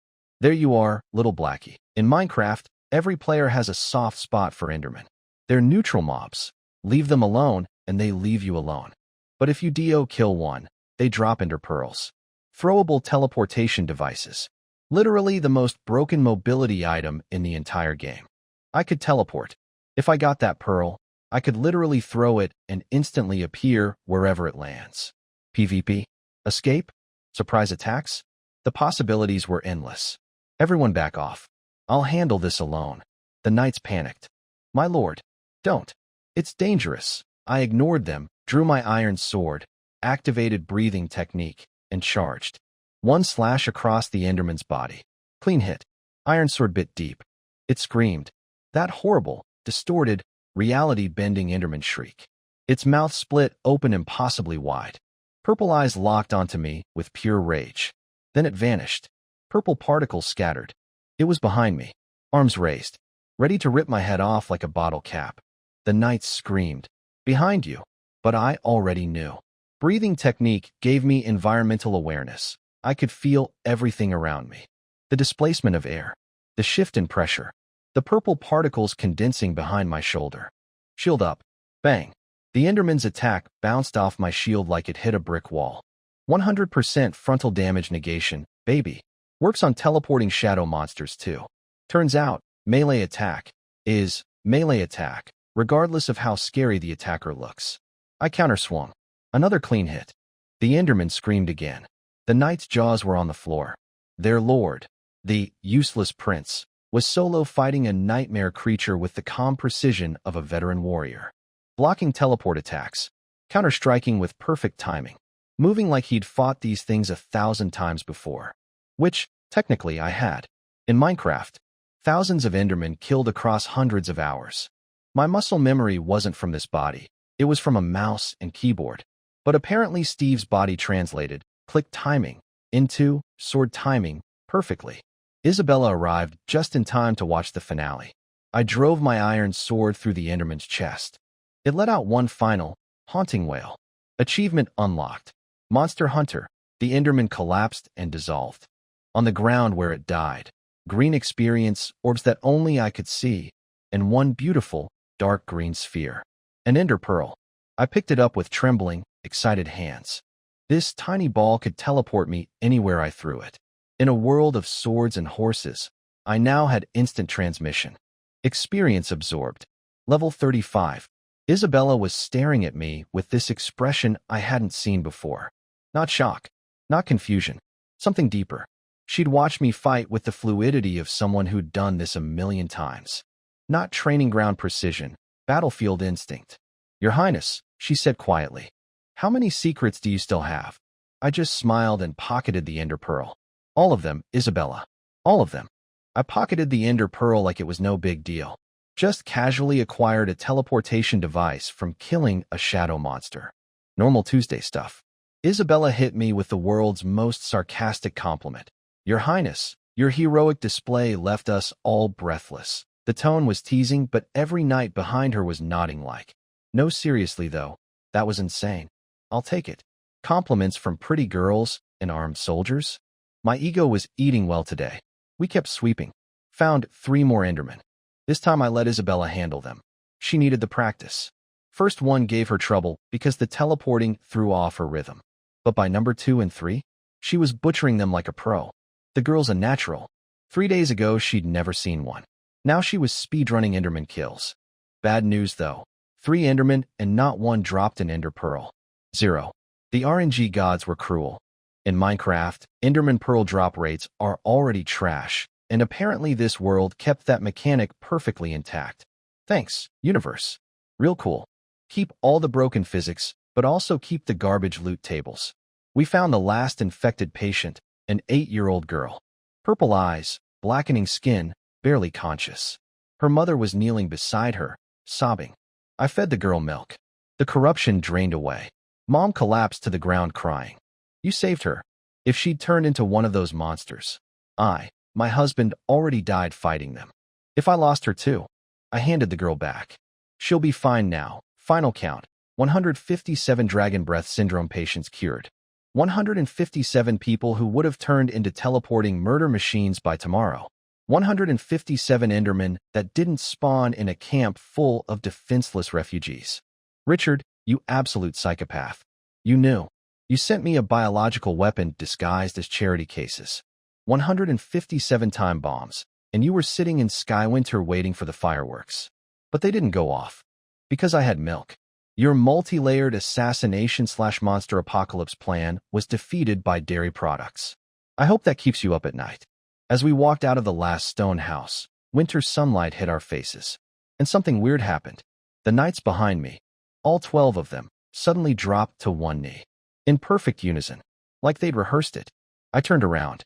There you are, little Blackie. In Minecraft, every player has a soft spot for Endermen. They're neutral mobs. Leave them alone, and they leave you alone. But if you DO kill one, they drop Ender Pearls. Throwable teleportation devices. Literally the most broken mobility item in the entire game. I could teleport. If I got that pearl, I could literally throw it and instantly appear wherever it lands. PvP? Escape? Surprise attacks? The possibilities were endless. Everyone back off. I'll handle this alone. The knights panicked. My lord, don't. It's dangerous. I ignored them, drew my iron sword, activated breathing technique, and charged. One slash across the Enderman's body. Clean hit. Iron sword bit deep. It screamed. That horrible, distorted, reality-bending Enderman shriek. Its mouth split open impossibly wide. Purple eyes locked onto me with pure rage. Then it vanished. Purple particles scattered. It was behind me, arms raised, ready to rip my head off like a bottle cap. The knights screamed, "Behind you!" But I already knew. Breathing technique gave me environmental awareness. I could feel everything around me. The displacement of air, the shift in pressure, the purple particles condensing behind my shoulder. Shield up. Bang. The Enderman's attack bounced off my shield like it hit a brick wall. 100% frontal damage negation, baby. Works on teleporting shadow monsters too. Turns out, melee attack is melee attack, regardless of how scary the attacker looks. I counterswung. Another clean hit. The Enderman screamed again. The knight's jaws were on the floor. Their lord, the useless prince, was solo fighting a nightmare creature with the calm precision of a veteran warrior. Blocking teleport attacks, counter-striking with perfect timing, moving like he'd fought these things 1,000 times before. Which, technically, I had. In Minecraft, thousands of Endermen killed across hundreds of hours. My muscle memory wasn't from this body. It was from a mouse and keyboard. But apparently Steve's body translated click timing into sword timing perfectly. Isabella arrived just in time to watch the finale. I drove my iron sword through the Enderman's chest. It let out one final, haunting wail. Achievement unlocked. Monster Hunter. The Enderman collapsed and dissolved. On the ground where it died, green experience, orbs that only I could see, and one beautiful, dark green sphere. An ender pearl. I picked it up with trembling, excited hands. This tiny ball could teleport me anywhere I threw it. In a world of swords and horses, I now had instant transmission. Experience absorbed. Level 35. Isabella was staring at me with this expression I hadn't seen before. Not shock, not confusion, something deeper. She'd watched me fight with the fluidity of someone who'd done this 1,000,000 times. Not training ground precision, battlefield instinct. Your Highness, she said quietly. How many secrets do you still have? I just smiled and pocketed the ender pearl. All of them, Isabella. All of them. I pocketed the ender pearl like it was no big deal. Just casually acquired a teleportation device from killing a shadow monster. Normal Tuesday stuff. Isabella hit me with the world's most sarcastic compliment. Your Highness, your heroic display left us all breathless. The tone was teasing, but every knight behind her was nodding like, no, seriously though, that was insane. I'll take it. Compliments from pretty girls and armed soldiers? My ego was eating well today. We kept sweeping. Found 3 more Endermen. This time I let Isabella handle them. She needed the practice. First one gave her trouble because the teleporting threw off her rhythm. But by number 2 and 3, she was butchering them like a pro. The girl's a natural. 3 days ago, she'd never seen one. Now she was speedrunning Enderman kills. Bad news though. 3 Endermen and not one dropped an Ender Pearl. 0. The RNG gods were cruel. In Minecraft, Enderman Pearl drop rates are already trash, and apparently this world kept that mechanic perfectly intact. Thanks, universe. Real cool. Keep all the broken physics, but also keep the garbage loot tables. We found the last infected patient, an 8-year-old girl. Purple eyes, blackening skin, barely conscious. Her mother was kneeling beside her, sobbing. I fed the girl milk. The corruption drained away. Mom collapsed to the ground crying. You saved her. If she'd turned into one of those monsters, my husband already died fighting them. If I lost her too, I handed the girl back. She'll be fine now. Final count. 157 Dragon Breath Syndrome patients cured. 157 people who would have turned into teleporting murder machines by tomorrow. 157 Endermen that didn't spawn in a camp full of defenseless refugees. Richard, you absolute psychopath. You knew. You sent me a biological weapon disguised as charity cases. 157 time bombs, and you were sitting in Skywinter waiting for the fireworks. But they didn't go off. Because I had milk. Your multi-layered assassination/monster apocalypse plan was defeated by dairy products. I hope that keeps you up at night. As we walked out of the last stone house, winter sunlight hit our faces. And something weird happened. The knights behind me, all 12 of them, suddenly dropped to one knee. In perfect unison, like they'd rehearsed it. I turned around.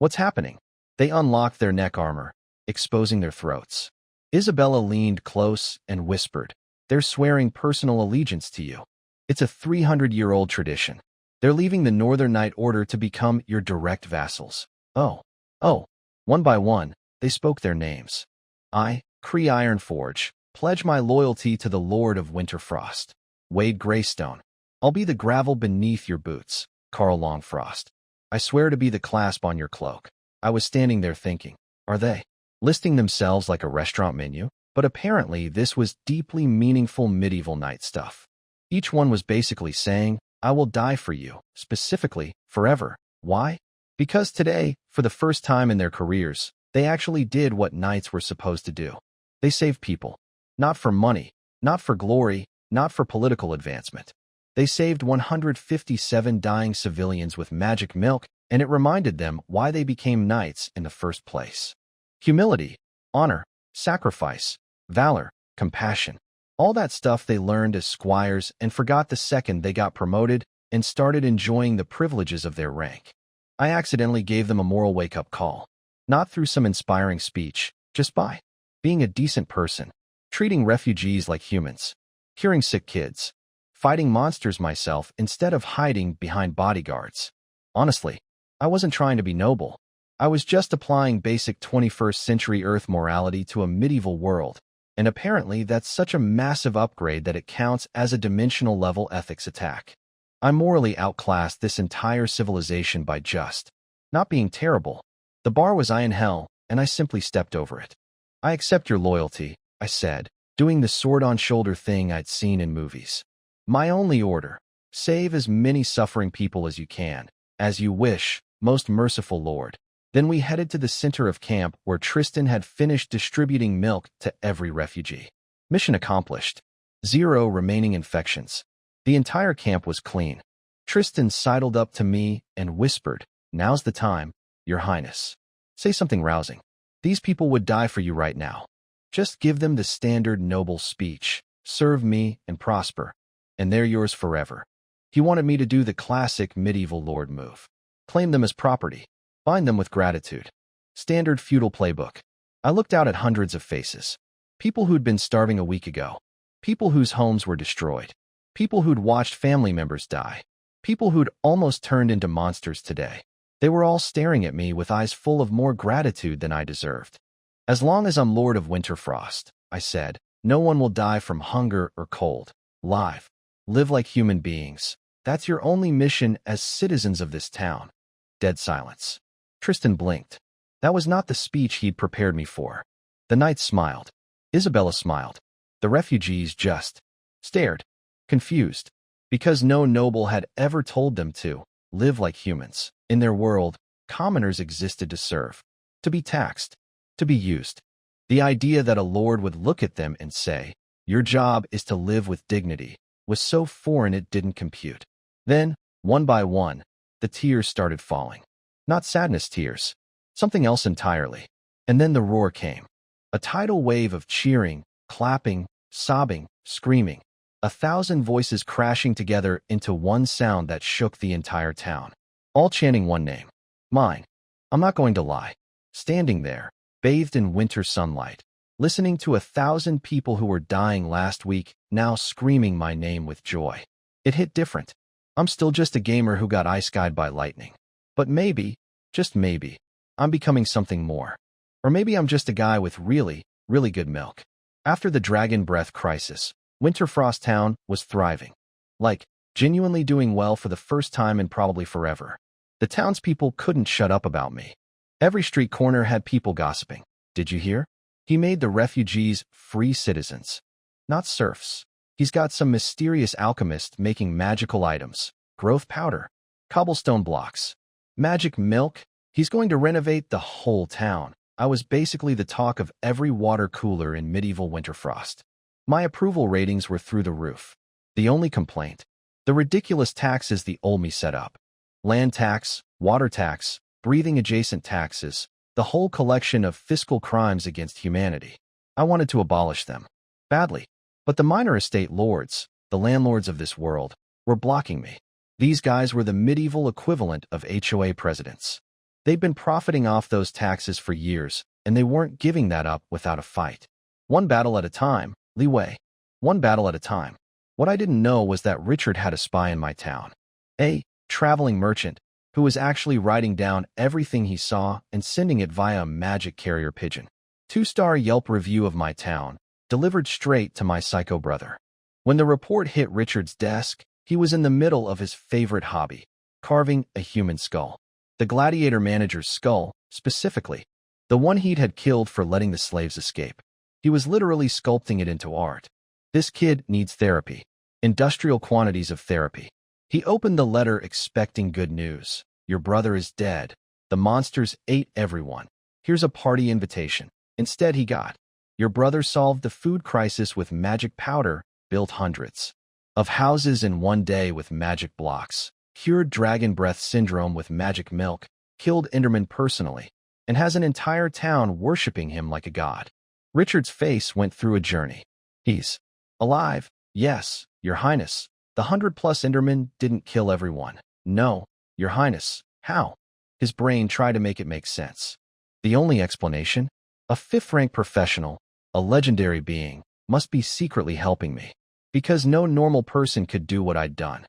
What's happening? They unlocked their neck armor, exposing their throats. Isabella leaned close and whispered, they're swearing personal allegiance to you. It's a 300-year-old tradition. They're leaving the Northern Knight Order to become your direct vassals. Oh, oh. One by one, they spoke their names. I, Cree Ironforge, pledge my loyalty to the Lord of Winterfrost. Wade Greystone. I'll be the gravel beneath your boots. Carl Longfrost. I swear to be the clasp on your cloak. I was standing there thinking, are they listing themselves like a restaurant menu? But apparently this was deeply meaningful medieval knight stuff. Each one was basically saying, I will die for you, specifically, forever. Why? Because today, for the first time in their careers, they actually did what knights were supposed to do. They saved people. Not for money, not for glory, not for political advancement. They saved 157 dying civilians with magic milk, and it reminded them why they became knights in the first place. Humility, honor, sacrifice, valor, compassion. All that stuff they learned as squires and forgot the second they got promoted and started enjoying the privileges of their rank. I accidentally gave them a moral wake-up call. Not through some inspiring speech, just by being a decent person, treating refugees like humans, curing sick kids, fighting monsters myself instead of hiding behind bodyguards. Honestly, I wasn't trying to be noble. I was just applying basic 21st century Earth morality to a medieval world, and apparently that's such a massive upgrade that it counts as a dimensional level ethics attack. I morally outclassed this entire civilization by just not being terrible. The bar was I in hell, and I simply stepped over it. I accept your loyalty, I said, doing the sword-on-shoulder thing I'd seen in movies. My only order, save as many suffering people as you can, as you wish, most merciful Lord. Then we headed to the center of camp where Tristan had finished distributing milk to every refugee. Mission accomplished. 0 remaining infections. The entire camp was clean. Tristan sidled up to me and whispered, now's the time, Your Highness. Say something rousing. These people would die for you right now. Just give them the standard noble speech. Serve me and prosper. And they're yours forever. He wanted me to do the classic medieval lord move. Claim them as property. Bind them with gratitude. Standard feudal playbook. I looked out at hundreds of faces. People who'd been starving a week ago. People whose homes were destroyed. People who'd watched family members die. People who'd almost turned into monsters today. They were all staring at me with eyes full of more gratitude than I deserved. As long as I'm Lord of Winterfrost, I said, no one will die from hunger or cold. Live like human beings. That's your only mission as citizens of this town. Dead silence. Tristan blinked. That was not the speech he'd prepared me for. The knight smiled. Isabella smiled. The refugees just stared, confused, because no noble had ever told them to live like humans. In their world, commoners existed to serve, to be taxed, to be used. The idea that a lord would look at them and say, your job is to live with dignity, was so foreign it didn't compute. Then, one by one, the tears started falling. Not sadness tears, something else entirely. And then the roar came. A tidal wave of cheering, clapping, sobbing, screaming. 1,000 voices crashing together into one sound that shook the entire town. All chanting one name. Mine. I'm not going to lie. Standing there, bathed in winter sunlight, listening to 1,000 people who were dying last week, now screaming my name with joy. It hit different. I'm still just a gamer who got ice-guyed by lightning. But maybe, just maybe, I'm becoming something more. Or maybe I'm just a guy with really, really good milk. After the Dragon Breath crisis, Winterfrost Town was thriving. Like, genuinely doing well for the first time in probably forever. The townspeople couldn't shut up about me. Every street corner had people gossiping. Did you hear? He made the refugees free citizens, not serfs. He's got some mysterious alchemist making magical items, growth powder, cobblestone blocks, magic milk. He's going to renovate the whole town. I was basically the talk of every water cooler in medieval Winterfrost. My approval ratings were through the roof. The only complaint, the ridiculous taxes the old me set up. Land tax, water tax, breathing-adjacent taxes, the whole collection of fiscal crimes against humanity. I wanted to abolish them. Badly. But the minor estate lords, the landlords of this world, were blocking me. These guys were the medieval equivalent of HOA presidents. They'd been profiting off those taxes for years, and they weren't giving that up without a fight. One battle at a time, Li Wei. One battle at a time. What I didn't know was that Richard had a spy in my town. A traveling merchant who was actually writing down everything he saw and sending it via a magic carrier pigeon. 2-star Yelp review of my town, delivered straight to my psycho brother. When the report hit Richard's desk, he was in the middle of his favorite hobby, carving a human skull. The gladiator manager's skull, specifically. The one he'd had killed for letting the slaves escape. He was literally sculpting it into art. This kid needs therapy. Industrial quantities of therapy. He opened the letter expecting good news. Your brother is dead. The monsters ate everyone. Here's a party invitation. Instead he got, your brother solved the food crisis with magic powder, built hundreds of houses in one day with magic blocks, cured dragon breath syndrome with magic milk, killed Enderman personally, and has an entire town worshipping him like a god. Richard's face went through a journey. He's alive. Yes, Your Highness. The 100-plus Endermen didn't kill everyone. No, Your Highness. How? His brain tried to make it make sense. The only explanation? A 5th-rank professional, a legendary being, must be secretly helping me. Because no normal person could do what I'd done.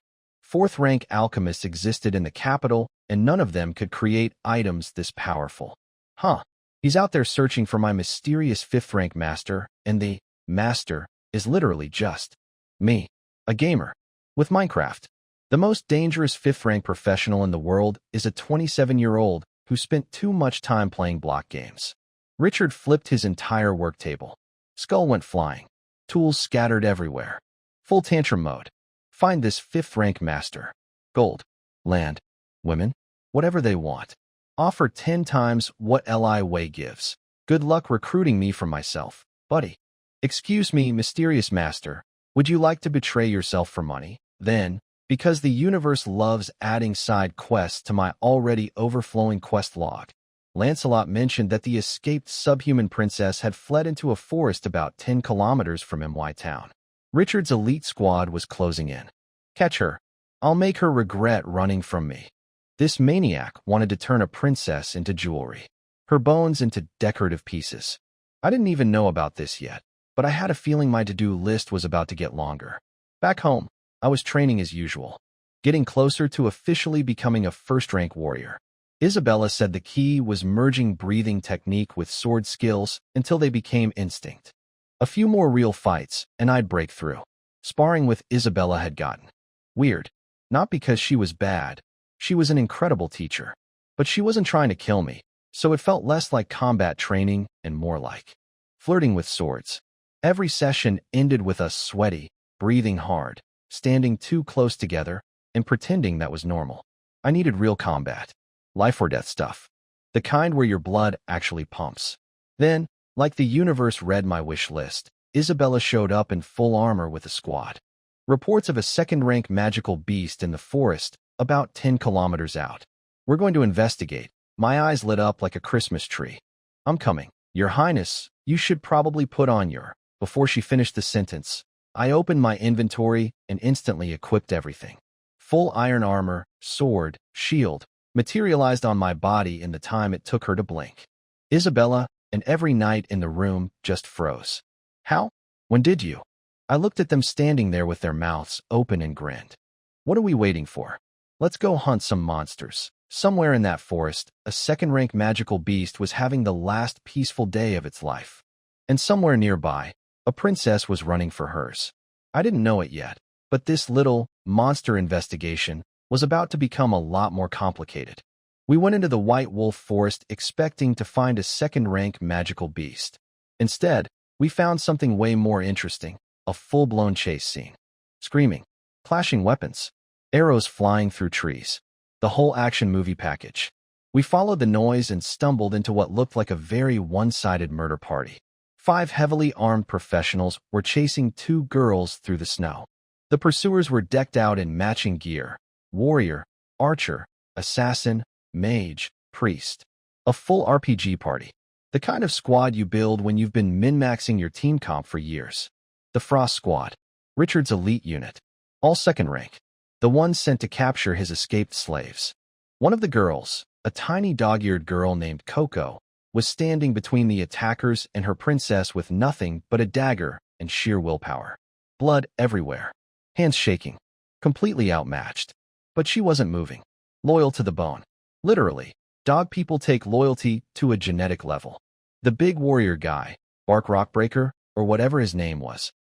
4th-rank alchemists existed in the capital, and none of them could create items this powerful. Huh. He's out there searching for my mysterious 5th-rank master, and the master is literally just me, a gamer, with Minecraft. The most dangerous 5th-rank professional in the world is a 27-year-old who spent too much time playing block games. Richard flipped his entire work table. Skull went flying. Tools scattered everywhere. Full tantrum mode. Find this 5th-rank master. Gold. Land. Women. Whatever they want. Offer 10 times what Li Wei gives. Good luck recruiting me from myself, buddy. Excuse me, mysterious master. Would you like to betray yourself for money? Then, because the universe loves adding side quests to my already overflowing quest log, Lancelot mentioned that the escaped subhuman princess had fled into a forest about 10 kilometers from MY town. Richard's elite squad was closing in. Catch her. I'll make her regret running from me. This maniac wanted to turn a princess into jewelry, her bones into decorative pieces. I didn't even know about this yet, but I had a feeling my to-do list was about to get longer. Back home, I was training as usual, getting closer to officially becoming a 1st-rank warrior. Isabella said the key was merging breathing technique with sword skills until they became instinct. A few more real fights, and I'd break through. Sparring with Isabella had gotten weird. Not because she was bad. She was an incredible teacher. But she wasn't trying to kill me, so it felt less like combat training and more like flirting with swords. Every session ended with us sweaty, breathing hard, standing too close together, and pretending that was normal. I needed real combat. Life or death stuff. The kind where your blood actually pumps. Then, like the universe read my wish list, Isabella showed up in full armor with a squad. Reports of a 2nd-rank magical beast in the forest about 10 kilometers out. We're going to investigate. My eyes lit up like a Christmas tree. I'm coming. Your Highness, you should probably put on your... Before she finished the sentence, I opened my inventory and instantly equipped everything. Full iron armor, sword, shield, materialized on my body in the time it took her to blink. Isabella and every knight in the room just froze. How? When did you? I looked at them standing there with their mouths open and grinned. What are we waiting for? Let's go hunt some monsters. Somewhere in that forest, a 2nd-rank magical beast was having the last peaceful day of its life. And somewhere nearby, a princess was running for hers. I didn't know it yet, but this little monster investigation was about to become a lot more complicated. We went into the White Wolf Forest expecting to find a 2nd-rank magical beast. Instead, we found something way more interesting, a full-blown chase scene. Screaming, clashing weapons, arrows flying through trees. The whole action movie package. We followed the noise and stumbled into what looked like a very one-sided murder party. 5 heavily armed professionals were chasing 2 girls through the snow. The pursuers were decked out in matching gear. Warrior, archer, assassin, mage, priest. A full RPG party. The kind of squad you build when you've been min-maxing your team comp for years. The Frost Squad. Richard's elite unit. All 2nd rank. The one sent to capture his escaped slaves. One of the girls, a tiny dog-eared girl named Coco, was standing between the attackers and her princess with nothing but a dagger and sheer willpower. Blood everywhere. hands shaking, completely outmatched. But she wasn't moving. Loyal to the bone. Literally, dog people take loyalty to a genetic level. The big warrior guy, Bark Rockbreaker, or whatever his name was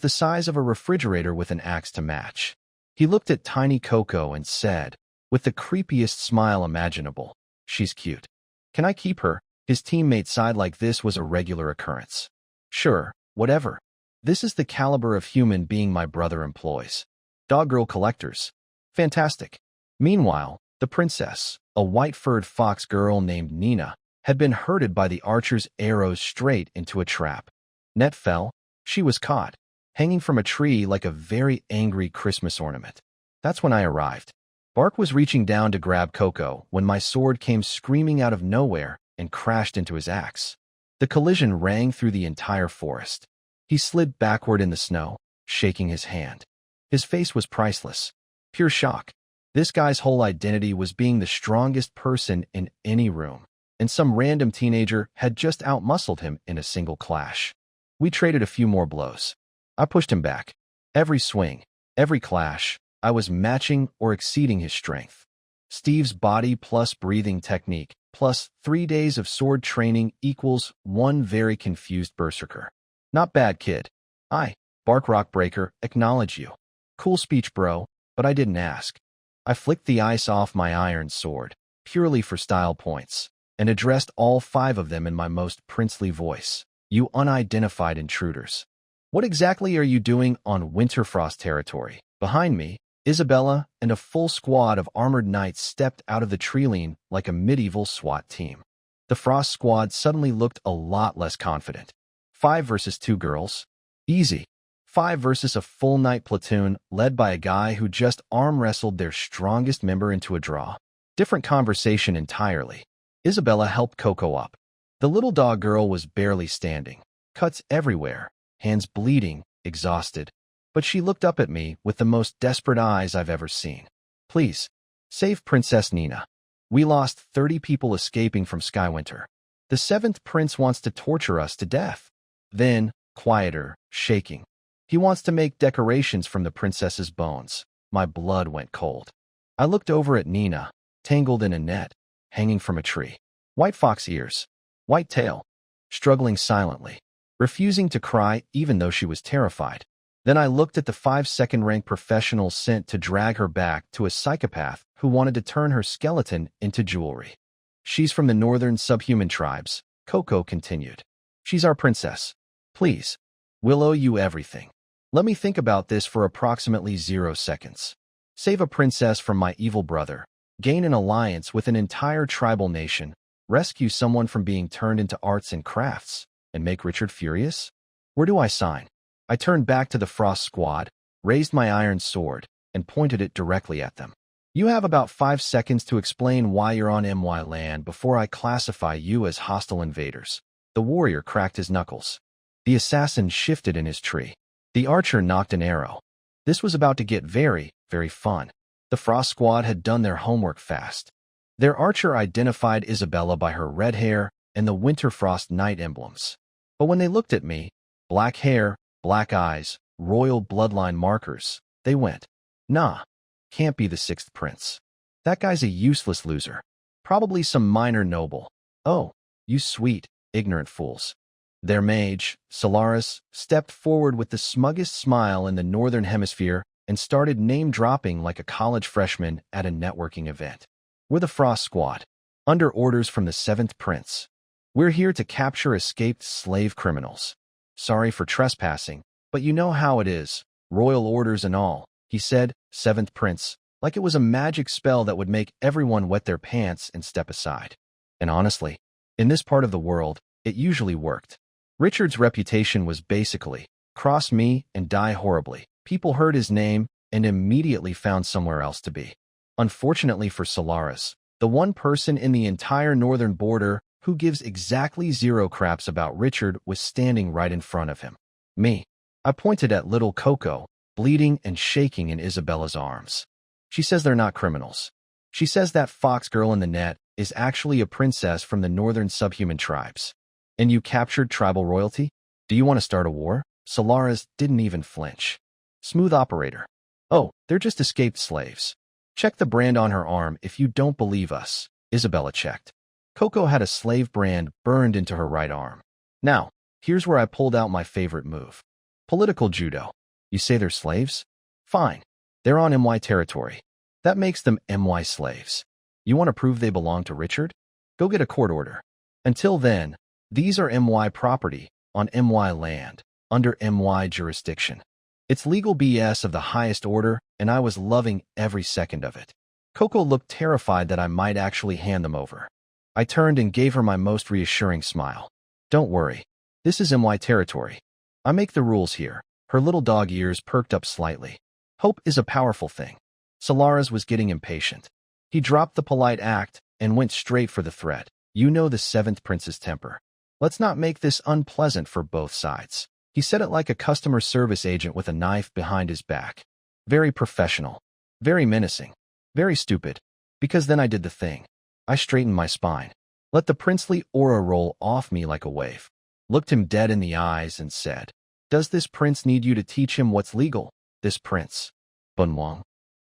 the size of a refrigerator with an axe to match. He looked at tiny Coco and said, with the creepiest smile imaginable, "She's cute. Can I keep her?" His teammate sighed like this was a regular occurrence. "Sure, whatever. This is the caliber of human being my brother employs. Dog girl collectors. Fantastic." Meanwhile, the princess, a white-furred fox girl named Nina, had been herded by the archer's arrows straight into a trap. Net fell. She was caught, hanging from a tree like a very angry Christmas ornament. That's when I arrived. Bark was reaching down to grab Coco when my sword came screaming out of nowhere and crashed into his axe. The collision rang through the entire forest. He slid backward in the snow, shaking his hand. His face was priceless. Pure shock. This guy's whole identity was being the strongest person in any room, and some random teenager had just outmuscled him in a single clash. We traded a few more blows. I pushed him back. Every swing, every clash, I was matching or exceeding his strength. Steve's body plus breathing technique plus 3 days of sword training equals one very confused berserker. Not bad, kid. Bark Rockbreaker, acknowledge you. Cool speech, bro, but I didn't ask. I flicked the ice off my iron sword, purely for style points, and addressed all 5 of them in my most princely voice. "You unidentified intruders. What exactly are you doing on Winterfrost territory?" Behind me, Isabella and a full squad of armored knights stepped out of the treeline like a medieval SWAT team. The Frost squad suddenly looked a lot less confident. 5 versus 2 girls? Easy. 5 versus a full knight platoon led by a guy who just arm wrestled their strongest member into a draw. Different conversation entirely. Isabella helped Coco up. The little dog girl was barely standing, cuts everywhere, hands bleeding, exhausted. But she looked up at me with the most desperate eyes I've ever seen. "Please, save Princess Nina. We lost 30 people escaping from Skywinter. The 7th prince wants to torture us to death." Then, quieter, shaking. "He wants to make decorations from the princess's bones." My blood went cold. I looked over at Nina, tangled in a net, hanging from a tree. White fox ears, white tail, struggling silently, refusing to cry even though she was terrified. Then I looked at the 5-second-rank professional sent to drag her back to a psychopath who wanted to turn her skeleton into jewelry. "She's from the northern subhuman tribes," Coco continued. "She's our princess. Please, we'll owe you everything. Let me think about this for approximately 0 seconds. Save a princess from my evil brother, gain an alliance with an entire tribal nation, rescue someone from being turned into arts and crafts, and make Richard furious? Where do I sign?" I turned back to the Frost squad, raised my iron sword, and pointed it directly at them. "You have about 5 seconds to explain why you're on MY land before I classify you as hostile invaders." The warrior cracked his knuckles. The assassin shifted in his tree. The archer knocked an arrow. This was about to get very, very fun. The Frost squad had done their homework fast. Their archer identified Isabella by her red hair and the Winterfrost knight emblems. But when they looked at me, black hair, black eyes, royal bloodline markers, they went, "Nah, can't be the 6th prince. That guy's a useless loser. Probably some minor noble. Oh, you sweet, ignorant fools." Their mage, Solaris, stepped forward with the smuggest smile in the Northern Hemisphere and started name-dropping like a college freshman at a networking event. "We're the Frost Squad, under orders from the 7th prince. We're here to capture escaped slave criminals. Sorry for trespassing, but you know how it is, royal orders and all," he said, 7th prince, like it was a magic spell that would make everyone wet their pants and step aside. And honestly, in this part of the world, it usually worked. Richard's reputation was basically, cross me and die horribly. People heard his name and immediately found somewhere else to be. Unfortunately for Solaris, the one person in the entire northern border who gives exactly 0 craps about Richard was standing right in front of him. Me. I pointed at little Coco, bleeding and shaking in Isabella's arms. "She says they're not criminals. She says that fox girl in the net is actually a princess from the northern subhuman tribes. And you captured tribal royalty? Do you want to start a war?" Solaris didn't even flinch. Smooth operator. Oh, they're just escaped slaves. Check the brand on her arm if you don't believe us. Isabella checked. Coco had a slave brand burned into her right arm. Now, here's where I pulled out my favorite move. Political judo. You say they're slaves? Fine. They're on MY territory. That makes them MY slaves. You want to prove they belong to Richard? Go get a court order. Until then, these are MY property, on MY land, under MY jurisdiction. It's legal BS of the highest order, and I was loving every second of it. Coco looked terrified that I might actually hand them over. I turned and gave her my most reassuring smile. Don't worry. This is MY territory. I make the rules here. Her little dog ears perked up slightly. Hope is a powerful thing. Solaris was getting impatient. He dropped the polite act and went straight for the threat. You know the seventh prince's temper. Let's not make this unpleasant for both sides. He said it like a customer service agent with a knife behind his back. Very professional. Very menacing. Very stupid. Because then I did the thing. I straightened my spine. Let the princely aura roll off me like a wave. Looked him dead in the eyes and said, Does this prince need you to teach him what's legal? This prince. Bunwang.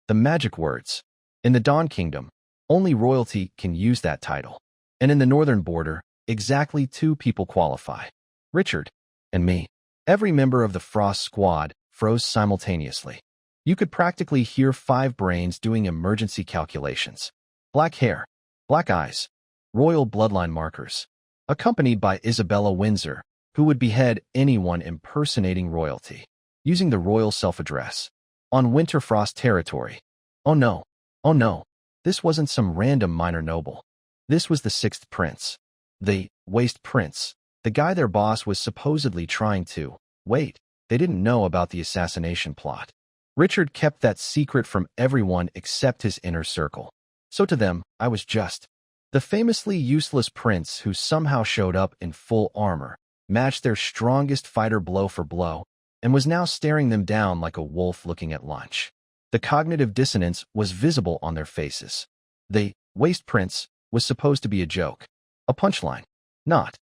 The magic words. In the Dawn Kingdom, only royalty can use that title. And in the northern border, exactly 2 people qualify. Richard and me. Every member of the Frost Squad froze simultaneously. You could practically hear 5 brains doing emergency calculations. Black hair, black eyes, royal bloodline markers, accompanied by Isabella Windsor, who would behead anyone impersonating royalty, using the royal self-address, on Winterfrost territory. Oh no, oh no, this wasn't some random minor noble. This was the 6th prince. The Waste Prince. The guy their boss was supposedly trying to. Wait, they didn't know about the assassination plot. Richard kept that secret from everyone except his inner circle. So to them, I was just the famously useless prince who somehow showed up in full armor, matched their strongest fighter blow for blow, and was now staring them down like a wolf looking at lunch. The cognitive dissonance was visible on their faces. The Waste Prince was supposed to be a joke, a punchline. Not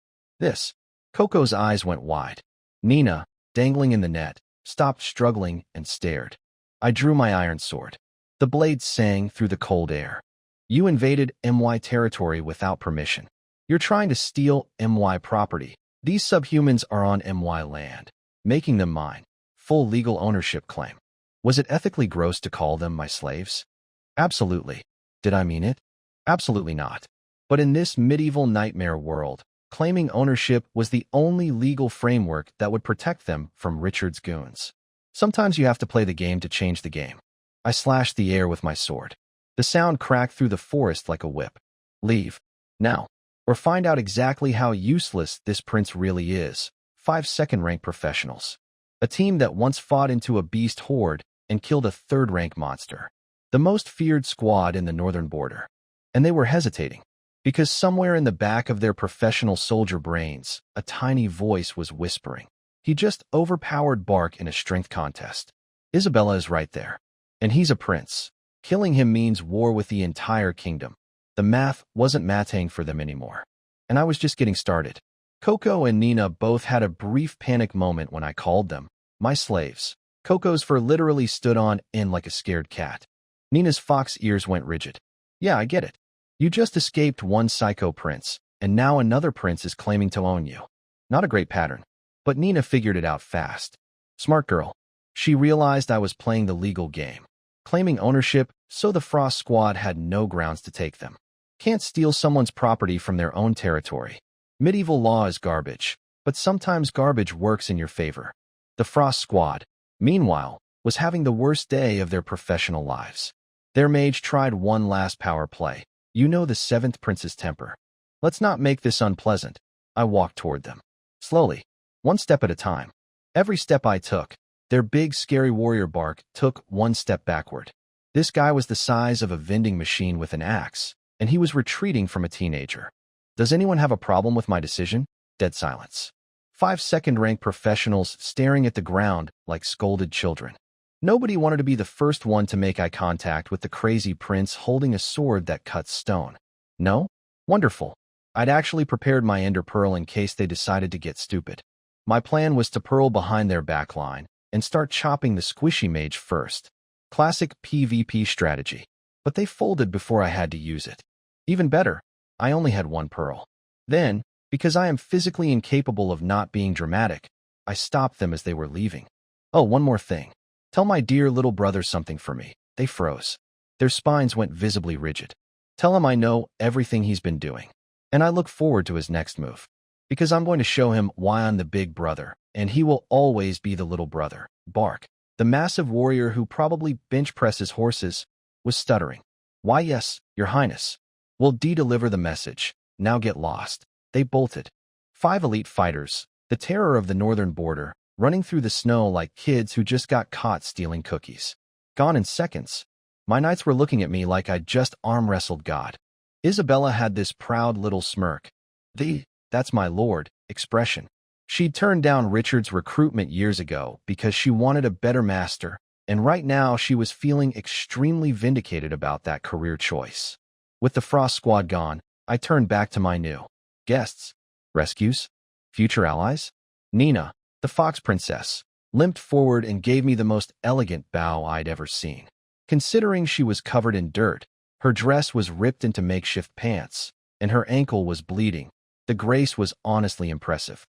this. Coco's eyes went wide. Nina, dangling in the net, stopped struggling and stared. I drew my iron sword. The blade sang through the cold air. You invaded MY territory without permission. You're trying to steal MY property. These subhumans are on MY land, making them mine. Full legal ownership claim. Was it ethically gross to call them my slaves? Absolutely. Did I mean it? Absolutely not. But in this medieval nightmare world, claiming ownership was the only legal framework that would protect them from Richard's goons. Sometimes you have to play the game to change the game. I slashed the air with my sword. The sound cracked through the forest like a whip. Leave. Now. Or find out exactly how useless this prince really is. 5 second-rank professionals. A team that once fought into a beast horde and killed a 3rd-rank monster. The most feared squad in the northern border. And they were hesitating. Because somewhere in the back of their professional soldier brains, a tiny voice was whispering. He just overpowered Bark in a strength contest. Isabella is right there. And he's a prince. Killing him means war with the entire kingdom. The math wasn't mathing for them anymore. And I was just getting started. Coco and Nina both had a brief panic moment when I called them my slaves. Coco's fur literally stood on end like a scared cat. Nina's fox ears went rigid. Yeah, I get it. You just escaped one psycho prince, and now another prince is claiming to own you. Not a great pattern. But Nina figured it out fast. Smart girl. She realized I was playing the legal game. Claiming ownership, so the Frost Squad had no grounds to take them. Can't steal someone's property from their own territory. Medieval law is garbage, but sometimes garbage works in your favor. The Frost Squad, meanwhile, was having the worst day of their professional lives. Their mage tried one last power play. You know the 7th prince's temper. Let's not make this unpleasant. I walked toward them. Slowly. 1 step at a time. Every step I took, their big scary warrior Bark took 1 step backward. This guy was the size of a vending machine with an axe, and he was retreating from a teenager. Does anyone have a problem with my decision? Dead silence. 5 second-rank professionals staring at the ground like scolded children. Nobody wanted to be the first one to make eye contact with the crazy prince holding a sword that cuts stone. No? Wonderful. I'd actually prepared my ender pearl in case they decided to get stupid. My plan was to pearl behind their backline and start chopping the squishy mage first. Classic PvP strategy. But they folded before I had to use it. Even better, I only had one pearl. Then, because I am physically incapable of not being dramatic, I stopped them as they were leaving. Oh, one more thing. Tell my dear little brother something for me. They froze. Their spines went visibly rigid. Tell him I know everything he's been doing. And I look forward to his next move. Because I'm going to show him why I'm the big brother, and he will always be the little brother. Bark. The massive warrior who probably bench presses horses was stuttering. Why yes, your highness. Will deliver the message. Now get lost. They bolted. 5 elite fighters, the terror of the northern border, running through the snow like kids who just got caught stealing cookies. Gone in seconds. My knights were looking at me like I'd just arm-wrestled God. Isabella had this proud little smirk. That's my lord, expression. She'd turned down Richard's recruitment years ago because she wanted a better master, and right now she was feeling extremely vindicated about that career choice. With the Frost Squad gone, I turned back to my new guests, rescues, future allies. Nina, the Fox Princess, limped forward and gave me the most elegant bow I'd ever seen. Considering she was covered in dirt, her dress was ripped into makeshift pants, and her ankle was bleeding. The grace was honestly impressive.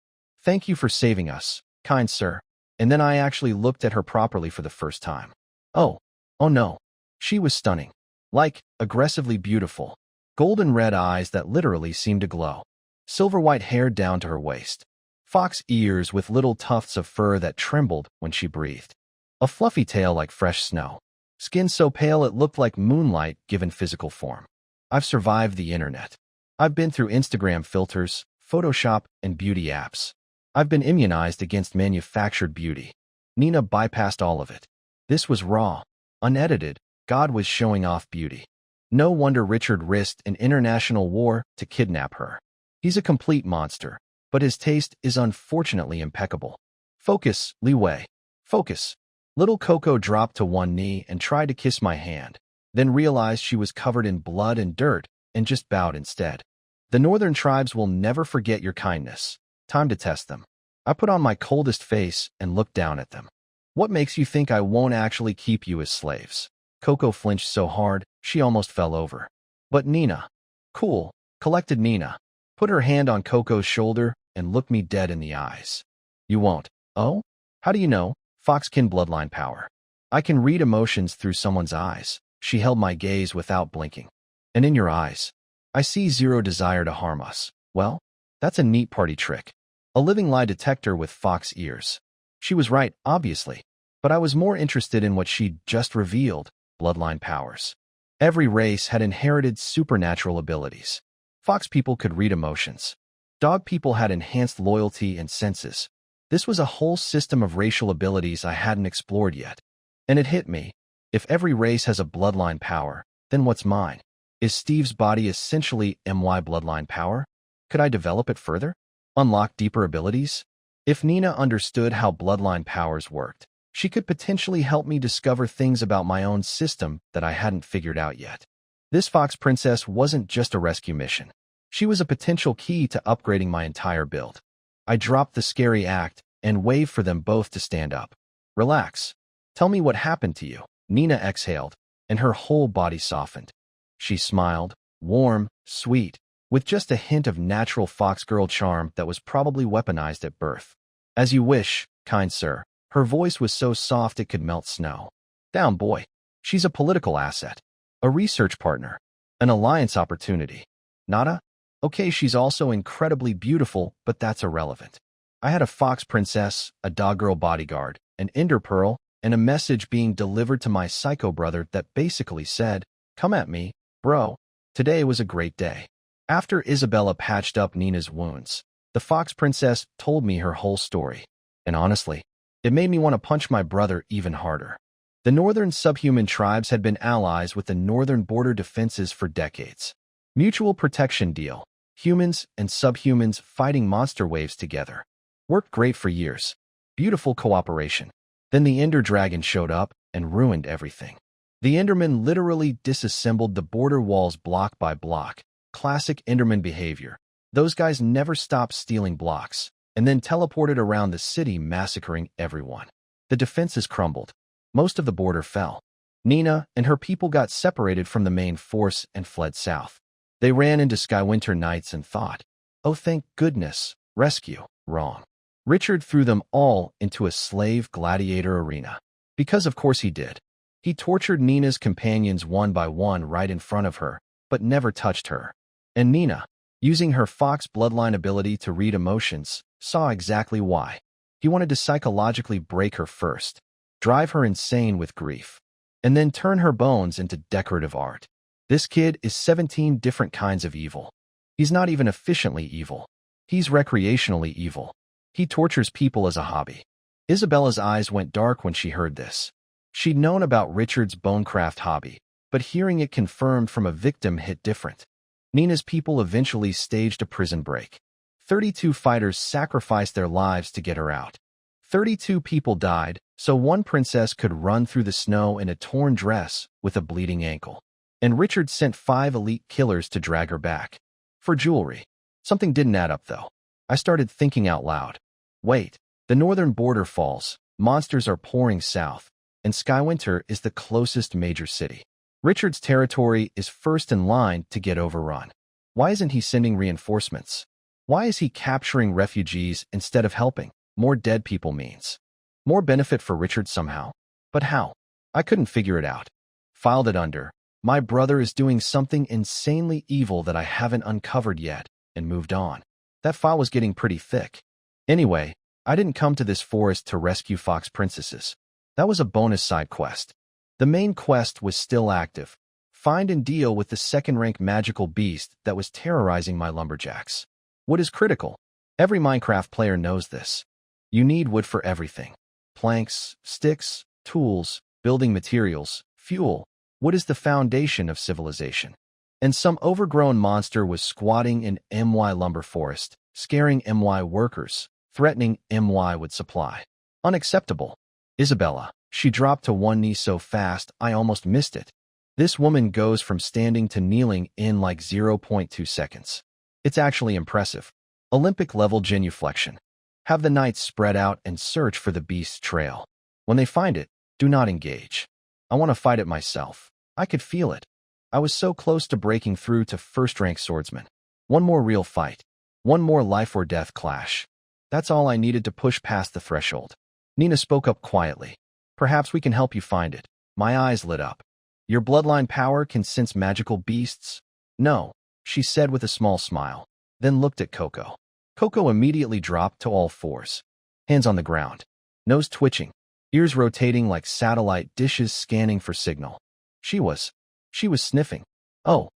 Thank you for saving us, kind sir. And then I actually looked at her properly for the first time. Oh no. She was stunning. Like, aggressively beautiful. Golden red eyes that literally seemed to glow. Silver white hair down to her waist. Fox ears with little tufts of fur that trembled when she breathed. A fluffy tail like fresh snow. Skin so pale it looked like moonlight given physical form. I've survived the internet. I've been through Instagram filters, Photoshop, and beauty apps. I've been immunized against manufactured beauty. Nina bypassed all of it. This was raw, unedited. God was showing off beauty. No wonder Richard risked an international war to kidnap her. He's a complete monster, but his taste is unfortunately impeccable. Focus, Li Wei. Focus. Little Coco dropped to one knee and tried to kiss my hand, then realized she was covered in blood and dirt and just bowed instead. The northern tribes will never forget your kindness. Time to test them. I put on my coldest face and looked down at them. What makes you think I won't actually keep you as slaves? Coco flinched so hard, she almost fell over. But Nina. Cool, collected Nina. Put her hand on Coco's shoulder and looked me dead in the eyes. You won't. Oh? How do you know? Foxkin bloodline power. I can read emotions through someone's eyes. She held my gaze without blinking. And in your eyes, I see zero desire to harm us. Well, that's a neat party trick. A living lie detector with fox ears. She was right, obviously. But I was more interested in what she'd just revealed, bloodline powers. Every race had inherited supernatural abilities. Fox people could read emotions. Dog people had enhanced loyalty and senses. This was a whole system of racial abilities I hadn't explored yet. And it hit me. If every race has a bloodline power, then what's mine? Is Steve's body essentially MY bloodline power? Could I develop it further? Unlock deeper abilities? If Nina understood how bloodline powers worked, she could potentially help me discover things about my own system that I hadn't figured out yet. This Fox Princess wasn't just a rescue mission. She was a potential key to upgrading my entire build. I dropped the scary act and waved for them both to stand up. Relax. Tell me what happened to you. Nina exhaled, and her whole body softened. She smiled, warm, sweet, with just a hint of natural fox girl charm that was probably weaponized at birth. As you wish, kind sir. Her voice was so soft it could melt snow. Down, boy. She's a political asset. A research partner. An alliance opportunity. Nada? Okay, she's also incredibly beautiful, but that's irrelevant. I had a fox princess, a dog girl bodyguard, an ender pearl, and a message being delivered to my psycho brother that basically said, "Come at me, bro. Today was a great day." After Isabella patched up Nina's wounds, the fox princess told me her whole story. And honestly, it made me want to punch my brother even harder. The northern subhuman tribes had been allies with the northern border defenses for decades. Mutual protection deal. Humans and subhumans fighting monster waves together. Worked great for years. Beautiful cooperation. Then the Ender Dragon showed up and ruined everything. The Enderman literally disassembled the border walls block by block. Classic Enderman behavior. Those guys never stopped stealing blocks, and then teleported around the city massacring everyone. The defenses crumbled. Most of the border fell. Nina and her people got separated from the main force and fled south. They ran into Skywinter Knights and thought, oh thank goodness, rescue. Wrong. Richard threw them all into a slave gladiator arena. Because of course he did. He tortured Nina's companions one by one right in front of her, but never touched her. And Nina, using her fox bloodline ability to read emotions, saw exactly why. He wanted to psychologically break her first, drive her insane with grief, and then turn her bones into decorative art. This kid is 17 different kinds of evil. He's not even efficiently evil. He's recreationally evil. He tortures people as a hobby. Isabella's eyes went dark when she heard this. She'd known about Richard's bonecraft hobby, but hearing it confirmed from a victim hit different. Nina's people eventually staged a prison break. 32 fighters sacrificed their lives to get her out. 32 people died, so one princess could run through the snow in a torn dress with a bleeding ankle. And Richard sent 5 elite killers to drag her back. For jewelry. Something didn't add up, though. I started thinking out loud. Wait, the northern border falls, monsters are pouring south, and Skywinter is the closest major city. Richard's territory is first in line to get overrun. Why isn't he sending reinforcements? Why is he capturing refugees instead of helping? More dead people means more benefit for Richard somehow. But how? I couldn't figure it out. Filed it under, my brother is doing something insanely evil that I haven't uncovered yet, and moved on. That file was getting pretty thick. Anyway, I didn't come to this forest to rescue fox princesses. That was a bonus side quest. The main quest was still active. Find and deal with the second-rank magical beast that was terrorizing my lumberjacks. Wood is critical. Every Minecraft player knows this. You need wood for everything. Planks, sticks, tools, building materials, fuel. Wood is the foundation of civilization. And some overgrown monster was squatting in MY lumber forest, scaring MY workers, threatening MY wood supply. Unacceptable. Isabella, she dropped to one knee so fast I almost missed it. This woman goes from standing to kneeling in like 0.2 seconds. It's actually impressive. Olympic-level genuflection. Have the knights spread out and search for the beast's trail. When they find it, do not engage. I want to fight it myself. I could feel it. I was so close to breaking through to first-rank swordsman. One more real fight. One more life-or-death clash. That's all I needed to push past the threshold. Nina spoke up quietly. Perhaps we can help you find it. My eyes lit up. Your bloodline power can sense magical beasts? No, she said with a small smile, then looked at Coco. Coco immediately dropped to all fours. Hands on the ground. Nose twitching. Ears rotating like satellite dishes scanning for signal. She was sniffing. Oh.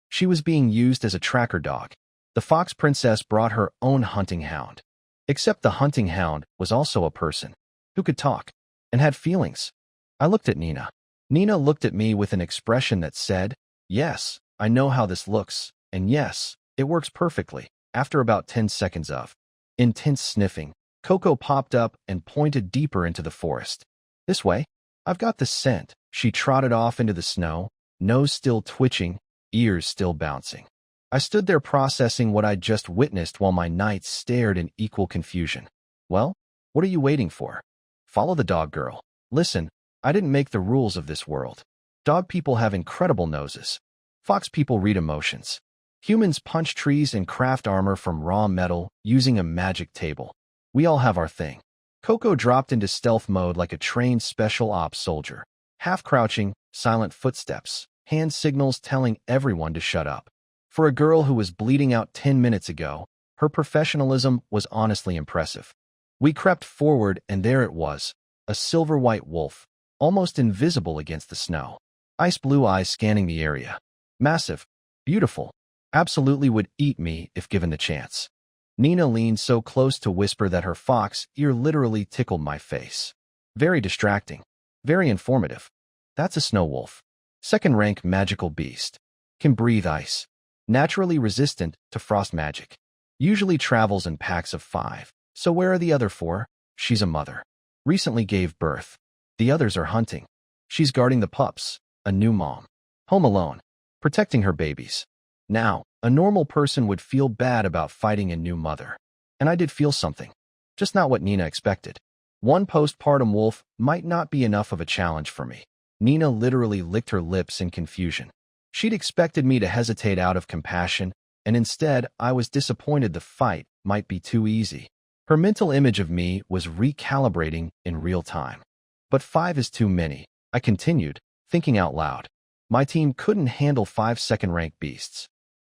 She was being used as a tracker dog. The fox princess brought her own hunting hound. Except the hunting hound was also a person who could talk and had feelings. I looked at Nina. Nina looked at me with an expression that said, yes, I know how this looks, and yes, it works perfectly. After about 10 seconds of intense sniffing, Coco popped up and pointed deeper into the forest. This way. I've got the scent. She trotted off into the snow, nose still twitching, ears still bouncing. I stood there processing what I'd just witnessed while my knights stared in equal confusion. Well, what are you waiting for? Follow the dog girl. Listen, I didn't make the rules of this world. Dog people have incredible noses. Fox people read emotions. Humans punch trees and craft armor from raw metal using a magic table. We all have our thing. Coco dropped into stealth mode like a trained special ops soldier. Half crouching, silent footsteps, hand signals telling everyone to shut up. For a girl who was bleeding out 10 minutes ago, her professionalism was honestly impressive. We crept forward and there it was, a silver-white wolf, almost invisible against the snow. Ice blue eyes scanning the area. Massive, beautiful, absolutely would eat me if given the chance. Nina leaned so close to whisper that her fox ear literally tickled my face. Very distracting. Very informative. That's a snow wolf. Second-rank magical beast. Can breathe ice. Naturally resistant to frost magic. Usually travels in packs of 5. So where are the other 4? She's a mother. Recently gave birth. The others are hunting. She's guarding the pups. A new mom. Home alone. Protecting her babies. Now, a normal person would feel bad about fighting a new mother. And I did feel something. Just not what Nina expected. One postpartum wolf might not be enough of a challenge for me. Nina literally licked her lips in confusion. She'd expected me to hesitate out of compassion, and instead I was disappointed the fight might be too easy. Her mental image of me was recalibrating in real time. But 5 is too many, I continued, thinking out loud. My team couldn't handle 5 second-rank beasts.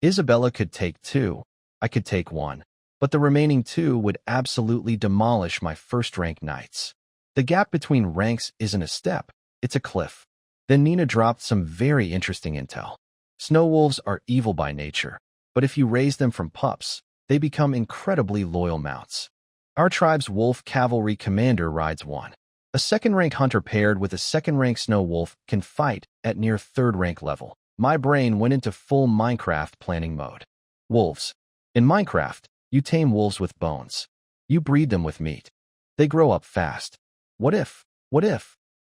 Isabella could take 2, I could take 1, but the remaining 2 would absolutely demolish my first-rank knights. The gap between ranks isn't a step, it's a cliff. Then Nina dropped some very interesting intel. Snow wolves are evil by nature, but if you raise them from pups, they become incredibly loyal mounts. Our tribe's wolf cavalry commander rides one. A second-rank hunter paired with a second-rank snow wolf can fight at near third-rank level. My brain went into full Minecraft planning mode. Wolves. In Minecraft, you tame wolves with bones. You breed them with meat. They grow up fast. What if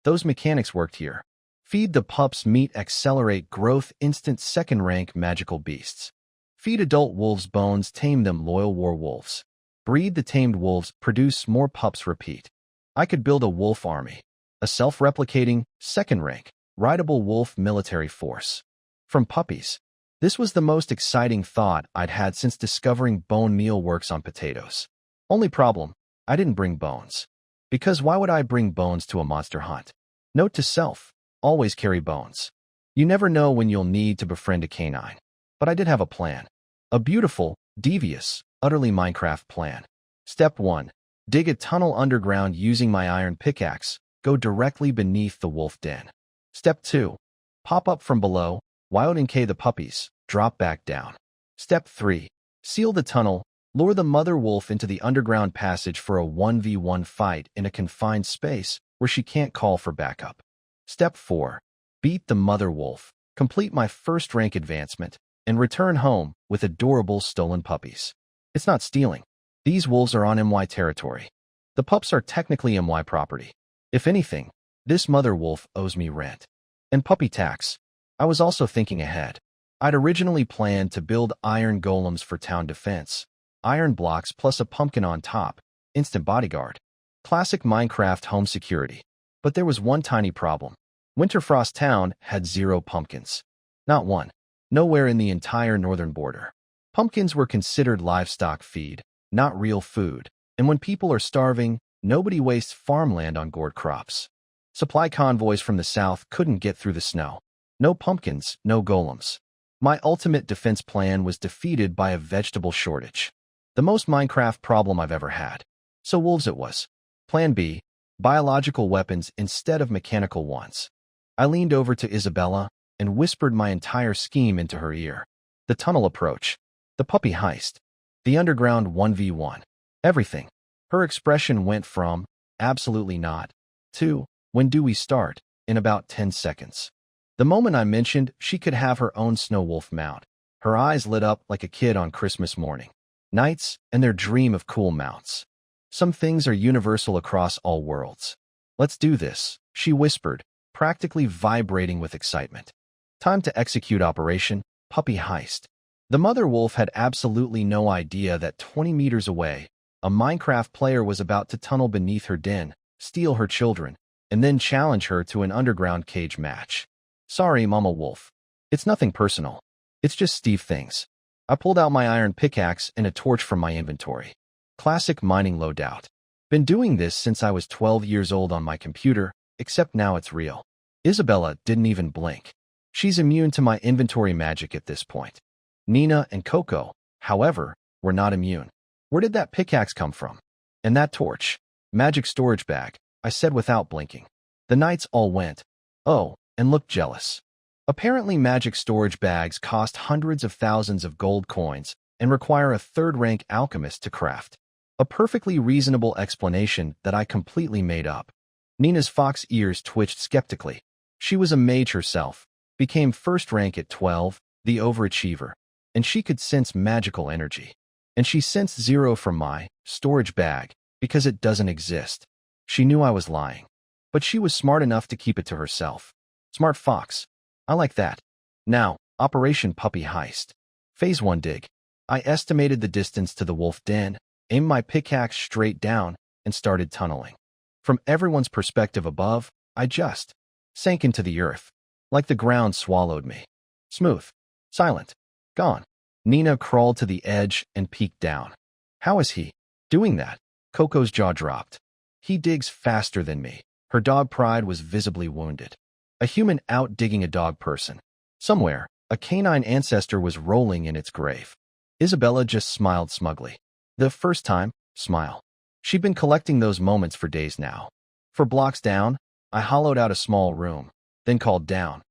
those mechanics worked here? Feed the pups meat, accelerate growth, instant second-rank magical beasts. Feed adult wolves bones, tame them, loyal war wolves. Breed the tamed wolves, produce more pups, repeat. I could build a wolf army. A self-replicating, second-rank, rideable wolf military force. From puppies. This was the most exciting thought I'd had since discovering bone meal works on potatoes. Only problem, I didn't bring bones. Because why would I bring bones to a monster hunt? Note to self, always carry bones. You never know when you'll need to befriend a canine. But I did have a plan. A beautiful, devious, utterly Minecraft plan. Step 1. Dig a tunnel underground using my iron pickaxe. Go directly beneath the wolf den. Step 2. Pop up from below, wild and the puppies, drop back down. Step 3. Seal the tunnel, lure the mother wolf into the underground passage for a 1v1 fight in a confined space where she can't call for backup. Step 4. Beat the mother wolf, complete my first rank advancement, and return home with adorable stolen puppies. It's not stealing. These wolves are on MY territory. The pups are technically MY property. If anything, this mother wolf owes me rent. And puppy tax. I was also thinking ahead. I'd originally planned to build iron golems for town defense. Iron blocks plus a pumpkin on top. Instant bodyguard. Classic Minecraft home security. But there was one tiny problem. Winterfrost Town had 0 pumpkins. Not one. Nowhere in the entire northern border. Pumpkins were considered livestock feed, not real food. And when people are starving, nobody wastes farmland on gourd crops. Supply convoys from the south couldn't get through the snow. No pumpkins, no golems. My ultimate defense plan was defeated by a vegetable shortage. The most Minecraft problem I've ever had. So wolves it was. Plan B. Biological weapons instead of mechanical ones. I leaned over to Isabella and whispered my entire scheme into her ear. The tunnel approach. The puppy heist. The underground 1v1. Everything. Her expression went from, absolutely not, to, when do we start, in about 10 seconds. The moment I mentioned she could have her own snow wolf mount, her eyes lit up like a kid on Christmas morning. Knights and their dream of cool mounts. Some things are universal across all worlds. Let's do this, she whispered, practically vibrating with excitement. Time to execute Operation Puppy Heist. The mother wolf had absolutely no idea that 20 meters away, a Minecraft player was about to tunnel beneath her den, steal her children, and then challenge her to an underground cage match. Sorry, Mama Wolf. It's nothing personal. It's just Steve things. I pulled out my iron pickaxe and a torch from my inventory. Classic mining loadout. Been doing this since I was 12 years old on my computer, except now it's real. Isabella didn't even blink. She's immune to my inventory magic at this point. Nina and Coco, however, were not immune. Where did that pickaxe come from? And that torch? Magic storage bag, I said without blinking. The knights all went, oh, and looked jealous. Apparently magic storage bags cost hundreds of thousands of gold coins and require a third-rank alchemist to craft. A perfectly reasonable explanation that I completely made up. Nina's fox ears twitched skeptically. She was a mage herself, became first rank at 12, the overachiever, and she could sense magical energy. And she sensed 0 from my storage bag because it doesn't exist. She knew I was lying, but she was smart enough to keep it to herself. Smart fox. I like that. Now, Operation Puppy Heist. Phase 1 dig. I estimated the distance to the wolf den, aimed my pickaxe straight down, and started tunneling. From everyone's perspective above, I just sank into the earth, like the ground swallowed me. Smooth, silent, gone. Nina crawled to the edge and peeked down. How is he doing that? Coco's jaw dropped. He digs faster than me. Her dog pride was visibly wounded. A human out digging a dog person. Somewhere, a canine ancestor was rolling in its grave. Isabella just smiled smugly. The first time, smile. She'd been collecting those moments for days now. For blocks down, I hollowed out a small room, then called down.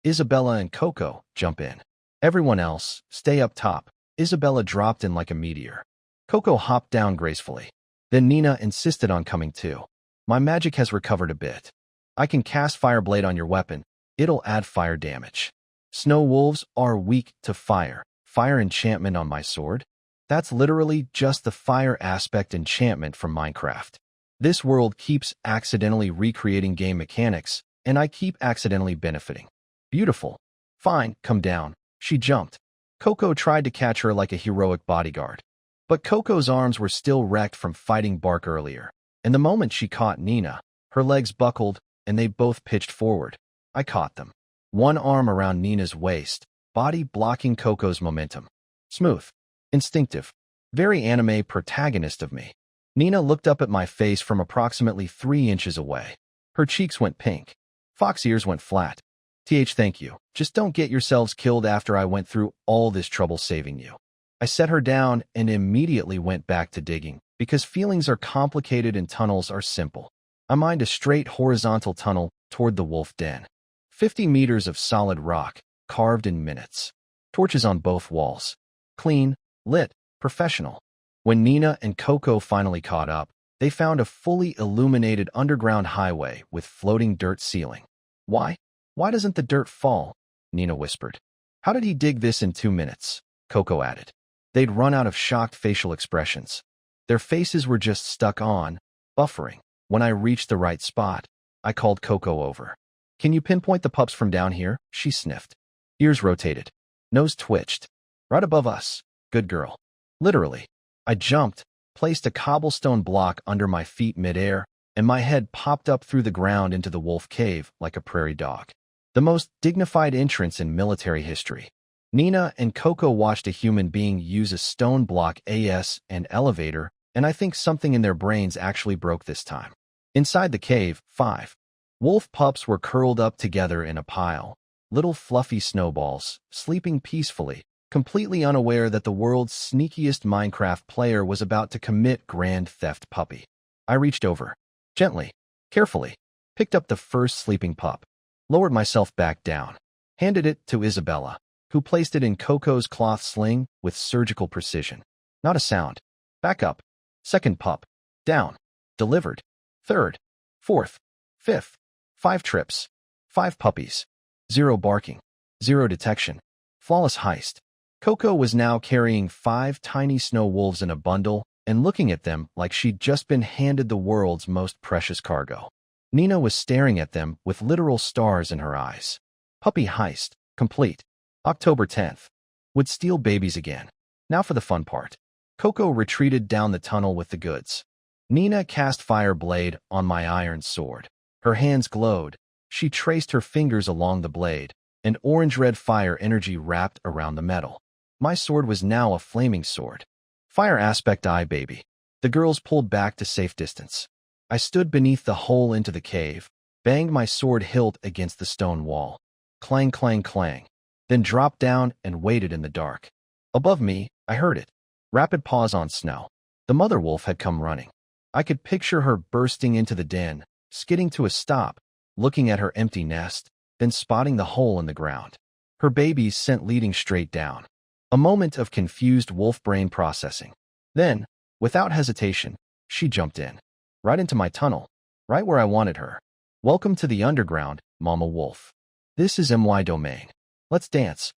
Isabella and Coco, jump in. Everyone else, stay up top. Isabella dropped in like a meteor. Coco hopped down gracefully. Then Nina insisted on coming too. My magic has recovered a bit. I can cast Fire Blade on your weapon. It'll add fire damage. Snow wolves are weak to fire. Fire enchantment on my sword? That's literally just the fire aspect enchantment from Minecraft. This world keeps accidentally recreating game mechanics, and I keep accidentally benefiting. Beautiful. Fine, come down. She jumped. Coco tried to catch her like a heroic bodyguard. But Coco's arms were still wrecked from fighting Bark earlier. And the moment she caught Nina, her legs buckled, and they both pitched forward. I caught them. One arm around Nina's waist, body blocking Coco's momentum. Smooth. Instinctive. Very anime protagonist of me. Nina looked up at my face from approximately 3 inches away. Her cheeks went pink. Fox ears went flat. Thank you. Just don't get yourselves killed after I went through all this trouble saving you. I set her down and immediately went back to digging, because feelings are complicated and tunnels are simple. I mined a straight horizontal tunnel toward the wolf den. 50 meters of solid rock, carved in minutes. Torches on both walls. Clean, lit, professional. When Nina and Coco finally caught up, they found a fully illuminated underground highway with floating dirt ceiling. Why? Why doesn't the dirt fall? Nina whispered. How did he dig this in 2 minutes? Coco added. They'd run out of shocked facial expressions. Their faces were just stuck on, buffering. When I reached the right spot, I called Coco over. Can you pinpoint the pups from down here? She sniffed. Ears rotated. Nose twitched. Right above us. Good girl. Literally. I jumped, placed a cobblestone block under my feet midair, and my head popped up through the ground into the wolf cave like a prairie dog. The most dignified entrance in military history. Nina and Coco watched a human being use a stone block as an elevator, and I think something in their brains actually broke this time. Inside the cave, 5 wolf pups were curled up together in a pile, little fluffy snowballs, sleeping peacefully, completely unaware that the world's sneakiest Minecraft player was about to commit grand theft puppy. I reached over, gently, carefully, picked up the first sleeping pup, lowered myself back down, handed it to Isabella, who placed it in Coco's cloth sling with surgical precision. Not a sound. Back up. Second pup. Down. Delivered. Third. Fourth. Fifth. 5 trips. 5 puppies. 0 barking. 0 detection. Flawless heist. Coco was now carrying 5 tiny snow wolves in a bundle and looking at them like she'd just been handed the world's most precious cargo. Nina was staring at them with literal stars in her eyes. Puppy heist. Complete. October 10th. Would steal babies again. Now for the fun part. Coco retreated down the tunnel with the goods. Nina cast Fire Blade on my iron sword. Her hands glowed. She traced her fingers along the blade, and orange-red fire energy wrapped around the metal. My sword was now a flaming sword. Fire aspect eye, baby. The girls pulled back to safe distance. I stood beneath the hole into the cave, banged my sword hilt against the stone wall. Clang, clang, clang. Then dropped down and waited in the dark. Above me, I heard it. Rapid pause on snow. The mother wolf had come running. I could picture her bursting into the den, skidding to a stop, looking at her empty nest, then spotting the hole in the ground. Her babies sent leading straight down. A moment of confused wolf brain processing. Then, without hesitation, she jumped in. Right into my tunnel. Right where I wanted her. Welcome to the underground, Mama Wolf. This is my domain. Let's dance.